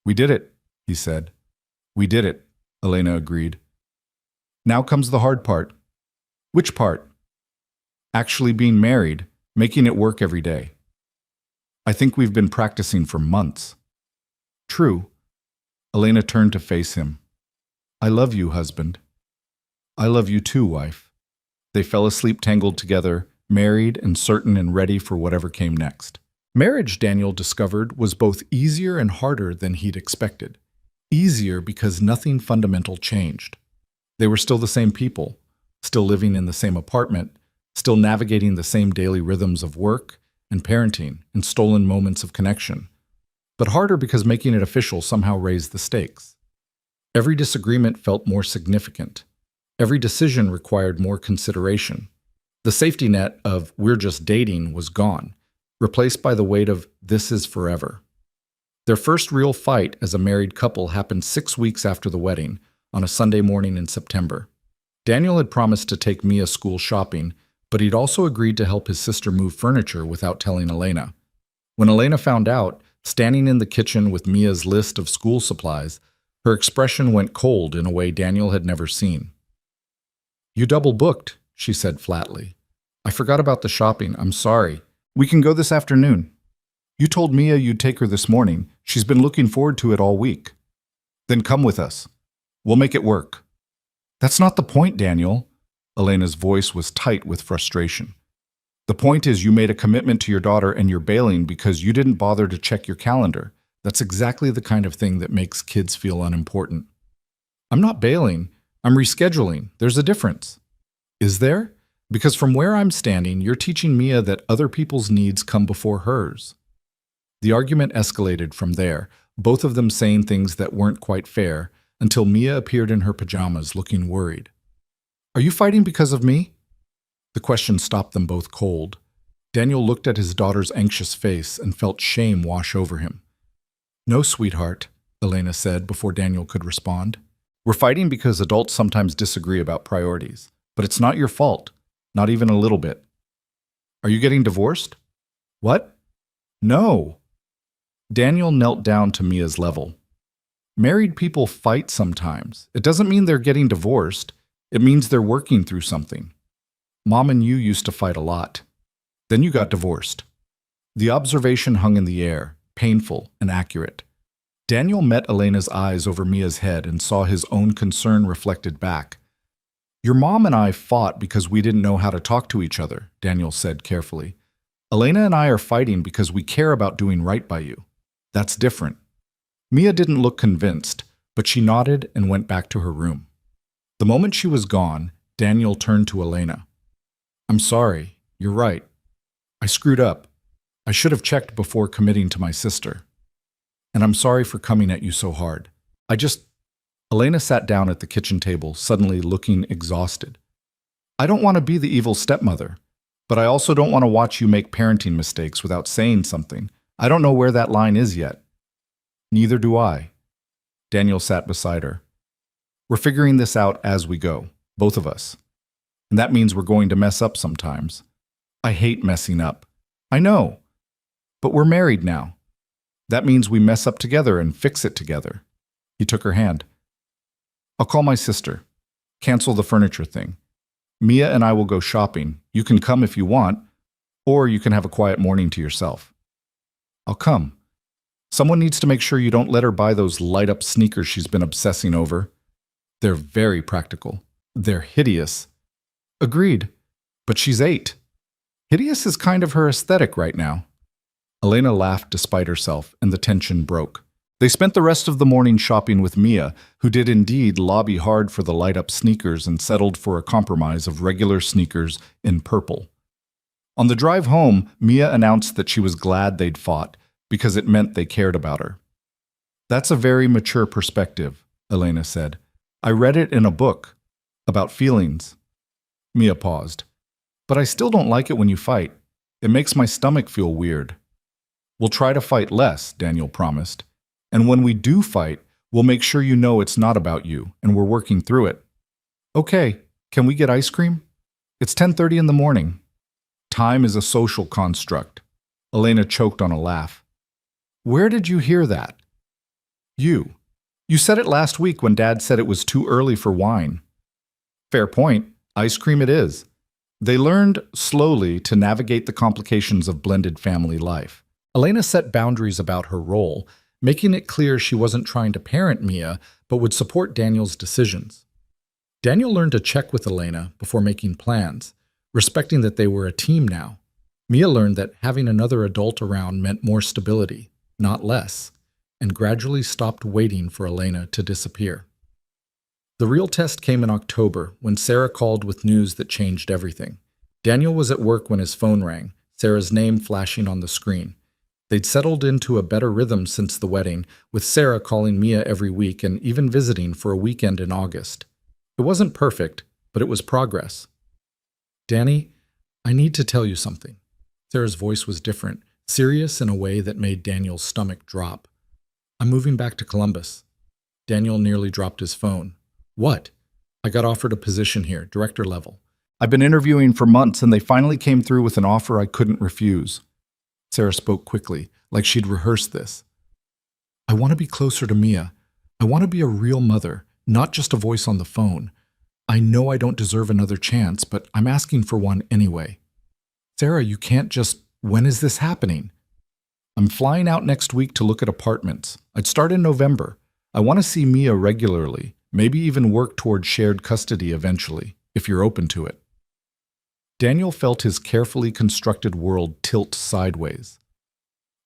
"We did it," he said. "We did it," Elena agreed. "Now comes the hard part." "Which part?" "Actually being married, making it work every day." "I think we've been practicing for months." "True." Elena turned to face him. "I love you, husband." "I love you too, wife." They fell asleep tangled together, married and certain and ready for whatever came next. Marriage, Daniel discovered, was both easier and harder than he'd expected. Easier because nothing fundamental changed. They were still the same people, still living in the same apartment, still navigating the same daily rhythms of work and parenting and stolen moments of connection. But harder because making it official somehow raised the stakes. Every disagreement felt more significant. Every decision required more consideration. The safety net of "we're just dating" was gone, replaced by the weight of "this is forever." Their first real fight as a married couple happened 6 weeks after the wedding, on a Sunday morning in September. Daniel had promised to take Mia school shopping, but he'd also agreed to help his sister move furniture without telling Elena. When Elena found out, standing in the kitchen with Mia's list of school supplies, her expression went cold in a way Daniel had never seen. "You double booked," she said flatly. "I forgot about the shopping. I'm sorry. We can go this afternoon. You told Mia you'd take her this morning. She's been looking forward to it all week." "Then come with us. We'll make it work." "That's not the point, Daniel." Elena's voice was tight with frustration. "The point is you made a commitment to your daughter and you're bailing because you didn't bother to check your calendar. That's exactly the kind of thing that makes kids feel unimportant." "I'm not bailing. I'm rescheduling. There's a difference." "Is there? Because from where I'm standing, you're teaching Mia that other people's needs come before hers." The argument escalated from there, both of them saying things that weren't quite fair, until Mia appeared in her pajamas looking worried. "Are you fighting because of me?" The question stopped them both cold. Daniel looked at his daughter's anxious face and felt shame wash over him. "No, sweetheart," Elena said before Daniel could respond. "We're fighting because adults sometimes disagree about priorities. But it's not your fault. Not even a little bit." "Are you getting divorced?" "What?" "No." Daniel knelt down to Mia's level. "Married people fight sometimes. It doesn't mean they're getting divorced. It means they're working through something. Mom and you used to fight a lot. Then you got divorced." The observation hung in the air, painful and accurate. Daniel met Elena's eyes over Mia's head and saw his own concern reflected back. "Your mom and I fought because we didn't know how to talk to each other," Daniel said carefully. "Elena and I are fighting because we care about doing right by you. That's different." Mia didn't look convinced, but she nodded and went back to her room. The moment she was gone, Daniel turned to Elena. "I'm sorry. You're right. I screwed up. I should have checked before committing to my sister. And I'm sorry for coming at you so hard. Elena sat down at the kitchen table, suddenly looking exhausted. "I don't want to be the evil stepmother, but I also don't want to watch you make parenting mistakes without saying something. I don't know where that line is yet." "Neither do I." Daniel sat beside her. "We're figuring this out as we go, both of us. And that means we're going to mess up sometimes. I hate messing up. I know. But we're married now. That means we mess up together and fix it together." He took her hand. "I'll call my sister. Cancel the furniture thing. Mia and I will go shopping. You can come if you want, or you can have a quiet morning to yourself." "I'll come. Someone needs to make sure you don't let her buy those light-up sneakers she's been obsessing over. They're very practical. They're hideous." "Agreed. But she's 8. Hideous is kind of her aesthetic right now." Elena laughed despite herself, and the tension broke. They spent the rest of the morning shopping with Mia, who did indeed lobby hard for the light-up sneakers and settled for a compromise of regular sneakers in purple. On the drive home, Mia announced that she was glad they'd fought, because it meant they cared about her. "That's a very mature perspective," Elena said. "I read it in a book about feelings." Mia paused. "But I still don't like it when you fight. It makes my stomach feel weird." "We'll try to fight less," Daniel promised. "And when we do fight, we'll make sure you know it's not about you, and we're working through it." Okay, can we get ice cream? It's 10:30 in the morning. Time is a social construct. Elena choked on a laugh. Where did you hear that? You. You said it last week when Dad said it was too early for wine. Fair point. Ice cream it is. They learned slowly to navigate the complications of blended family life. Elena set boundaries about her role, making it clear she wasn't trying to parent Mia, but would support Daniel's decisions. Daniel learned to check with Elena before making plans, respecting that they were a team now. Mia learned that having another adult around meant more stability, not less, and gradually stopped waiting for Elena to disappear. The real test came in October when Sarah called with news that changed everything. Daniel was at work when his phone rang, Sarah's name flashing on the screen. They'd settled into a better rhythm since the wedding, with Sarah calling Mia every week and even visiting for a weekend in August. It wasn't perfect, but it was progress. Danny, I need to tell you something. Sarah's voice was different, serious in a way that made Daniel's stomach drop. I'm moving back to Columbus. Daniel nearly dropped his phone. What? I got offered a position here, director level. I've been interviewing for months and they finally came through with an offer I couldn't refuse. Sarah spoke quickly, like she'd rehearsed this. I want to be closer to Mia. I want to be a real mother, not just a voice on the phone. I know I don't deserve another chance, but I'm asking for one anyway. Sarah, you can't just... When is this happening? I'm flying out next week to look at apartments. I'd start in November. I want to see Mia regularly, maybe even work toward shared custody eventually, if you're open to it. Daniel felt his carefully constructed world tilt sideways.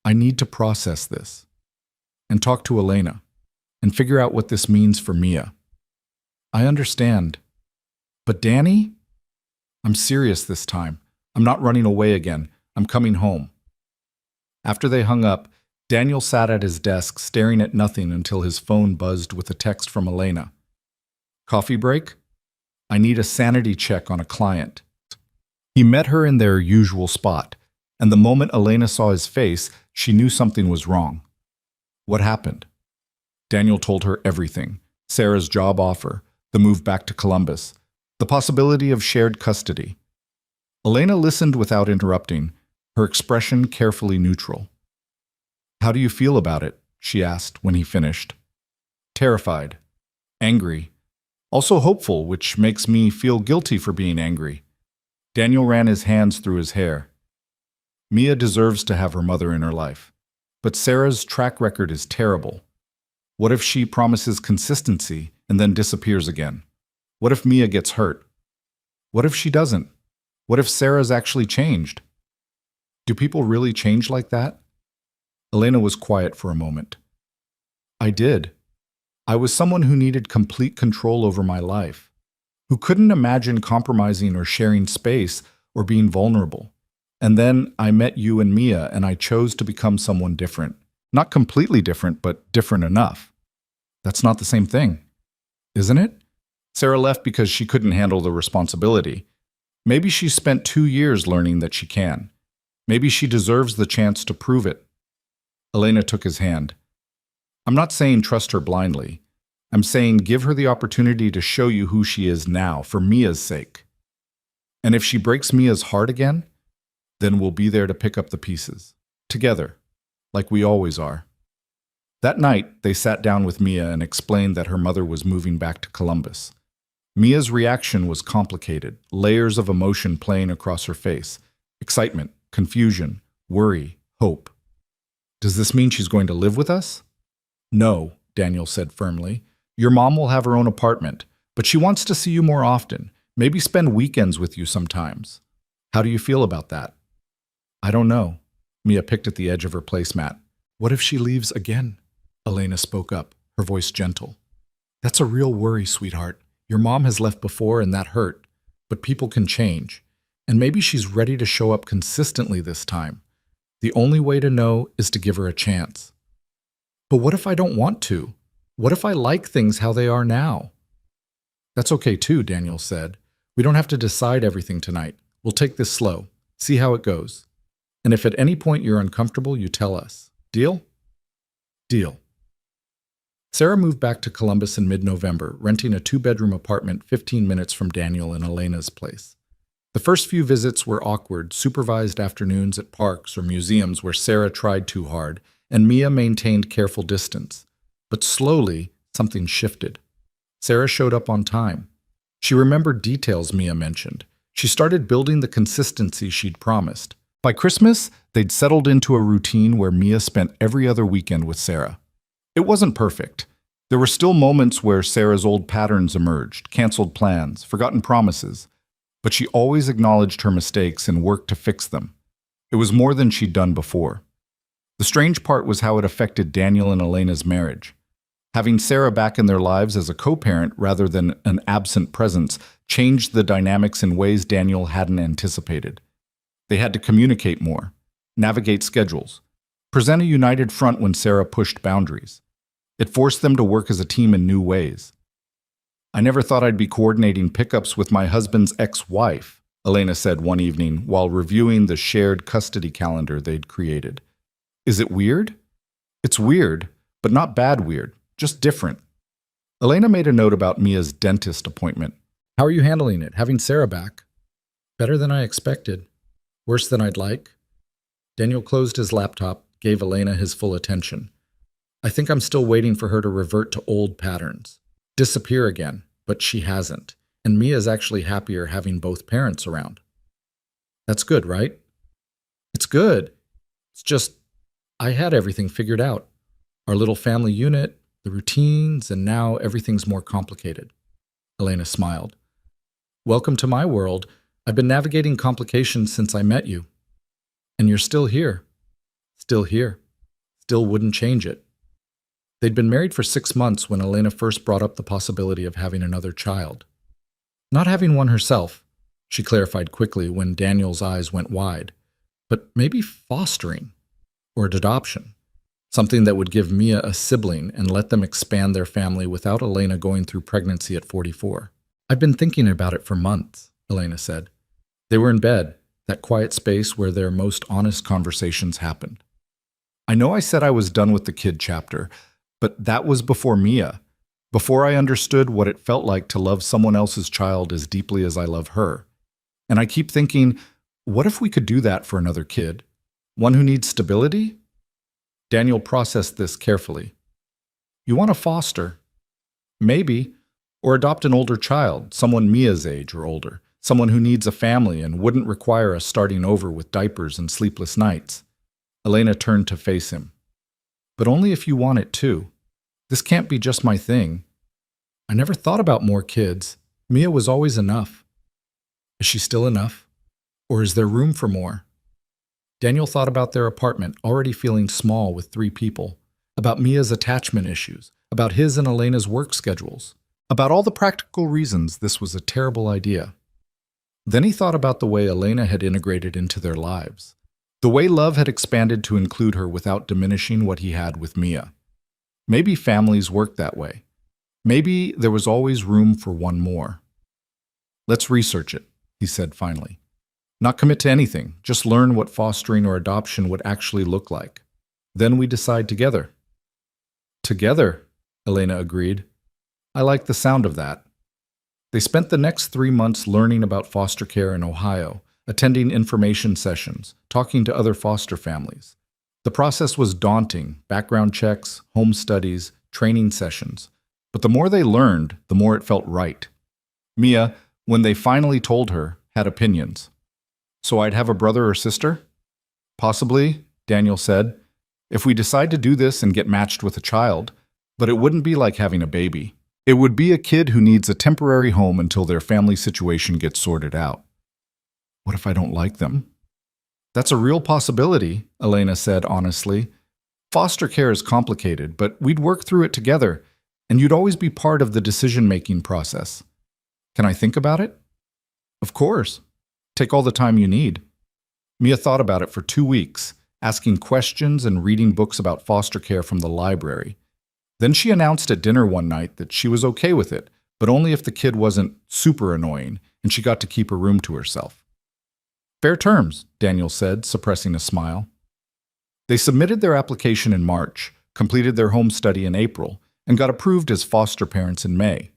I need to process this and talk to Elena and figure out what this means for Mia. I understand. But Danny? I'm serious this time. I'm not running away again. I'm coming home. After they hung up, Daniel sat at his desk staring at nothing until his phone buzzed with a text from Elena. Coffee break? I need a sanity check on a client. He met her in their usual spot, and the moment Elena saw his face, she knew something was wrong. What happened? Daniel told her everything. Sarah's job offer, the move back to Columbus, the possibility of shared custody. Elena listened without interrupting, her expression carefully neutral. How do you feel about it? She asked when he finished. Terrified, angry, also hopeful, which makes me feel guilty for being angry. Daniel ran his hands through his hair. Mia deserves to have her mother in her life, but Sarah's track record is terrible. What if she promises consistency and then disappears again? What if Mia gets hurt? What if she doesn't? What if Sarah's actually changed? Do people really change like that? Elena was quiet for a moment. I did. I was someone who needed complete control over my life, who couldn't imagine compromising or sharing space or being vulnerable. And then I met you and Mia, and I chose to become someone different. Not completely different, but different enough. That's not the same thing, isn't it? Sarah left because she couldn't handle the responsibility. Maybe she spent 2 years learning that she can. Maybe she deserves the chance to prove it. Elena took his hand. I'm not saying trust her blindly. I'm saying give her the opportunity to show you who she is now, for Mia's sake. And if she breaks Mia's heart again, then we'll be there to pick up the pieces. Together, like we always are. That night, they sat down with Mia and explained that her mother was moving back to Columbus. Mia's reaction was complicated, layers of emotion playing across her face. Excitement, confusion, worry, hope. Does this mean she's going to live with us? No, Daniel said firmly. Your mom will have her own apartment, but she wants to see you more often, maybe spend weekends with you sometimes. How do you feel about that? I don't know. Mia picked at the edge of her placemat. What if she leaves again? Elena spoke up, her voice gentle. That's a real worry, sweetheart. Your mom has left before and that hurt, but people can change. And maybe she's ready to show up consistently this time. The only way to know is to give her a chance. But what if I don't want to? What if I like things how they are now? That's okay too, Daniel said. We don't have to decide everything tonight. We'll take this slow, see how it goes. And if at any point you're uncomfortable, you tell us. Deal? Deal. Sarah moved back to Columbus in mid-November, renting a two-bedroom apartment 15 minutes from Daniel and Elena's place. The first few visits were awkward, supervised afternoons at parks or museums where Sarah tried too hard, and Mia maintained careful distance. But slowly, something shifted. Sarah showed up on time. She remembered details Mia mentioned. She started building the consistency she'd promised. By Christmas, they'd settled into a routine where Mia spent every other weekend with Sarah. It wasn't perfect. There were still moments where Sarah's old patterns emerged, canceled plans, forgotten promises. But she always acknowledged her mistakes and worked to fix them. It was more than she'd done before. The strange part was how it affected Daniel and Elena's marriage. Having Sarah back in their lives as a co-parent rather than an absent presence changed the dynamics in ways Daniel hadn't anticipated. They had to communicate more, navigate schedules, present a united front when Sarah pushed boundaries. It forced them to work as a team in new ways. "I never thought I'd be coordinating pickups with my husband's ex-wife," Elena said one evening while reviewing the shared custody calendar they'd created. "Is it weird?" "It's weird, but not bad weird, just different." Elena made a note about Mia's dentist appointment. "How are you handling it, having Sarah back?" "Better than I expected. Worse than I'd like." Daniel closed his laptop, gave Elena his full attention. "I think I'm still waiting for her to revert to old patterns. Disappear again, but she hasn't, and Mia's actually happier having both parents around." "That's good, right?" "It's good. It's just, I had everything figured out. Our little family unit, the routines, and now everything's more complicated." Elena smiled. "Welcome to my world. I've been navigating complications since I met you. And you're still here. Still here. Still wouldn't change it." They'd been married for 6 months when Elena first brought up the possibility of having another child. Not having one herself, she clarified quickly when Daniel's eyes went wide, but maybe fostering or adoption, something that would give Mia a sibling and let them expand their family without Elena going through pregnancy at 44. "I've been thinking about it for months," Elena said. They were in bed, that quiet space where their most honest conversations happened. "I know I said I was done with the kid chapter, but that was before Mia, before I understood what it felt like to love someone else's child as deeply as I love her. And I keep thinking, what if we could do that for another kid? One who needs stability?" Daniel processed this carefully. "You want to foster? Maybe. Or adopt an older child, someone Mia's age or older, someone who needs a family and wouldn't require us starting over with diapers and sleepless nights." Elena turned to face him. "But only if you want it too. This can't be just my thing. I never thought about more kids. Mia was always enough." "Is she still enough? Or is there room for more?" Daniel thought about their apartment, already feeling small with 3 people, about Mia's attachment issues, about his and Elena's work schedules, about all the practical reasons this was a terrible idea. Then he thought about the way Elena had integrated into their lives. The way love had expanded to include her without diminishing what he had with Mia. Maybe families work that way. Maybe there was always room for one more. "Let's research it," he said finally. "Not commit to anything, just learn what fostering or adoption would actually look like. Then we decide together." "Together," Elena agreed. "I like the sound of that." They spent the next 3 months learning about foster care in Ohio, attending information sessions, talking to other foster families. The process was daunting: background checks, home studies, training sessions. But the more they learned, the more it felt right. Mia, when they finally told her, had opinions. "So I'd have a brother or sister?" "Possibly," Daniel said, "if we decide to do this and get matched with a child. But it wouldn't be like having a baby. It would be a kid who needs a temporary home until their family situation gets sorted out." "What if I don't like them?" "That's a real possibility," Elena said honestly. "Foster care is complicated, but we'd work through it together, and you'd always be part of the decision-making process." "Can I think about it?" "Of course. Take all the time you need." Mia thought about it for 2 weeks, asking questions and reading books about foster care from the library. Then she announced at dinner one night that she was okay with it, but only if the kid wasn't super annoying and she got to keep her room to herself. "Fair terms," Daniel said, suppressing a smile. They submitted their application in March, completed their home study in April, and got approved as foster parents in May.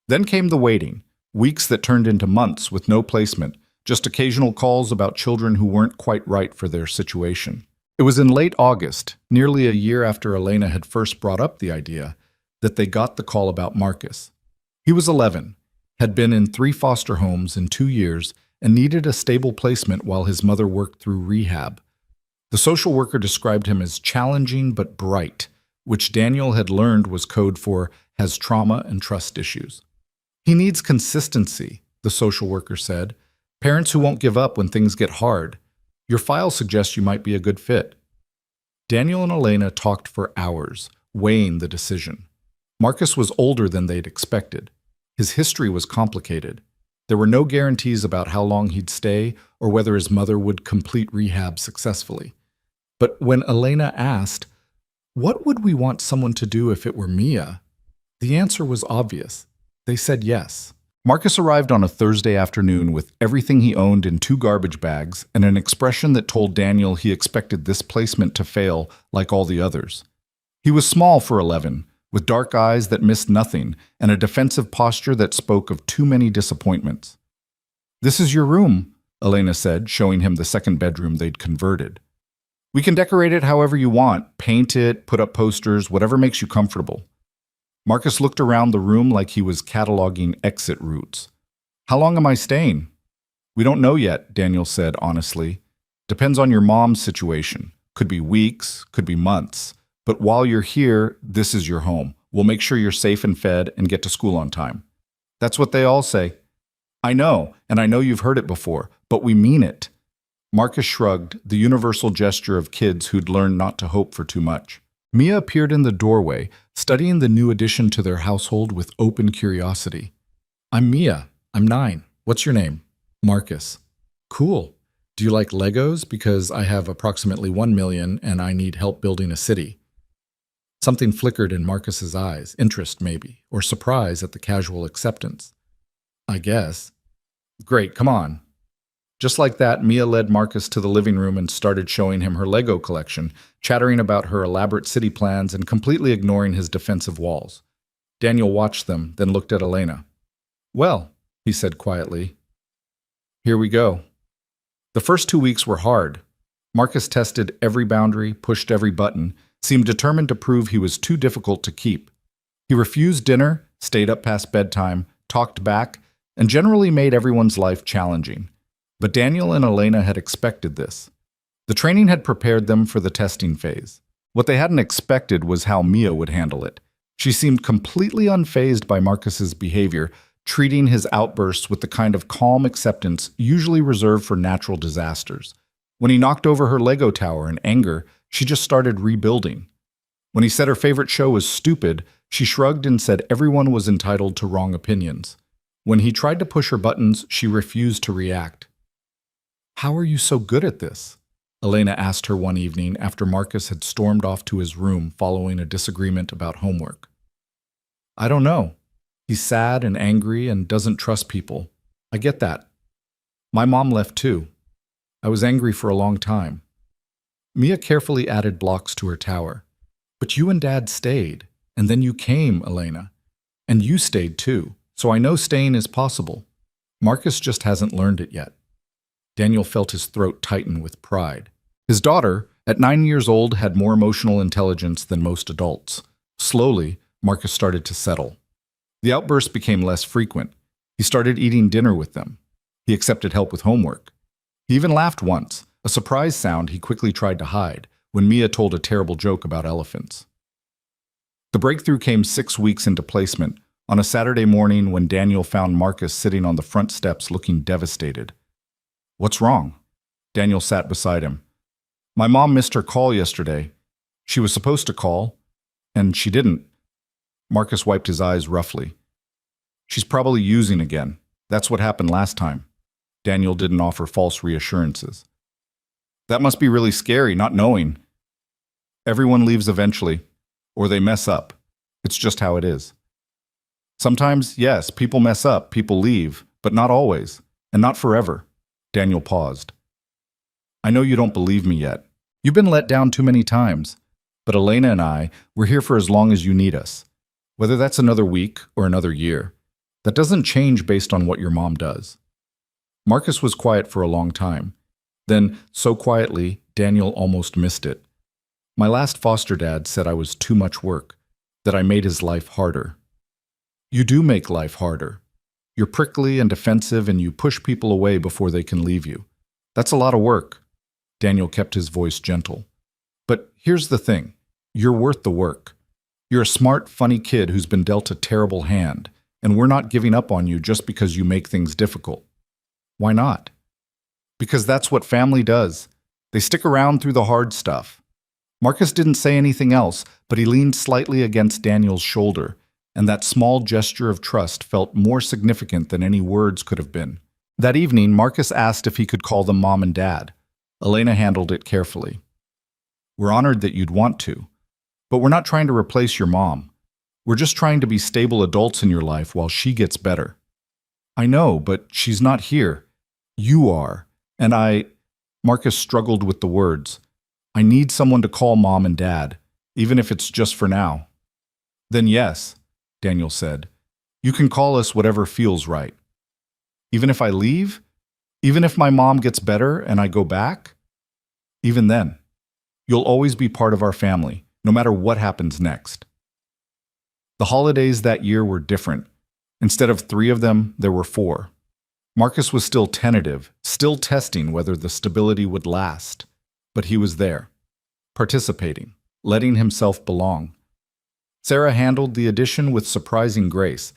Then came the waiting, weeks that turned into months with no placement, just occasional calls about children who weren't quite right for their situation. It was in late August, nearly a year after Elena had first brought up the idea, that they got the call about Marcus. He was 11, had been in 3 foster homes in 2 years, and needed a stable placement while his mother worked through rehab. The social worker described him as challenging but bright, which Daniel had learned was code for has trauma and trust issues. He needs consistency, the social worker said. Parents who won't give up when things get hard. Your file suggests you might be a good fit. Daniel and Elena talked for hours, weighing the decision. Marcus was older than they'd expected. His history was complicated. There were no guarantees about how long he'd stay or whether his mother would complete rehab successfully. But when Elena asked, "What would we want someone to do if it were Mia?" the answer was obvious. They said yes. Marcus arrived on a Thursday afternoon with everything he owned in 2 garbage bags and an expression that told Daniel he expected this placement to fail like all the others. He was small for 11, with dark eyes that missed nothing and a defensive posture that spoke of too many disappointments. "This is your room," Elena said, showing him the second bedroom they'd converted. "We can decorate it however you want, paint it, put up posters, whatever makes you comfortable." Marcus looked around the room like he was cataloging exit routes. "How long am I staying?" "We don't know yet," Daniel said honestly. "Depends on your mom's situation. Could be weeks, could be months. But while you're here, this is your home. We'll make sure you're safe and fed and get to school on time." "That's what they all say." "I know, and I know you've heard it before, but we mean it." Marcus shrugged, the universal gesture of kids who'd learned not to hope for too much. Mia appeared in the doorway, studying the new addition to their household with open curiosity. "I'm Mia. I'm 9. What's your name?" "Marcus." "Cool. Do you like Legos? Because I have approximately 1 million and I need help building a city." Something flickered in Marcus's eyes, interest maybe, or surprise at the casual acceptance. "I guess." "Great, come on." Just like that, Mia led Marcus to the living room and started showing him her Lego collection, chattering about her elaborate city plans and completely ignoring his defensive walls. Daniel watched them, then looked at Elena. "Well," he said quietly, "here we go." The first 2 weeks were hard. Marcus tested every boundary, pushed every button, seemed determined to prove he was too difficult to keep. He refused dinner, stayed up past bedtime, talked back, and generally made everyone's life challenging. But Daniel and Elena had expected this. The training had prepared them for the testing phase. What they hadn't expected was how Mia would handle it. She seemed completely unfazed by Marcus's behavior, treating his outbursts with the kind of calm acceptance usually reserved for natural disasters. When he knocked over her Lego tower in anger, she just started rebuilding. When he said her favorite show was stupid, she shrugged and said everyone was entitled to wrong opinions. When he tried to push her buttons, she refused to react. "How are you so good at this?" Elena asked her one evening after Marcus had stormed off to his room following a disagreement about homework. "I don't know. He's sad and angry and doesn't trust people. I get that. My mom left too. I was angry for a long time." Mia carefully added blocks to her tower. "But you and Dad stayed, and then you came, Elena. And you stayed too, so I know staying is possible. Marcus just hasn't learned it yet." Daniel felt his throat tighten with pride. His daughter, at 9 years old, had more emotional intelligence than most adults. Slowly, Marcus started to settle. The outbursts became less frequent. He started eating dinner with them. He accepted help with homework. He even laughed once, a surprise sound he quickly tried to hide, when Mia told a terrible joke about elephants. The breakthrough came 6 weeks into placement, on a Saturday morning when Daniel found Marcus sitting on the front steps looking devastated. "What's wrong?" Daniel sat beside him. "My mom missed her call yesterday. She was supposed to call, and she didn't." Marcus wiped his eyes roughly. "She's probably using again. That's what happened last time." Daniel didn't offer false reassurances. "That must be really scary, not knowing." "Everyone leaves eventually, or they mess up. It's just how it is." "Sometimes, yes, people mess up, people leave, but not always, and not forever." Daniel paused. "I know you don't believe me yet. You've been let down too many times. But Elena and I, we're here for as long as you need us. Whether that's another week or another year, that doesn't change based on what your mom does. Marcus was quiet for a long time. Then, so quietly, Daniel almost missed it. My last foster dad said I was too much work, that I made his life harder. You do make life harder. You're prickly and defensive and you push people away before they can leave you. That's a lot of work. Daniel kept his voice gentle. But here's the thing. You're worth the work. You're a smart, funny kid who's been dealt a terrible hand, and we're not giving up on you just because you make things difficult. Why not? Because that's what family does. They stick around through the hard stuff. Marcus didn't say anything else, but he leaned slightly against Daniel's shoulder, and that small gesture of trust felt more significant than any words could have been. That evening, Marcus asked if he could call them Mom and Dad. Elena handled it carefully. We're honored that you'd want to, but we're not trying to replace your mom. We're just trying to be stable adults in your life while she gets better. I know, but she's not here. You are. And Marcus struggled with the words. I need someone to call Mom and Dad, even if it's just for now. Then yes, Daniel said. You can call us whatever feels right. Even if I leave? Even if my mom gets better and I go back? Even then. You'll always be part of our family, no matter what happens next. The holidays that year were different. Instead of 3 of them, there were 4. Marcus was still tentative, still testing whether the stability would last. But he was there, participating, letting himself belong. Sarah handled the addition with surprising grace,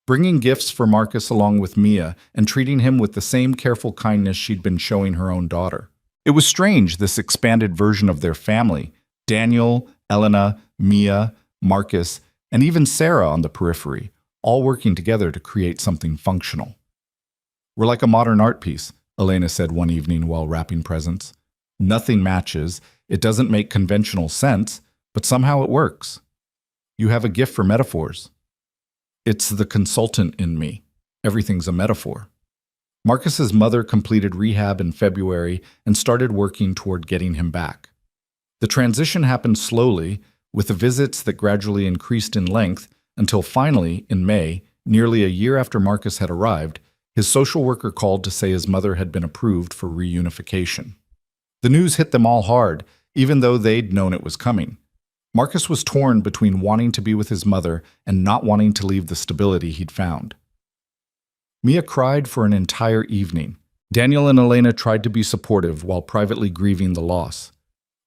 bringing gifts for Marcus along with Mia and treating him with the same careful kindness she'd been showing her own daughter. It was strange, this expanded version of their family, Daniel, Elena, Mia, Marcus, and even Sarah on the periphery, all working together to create something functional. We're like a modern art piece, Elena said one evening while wrapping presents. Nothing matches, it doesn't make conventional sense, but somehow it works. You have a gift for metaphors. It's the consultant in me. Everything's a metaphor. Marcus's mother completed rehab in February and started working toward getting him back. The transition happened slowly, with the visits that gradually increased in length until finally, in May, nearly a year after Marcus had arrived, his social worker called to say his mother had been approved for reunification. The news hit them all hard, even though they'd known it was coming. Marcus was torn between wanting to be with his mother and not wanting to leave the stability he'd found. Mia cried for an entire evening. Daniel and Elena tried to be supportive while privately grieving the loss.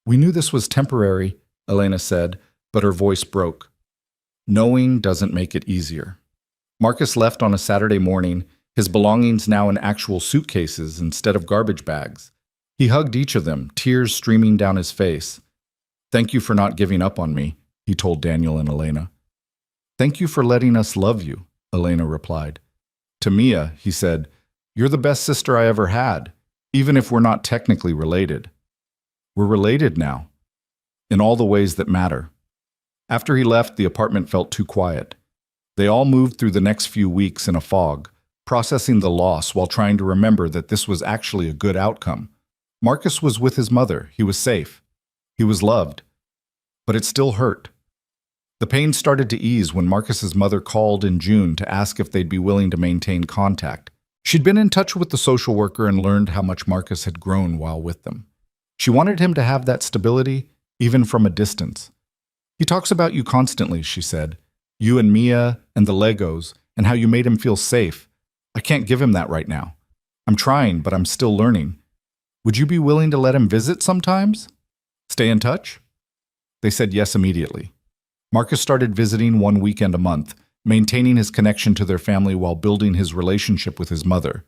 We knew this was temporary, Elena said, but her voice broke. Knowing doesn't make it easier. Marcus left on a Saturday morning, his belongings now in actual suitcases instead of garbage bags. He hugged each of them, tears streaming down his face. Thank you for not giving up on me, he told Daniel and Elena. Thank you for letting us love you, Elena replied. To Mia, he said, you're the best sister I ever had, even if we're not technically related. We're related now, in all the ways that matter. After he left, the apartment felt too quiet. They all moved through the next few weeks in a fog, processing the loss while trying to remember that this was actually a good outcome. Marcus was with his mother, he was safe. He was loved. But it still hurt. The pain started to ease when Marcus's mother called in June to ask if they'd be willing to maintain contact. She'd been in touch with the social worker and learned how much Marcus had grown while with them. She wanted him to have that stability, even from a distance. He talks about you constantly, she said. You and Mia and the Legos, and how you made him feel safe. I can't give him that right now. I'm trying, but I'm still learning. Would you be willing to let him visit sometimes? Stay in touch? They said yes immediately. Marcus started visiting 1 weekend a month, maintaining his connection to their family while building his relationship with his mother.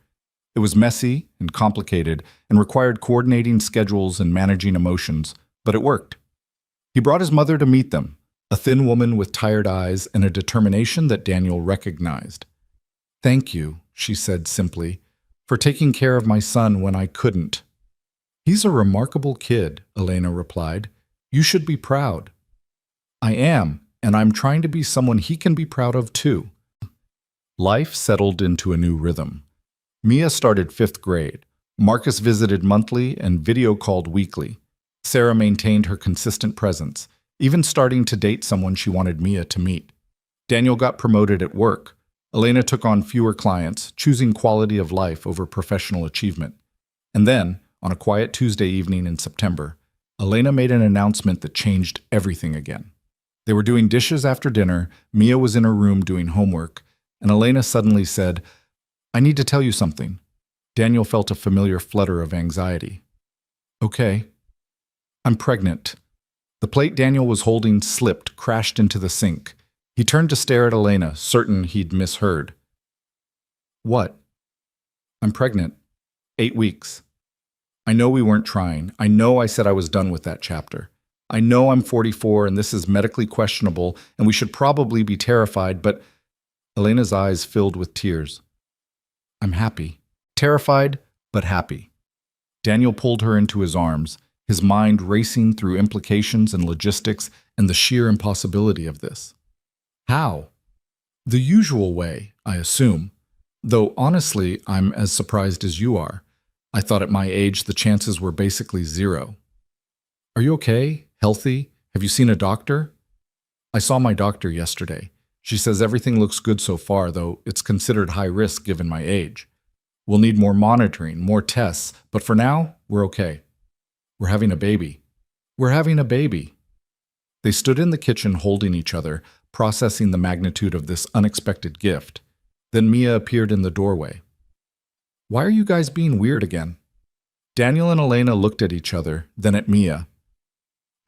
It was messy and complicated and required coordinating schedules and managing emotions, but it worked. He brought his mother to meet them, a thin woman with tired eyes and a determination that Daniel recognized. Thank you, she said simply, for taking care of my son when I couldn't. He's a remarkable kid, Elena replied. You should be proud. I am, and I'm trying to be someone he can be proud of too. Life settled into a new rhythm. Mia started 5th grade. Marcus visited monthly and video called weekly. Sarah maintained her consistent presence, even starting to date someone she wanted Mia to meet. Daniel got promoted at work. Elena took on fewer clients, choosing quality of life over professional achievement. And then, on a quiet Tuesday evening in September, Elena made an announcement that changed everything again. They were doing dishes after dinner, Mia was in her room doing homework, and Elena suddenly said, "I need to tell you something." Daniel felt a familiar flutter of anxiety. "Okay." "I'm pregnant." The plate Daniel was holding slipped, crashed into the sink. He turned to stare at Elena, certain he'd misheard. "What?" "I'm pregnant. 8 weeks. I know we weren't trying. I know I said I was done with that chapter. I know I'm 44 and this is medically questionable and we should probably be terrified, but..." Elena's eyes filled with tears. "I'm happy. Terrified, but happy." Daniel pulled her into his arms, his mind racing through implications and logistics and the sheer impossibility of this. "How?" "The usual way, I assume. Though honestly, I'm as surprised as you are. I thought at my age the chances were basically zero." "Are you okay? Healthy? Have you seen a doctor?" "I saw my doctor yesterday. She says everything looks good so far, though it's considered high risk given my age. We'll need more monitoring, more tests, but for now, we're okay. We're having a baby. We're having a baby." They stood in the kitchen holding each other, processing the magnitude of this unexpected gift. Then Mia appeared in the doorway. "Why are you guys being weird again?" Daniel and Elena looked at each other, then at Mia.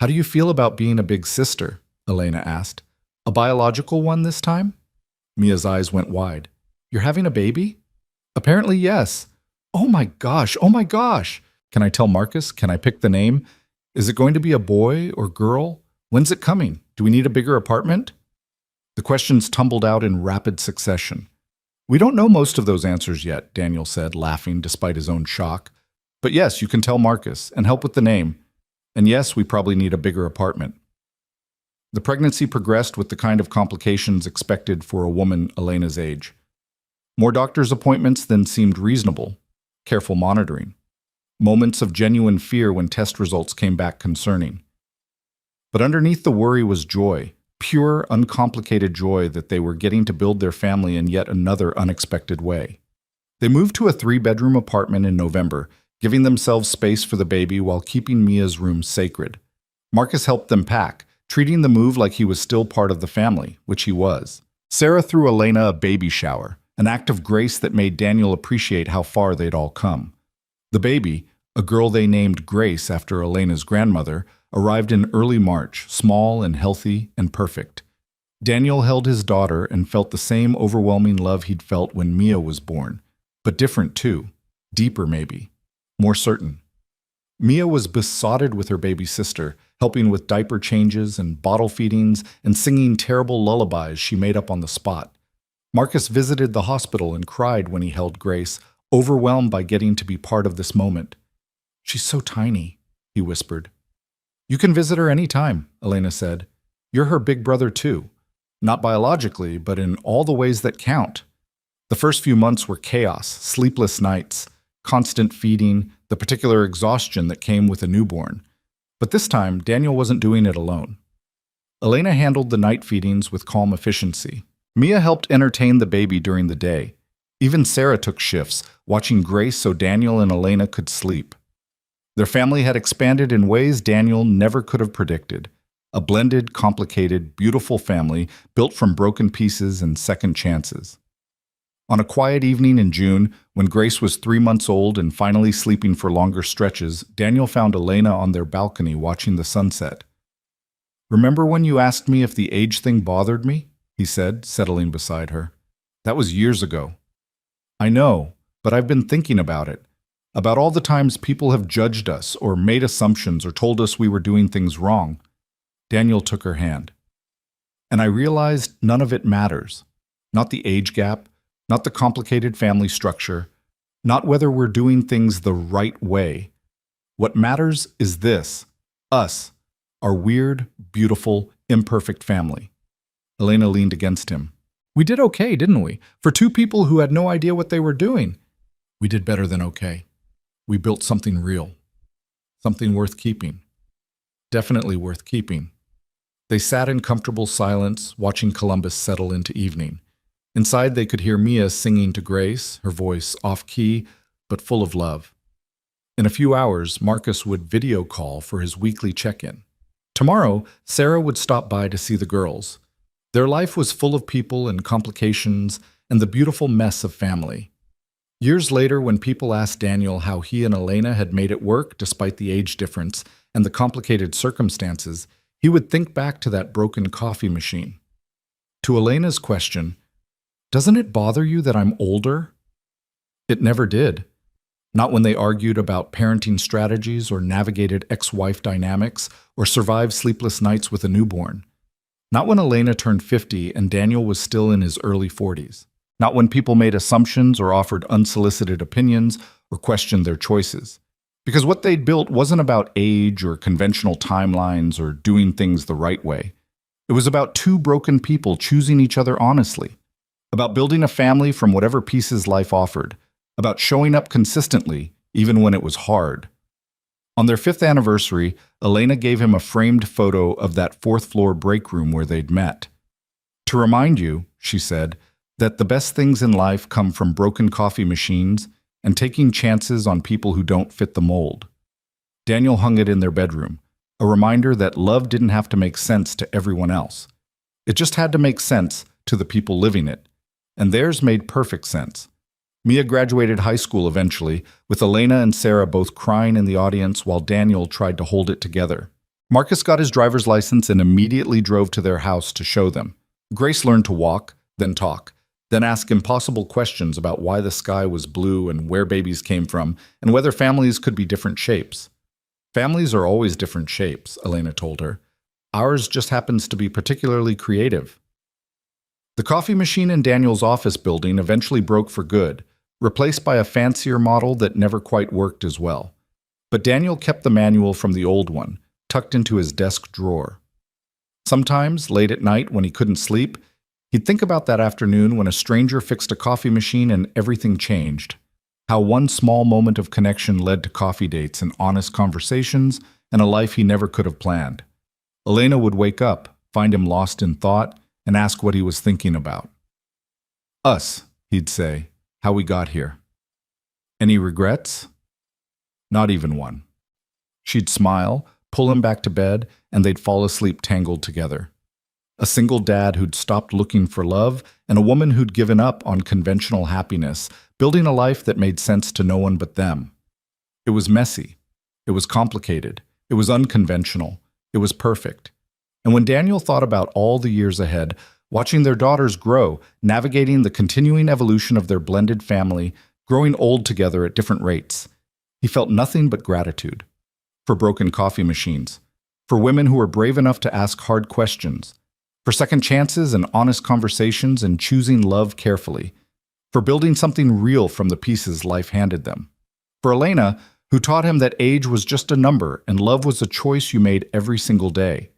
"How do you feel about being a big sister?" Elena asked. "A biological one this time?" Mia's eyes went wide. "You're having a baby?" "Apparently, yes." "Oh my gosh, oh my gosh! Can I tell Marcus? Can I pick the name? Is it going to be a boy or girl? When's it coming? Do we need a bigger apartment?" The questions tumbled out in rapid succession. "We don't know most of those answers yet," Daniel said, laughing despite his own shock. "But yes, you can tell Marcus and help with the name. And yes, we probably need a bigger apartment." The pregnancy progressed with the kind of complications expected for a woman Elena's age. More doctor's appointments than seemed reasonable, careful monitoring, moments of genuine fear when test results came back concerning. But underneath the worry was joy, pure, uncomplicated joy that they were getting to build their family in yet another unexpected way. They moved to a 3-bedroom apartment in November, giving themselves space for the baby while keeping Mia's room sacred. Marcus helped them pack, treating the move like he was still part of the family, which he was. Sarah threw Elena a baby shower, an act of grace that made Daniel appreciate how far they'd all come. The baby, a girl they named Grace after Elena's grandmother, arrived in early March, small and healthy and perfect. Daniel held his daughter and felt the same overwhelming love he'd felt when Mia was born, but different too, deeper maybe, more certain. Mia was besotted with her baby sister, helping with diaper changes and bottle feedings and singing terrible lullabies she made up on the spot. Marcus visited the hospital and cried when he held Grace, overwhelmed by getting to be part of this moment. "She's so tiny," he whispered. "You can visit her any time," Elena said. "You're her big brother too. Not biologically, but in all the ways that count." The first few months were chaos, sleepless nights, constant feeding, the particular exhaustion that came with a newborn. But this time, Daniel wasn't doing it alone. Elena handled the night feedings with calm efficiency. Mia helped entertain the baby during the day. Even Sarah took shifts, watching Grace so Daniel and Elena could sleep. Their family had expanded in ways Daniel never could have predicted. A blended, complicated, beautiful family built from broken pieces and second chances. On a quiet evening in June, when Grace was 3 months old and finally sleeping for longer stretches, Daniel found Elena on their balcony watching the sunset. "Remember when you asked me if the age thing bothered me?" he said, settling beside her. "That was years ago." "I know, but I've been thinking about it. About all the times people have judged us or made assumptions or told us we were doing things wrong." Daniel took her hand. "And I realized none of it matters. Not the age gap, not the complicated family structure, not whether we're doing things the right way. What matters is this, us, our weird, beautiful, imperfect family." Elena leaned against him. "We did okay, didn't we? For 2 people who had no idea what they were doing." "We did better than okay. We built something real. Something worth keeping. Definitely worth keeping." They sat in comfortable silence, watching Columbus settle into evening. Inside, they could hear Mia singing to Grace, her voice off-key, but full of love. In a few hours, Marcus would video call for his weekly check-in. Tomorrow, Sarah would stop by to see the girls. Their life was full of people and complications and the beautiful mess of family. Years later, when people asked Daniel how he and Elena had made it work despite the age difference and the complicated circumstances, he would think back to that broken coffee machine. To Elena's question, "Doesn't it bother you that I'm older?" It never did. Not when they argued about parenting strategies or navigated ex-wife dynamics or survived sleepless nights with a newborn. Not when Elena turned 50 and Daniel was still in his early 40s. Not when people made assumptions or offered unsolicited opinions or questioned their choices. Because what they'd built wasn't about age or conventional timelines or doing things the right way. It was about two broken people choosing each other honestly. About building a family from whatever pieces life offered. About showing up consistently, even when it was hard. On their 5th anniversary, Elena gave him a framed photo of that 4th-floor break room where they'd met. "To remind you," she said, "that the best things in life come from broken coffee machines and taking chances on people who don't fit the mold." Daniel hung it in their bedroom, a reminder that love didn't have to make sense to everyone else. It just had to make sense to the people living it, and theirs made perfect sense. Mia graduated high school eventually, with Elena and Sarah both crying in the audience while Daniel tried to hold it together. Marcus got his driver's license and immediately drove to their house to show them. Grace learned to walk, then talk, then ask impossible questions about why the sky was blue and where babies came from, and whether families could be different shapes. "Families are always different shapes," Elena told her. "Ours just happens to be particularly creative." The coffee machine in Daniel's office building eventually broke for good, replaced by a fancier model that never quite worked as well. But Daniel kept the manual from the old one, tucked into his desk drawer. Sometimes, late at night when he couldn't sleep, he'd think about that afternoon when a stranger fixed a coffee machine and everything changed. How one small moment of connection led to coffee dates and honest conversations and a life he never could have planned. Elena would wake up, find him lost in thought, and ask what he was thinking about. "Us," he'd say, "how we got here." "Any regrets?" "Not even one." She'd smile, pull him back to bed, and they'd fall asleep tangled together. A single dad who'd stopped looking for love, and a woman who'd given up on conventional happiness, building a life that made sense to no one but them. It was messy. It was complicated. It was unconventional. It was perfect. And when Daniel thought about all the years ahead, watching their daughters grow, navigating the continuing evolution of their blended family, growing old together at different rates, he felt nothing but gratitude. For broken coffee machines, for women who were brave enough to ask hard questions, for second chances and honest conversations and choosing love carefully, for building something real from the pieces life handed them. For Elena, who taught him that age was just a number and love was a choice you made every single day.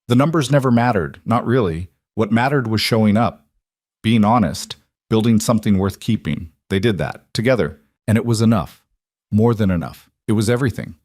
The numbers never mattered, not really. What mattered was showing up, being honest, building something worth keeping. They did that, together, and it was enough. More than enough. It was everything.